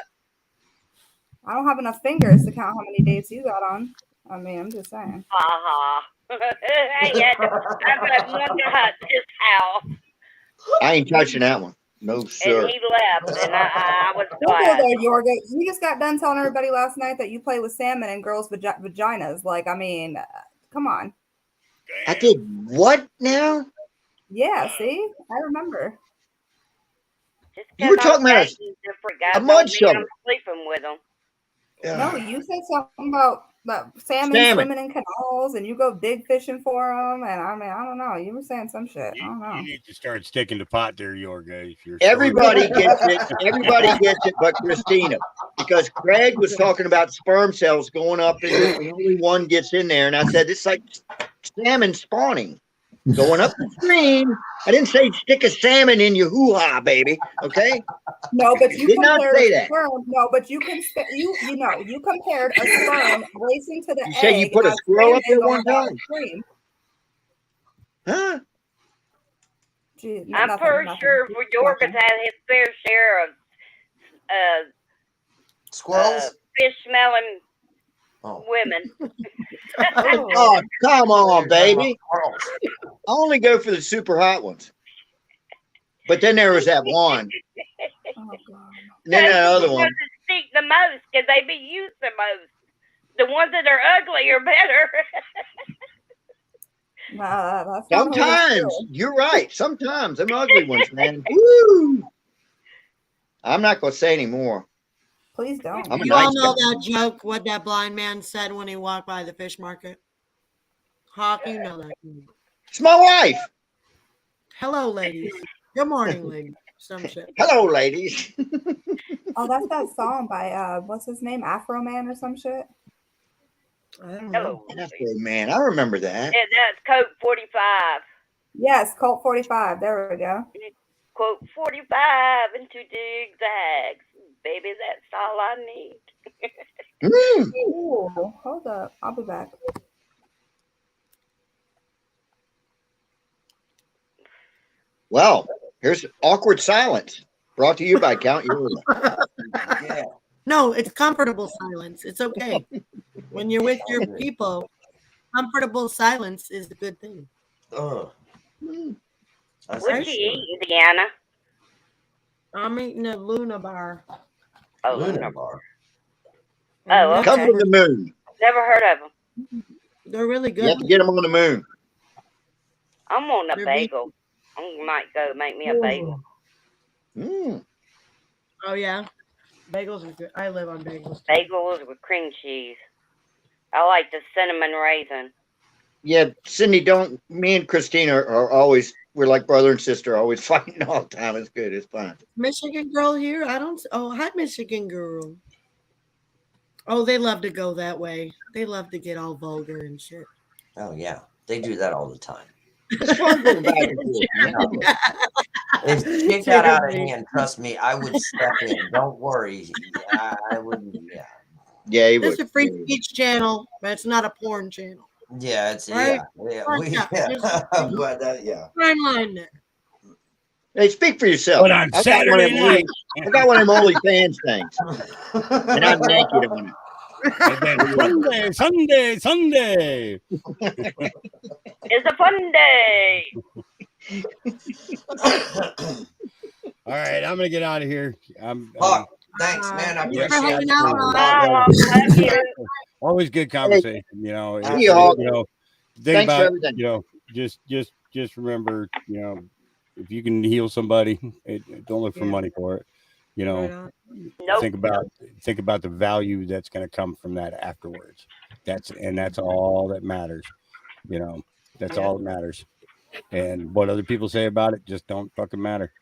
I don't have enough fingers to count how many dates you got on. I mean, I'm just saying. Ha I've got one guy at his house, I ain't touching that one. No, sir. and he left, and I was Don't go glad. there, Yorga. You just got done telling everybody last night that you play with salmon and girls' vaginas. Like, I mean, come on. I did what now? Yeah, see? I remember. Just You were 'cause I'm talking about dating different guys a don't mud mean shovel. I'm sleeping with them. No, you said something about salmon swimming in canals, and you go dig fishing for them. And I mean, I don't know. You were saying some shit. I don't know. You need to start sticking to pot there, Yorga. If you're Everybody gets it. Everybody gets it but Christina. Because Craig was talking about sperm cells going up and only one gets in there. And I said, it's like salmon spawning. Going up the stream. I didn't say stick a salmon in your hoo-ha, baby. Okay? No, but you did not compared say a that. sperm. No, but you can you compared a sperm racing to the You egg. said you put a as squirrel up there salmon one going down time? the stream. Huh? Gee, I'm nothing, pretty nothing. sure for Yorga's had his fair share of Squirrels? fish smelling women. Oh, come on, baby. I only go for the super hot ones. But then there was that one. And then that other one. Seek the most because they be used the most. The ones that are ugly are better. That's Sometimes you're right. Sometimes them ugly ones, man. Woo! I'm not gonna say anymore. Please don't. I'm a You all nice know guy. that joke, what that blind man said when he walked by the fish market? Hawk, you know that. It's my wife. Hello, ladies. Good morning, ladies. Some shit. Hello, ladies. Oh, that's that song by what's his name, Afro Man or some shit. I don't know. Man, I remember that. Yeah, that's Coke 45. Yes, Colt 45. There we go. Quote 45 and 2 zigzags. Baby, that's all I need. Ooh, hold up. I'll be back. Well, here's awkward silence. Brought to you by Count Yorga. Yeah. No, it's comfortable silence. It's okay. When you're with your people, comfortable silence is a good thing. Ugh. What you eating, Deanna? I'm eating a Luna bar. Oh, Luna bar. Oh, okay. Come from the moon. Never heard of them. They're really You have good. to get them on the moon. I'm on a They're bagel. I might go make me a bagel. Mm. Oh yeah, bagels are good. I live on bagels. Too. Bagels with cream cheese. I like the cinnamon raisin. Yeah, Cindy, don't. Me and Christina are always. We're like brother and sister, always fighting all the time. It's good. It's fun. Michigan girl here. I don't. Oh, hi, Michigan girl. Oh, they love to go that way. They love to get all vulgar and shit. Oh yeah, they do that all the time. It's fun going back and forth. Yeah. If shit got out of hand, trust me, I would step in. Don't worry. Yeah, I wouldn't. Yeah. Yeah, he This would. is a free speech channel, but it's not a porn channel. Yeah, it's Right? yeah. There's Yeah. fine line there. Hey, speak for yourself. But on Saturday night, I got one of them OnlyFans things, and I'm naked on it. And then Sunday. It's a fun day. All right, I'm gonna get out of here. Hawk, thanks, man. I Yeah. appreciate hanging it. out. Bye. Love you. Always good conversation. You know, See you, Hawk. you know, think Thanks for about, everything. you know, just remember, you know, if you can heal somebody, don't look for money for it. You know, Nope. think about the value that's going to come from that afterwards. That's all that matters. You know, that's all that matters. And what other people say about it just don't fucking matter.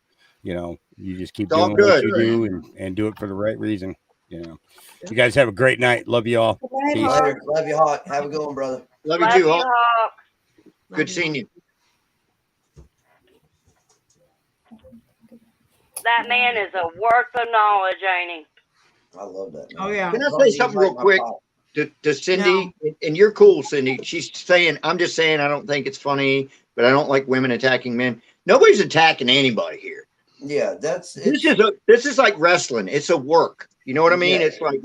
You know, you just keep It's all doing what good. you do and do it for the right reason. You know, you guys have a great night. Love you all. Peace. Later. Love you, Hawk. Have a good one, brother. Love you Love too, you, Hawk. Hawk. Good seeing you. That man is a worth of knowledge, ain't he? I love that. Man. Oh yeah. Can I say something real quick to Cindy? And you're cool, Cindy. She's saying, I'm just saying, I don't think it's funny, but I don't like women attacking men. Nobody's attacking anybody here. Yeah, this is like wrestling. It's a work. You know what I mean? Yeah, it's like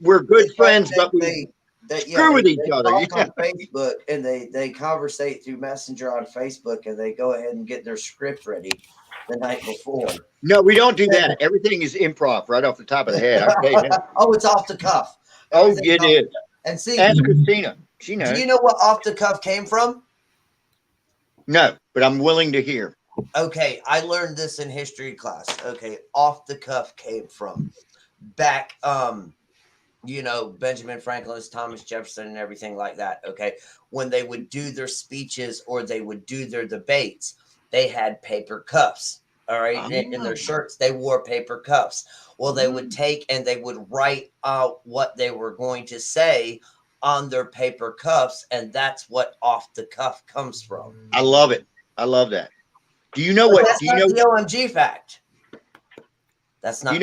we're good friends, but we screw with each other. Talk on Facebook and they conversate through Messenger on Facebook, and they go ahead and get their script ready the night before. No, we don't do that. Everything is improv right off the top of the head. Oh, it's off the cuff. Oh, it is. And see, ask Christina. She knows. Do you know what off the cuff came from? No, but I'm willing to hear. Okay, I learned this in history class. Okay, off the cuff came from back, you know, Benjamin Franklin, Thomas Jefferson, and everything like that. Okay, when they would do their speeches or they would do their debates, they had paper cuffs. All right, in their shirts, they wore paper cuffs. Well, they would take and they would write out what they were going to say on their paper cuffs, and that's what off the cuff comes from. I love it. I love that. Do you know what? That's not the OMG fact. That's not. Do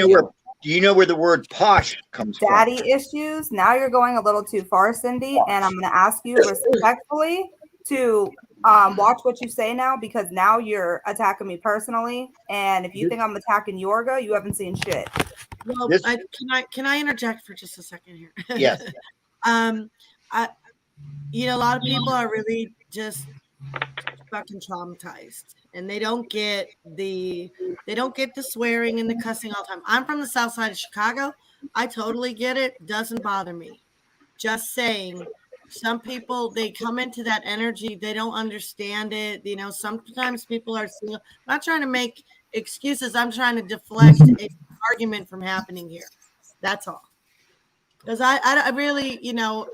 you know where the word posh comes from? Daddy issues. Now you're going a little too far, Cindy, and I'm going to ask you respectfully to watch what you say now, because now you're attacking me personally, and if you think I'm attacking Yorga, you haven't seen shit. Well, can I interject for just a second here? Yes. You know, a lot of people are really just fucking traumatized, and they don't get the swearing and the cussing all the time. I'm from the south side of Chicago. I totally get it. Doesn't bother me. Just saying, some people, they come into that energy, they don't understand it. You know, sometimes people are single. I'm not trying to make excuses. I'm trying to deflect an argument from happening here. That's all. Because I really, you know,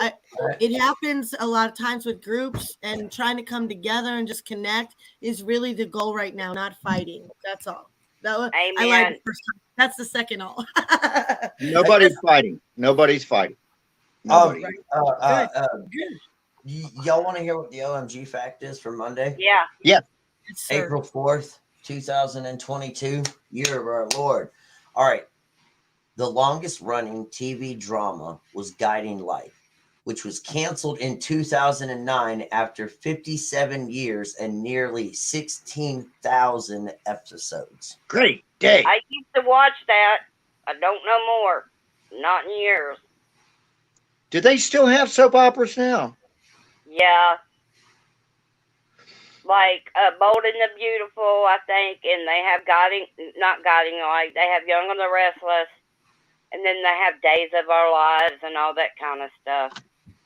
it happens a lot of times with groups, and trying to come together and just connect is really the goal right now, not fighting. That's all. I like the first time. That's the second all. Nobody's fighting. Nobody's fighting. Nobody. Y'all want to hear what the OMG fact is for Monday? Yeah. Yeah. April 4th, 2022, year of our Lord. All right. The longest running TV drama was Guiding Light, which was canceled in 2009 after 57 years and nearly 16,000 episodes. Great day. I used to watch that. I don't know more. Not in years. Do they still have soap operas now? Yeah. Like Bold and the Beautiful, I think, and they have not Guiding Light. They have Young and the Restless. And then they have Days of Our Lives and all that kind of stuff.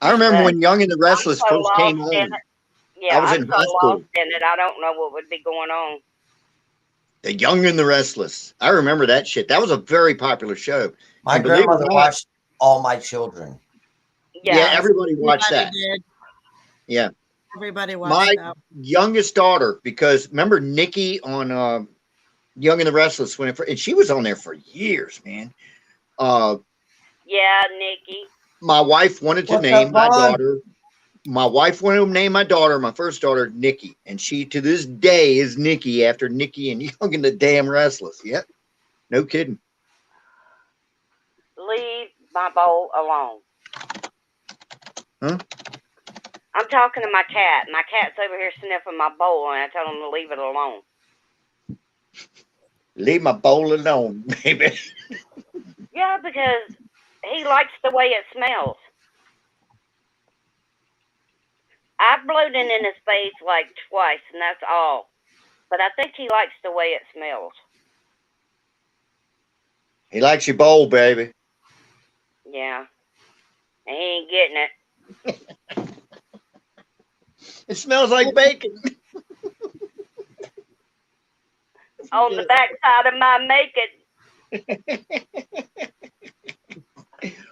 I remember when Young and the Restless first came on. Yeah, I was I'm in so high school. lost in it. I don't know what would be going on. The Young and the Restless. I remember that shit. That was a very popular show. My And believe it or grandmother not, watched All My Children. yeah, Yeah. everybody watched that. Did. Yeah. Everybody watched My that. youngest daughter, because remember Nikki on Young and the Restless, and she was on there for years, man. Yeah, Nikki. My wife wanted to What's name up, my Vaughn? daughter. My wife wanted to name my daughter, my first daughter, Nikki, and she to this day is Nikki after Nikki and Young and the Damn Restless. Yep, no kidding. Leave my bowl alone. Huh? I'm talking to my cat. My cat's over here sniffing my bowl, and I told him to leave it alone. Leave my bowl alone, baby. Yeah, because he likes the way it smells. I've blown it in his face like twice, and that's all. But I think he likes the way it smells. He likes your bowl, baby. Yeah. And he ain't getting it. It smells like bacon. On the backside of my making.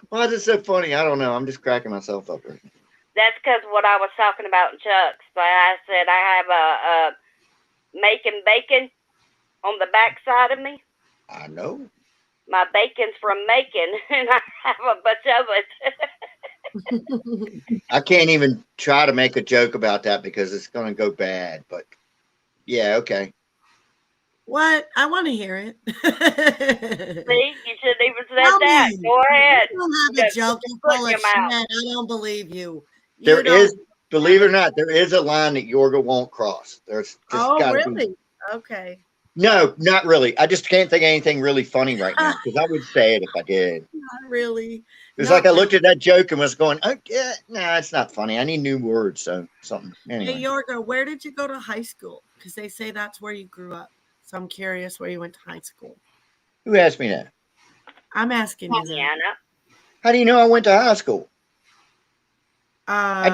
Why is it so funny? I don't know. I'm just cracking myself up right now. That's because what I was talking about in Chuck's. But I said I have a making bacon on the backside of me. I know. My bacon's from Macon, and I have a bunch of it. I can't even try to make a joke about that because it's going to go bad. But yeah, okay. What? I want to hear it. See, you shouldn't even said that. Go ahead. You don't have a joke. You're full of shit. I don't believe you. There is, believe it or not, there is a line that Yorga won't cross. There's just Oh, gotta really? be. Okay. No, not really. I just can't think of anything really funny right now because I would say it if I did. Not really. It's like I looked at that joke and was going, oh, yeah, nah, it's not funny. I need new words. So something. Anyway. Hey, Yorga, where did you go to high school? Because they say that's where you grew up. So I'm curious where you went to high school. Who asked me that? I'm asking you that. How do you know I went to high school? I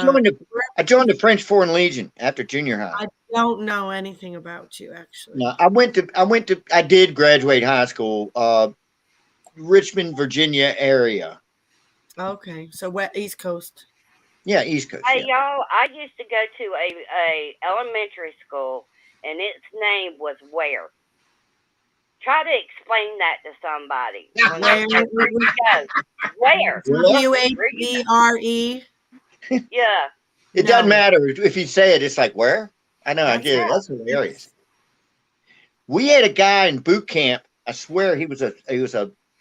joined the French Foreign Legion after junior high. I don't know anything about you, actually. No, I did graduate high school, Richmond, Virginia area. Okay, so East Coast. Yeah, East Coast. Hey, Yeah. y'all, I used to go to a elementary school, and its name was Where. Try to explain that to somebody. Where? WHBRE. Yeah. It doesn't matter if you say it. It's like where? I know. I get it. That's hilarious. We had a guy in boot camp. I swear he was a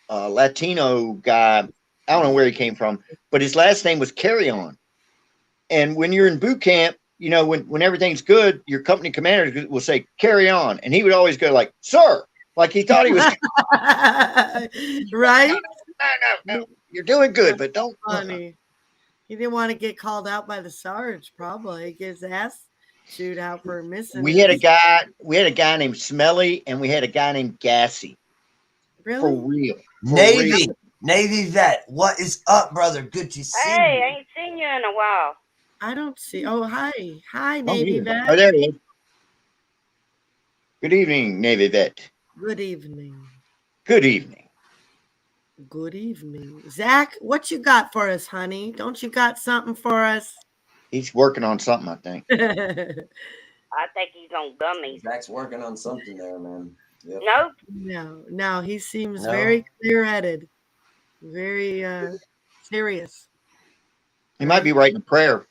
Latino guy. I don't know where he came from, but his last name was Carry On. And when you're in boot camp, you know, when everything's good, your company commander will say, carry on. And he would always go like, sir, like he thought he was. Right? No. You're doing good, but don't. Funny. He didn't want to get called out by the Sarge, probably. Get his ass chewed out for missing. We had a guy named Smelly, and we had a guy named Gassy. Really? For real. Navy vet. What is up, brother? Good to see you. Hey, I ain't seen you in a while. I don't see. Oh, hi. Hi, Navy vet. Oh, there he is. Good evening, Navy vet. Good evening. Good evening. Good evening. Zach, what you got for us, honey? Don't you got something for us? He's working on something, I think. I think he's on gummies. Zach's working on something there, man. Yep. Nope. No, he seems very clear-headed. Very serious. He might be writing a prayer.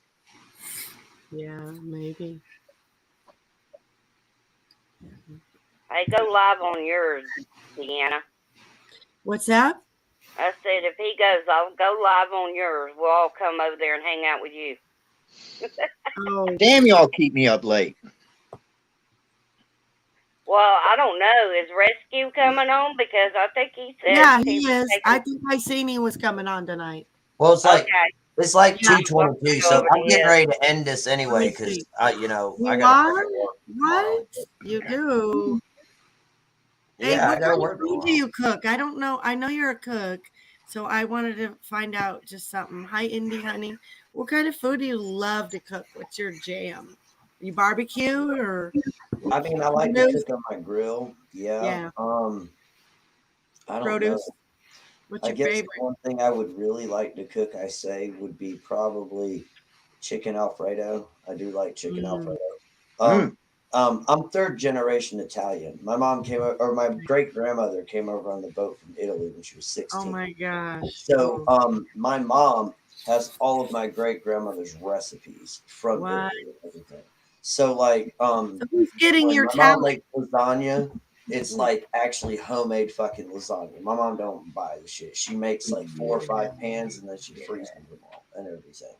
Yeah, maybe. Hey, go live on yours, Deanna. What's that? I said if he goes, I'll go live on yours. We'll all come over there and hang out with you. Oh, damn, y'all keep me up late. Well, I don't know. Is Rescue coming on? Because I think he said. Yeah, he is. I think I seen he was coming on tonight. Well, it's like it's like 2:22, we'll so I'm getting yeah. ready to end this anyway because you know You I got are? What? You do? Hey, Yeah, I what gotta kind of work. food do you cook? I don't know. I know you're a cook, so I wanted to find out just something. Hi, Indy, honey. What kind of food do you love to cook? What's your jam? You barbecue or? I mean, I like to cook on my grill. Yeah. Yeah. I don't Produce. know. What's I your guess favorite? the one thing I would really like to cook, I say, would be probably chicken Alfredo. I do like chicken Alfredo. I'm third generation Italian. My mom came over, or my great grandmother came over on the boat from Italy when she was 16. Oh my gosh. So, my mom has all of my great grandmother's recipes from Italy and everything. So, like, So who's getting when your my mom talent? makes lasagna, it's like actually homemade fucking lasagna. My mom don't buy the shit. She makes like 4 or 5 pans and then she freezes them all and everything.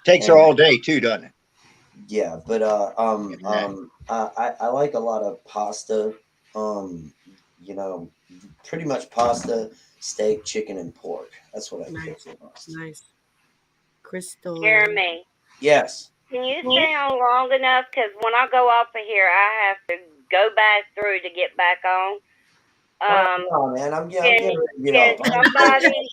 Takes her all day too, doesn't it? Yeah, but I like a lot of pasta. You know, pretty much pasta, steak, chicken, and pork. That's what I cook the most. Nice. Crystal. Jeremy. Yes. Can you stay on long enough? Because when I go off of here, I have to go back through to get back on. No, man, I'm getting ready to get Can off. somebody?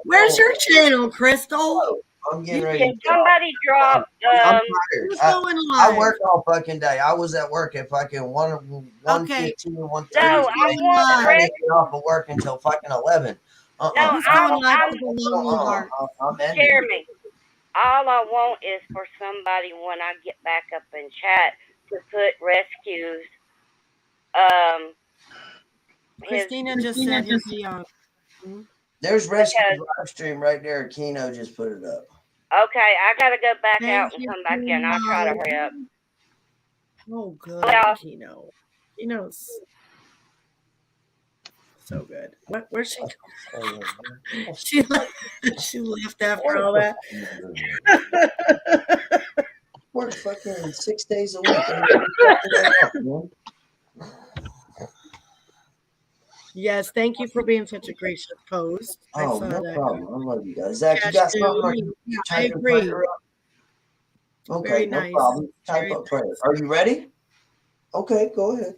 Where's your channel, Crystal? I'm getting ready. Can somebody drop? I'm tired. Who's going I live? work all fucking day. I was at work at fucking 1:15, 1:30. No, I want I didn't get off of work until fucking 11. No, I'm ending. Jeremy. All I want is for somebody when I get back up in chat to put rescues. Christina just said he'll be on. There's rescue live stream right there. Keno just put it up. Okay, I gotta go back out and come back in. I'll try to hurry up. Oh, good. Keno. Keno's so good. Where's she going? she left after all that. Work fucking 6 days a week. Yes, thank you for being such a gracious host. Oh, no problem. I love you guys. Zach, you got something? I agree. Okay, Very no nice. problem. Type up prayer. Are you ready? Okay, go ahead.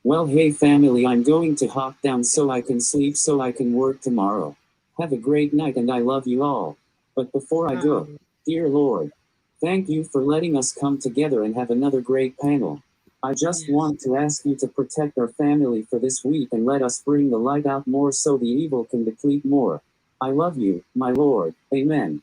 Well, hey family, I'm going to hop down so I can sleep so I can work tomorrow. Have a great night and I love you all. But before I go, dear Lord, thank you for letting us come together and have another great panel. I just want to ask you to protect our family for this week and let us bring the light out more so the evil can deplete more. I love you, my Lord. Amen.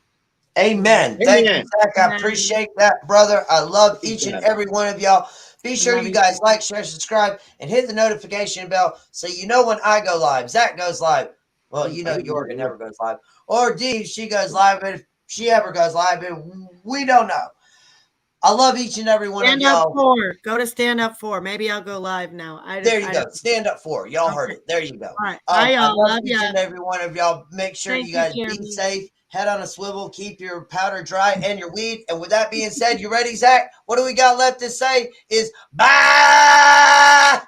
Amen. Thank you, Zach. I appreciate that, brother. I love each and every one of y'all. Be sure you guys like, share, subscribe, and hit the notification bell so you know when I go live. Zach goes live. Well, you know Jorgen never goes live. Or Dee, she goes live. But if she ever goes live, we don't know. I love each and every one of y'all. Go to Stand Up For. Maybe I'll go live now. There you go. Stand Up For. Y'all heard it. There you go. All right. Bye, y'all. I love each and every one of y'all. Make sure you guys be safe. Head on a swivel. Keep your powder dry and your weed. And with that being said, you ready, Zach? What do we got left to say is bye.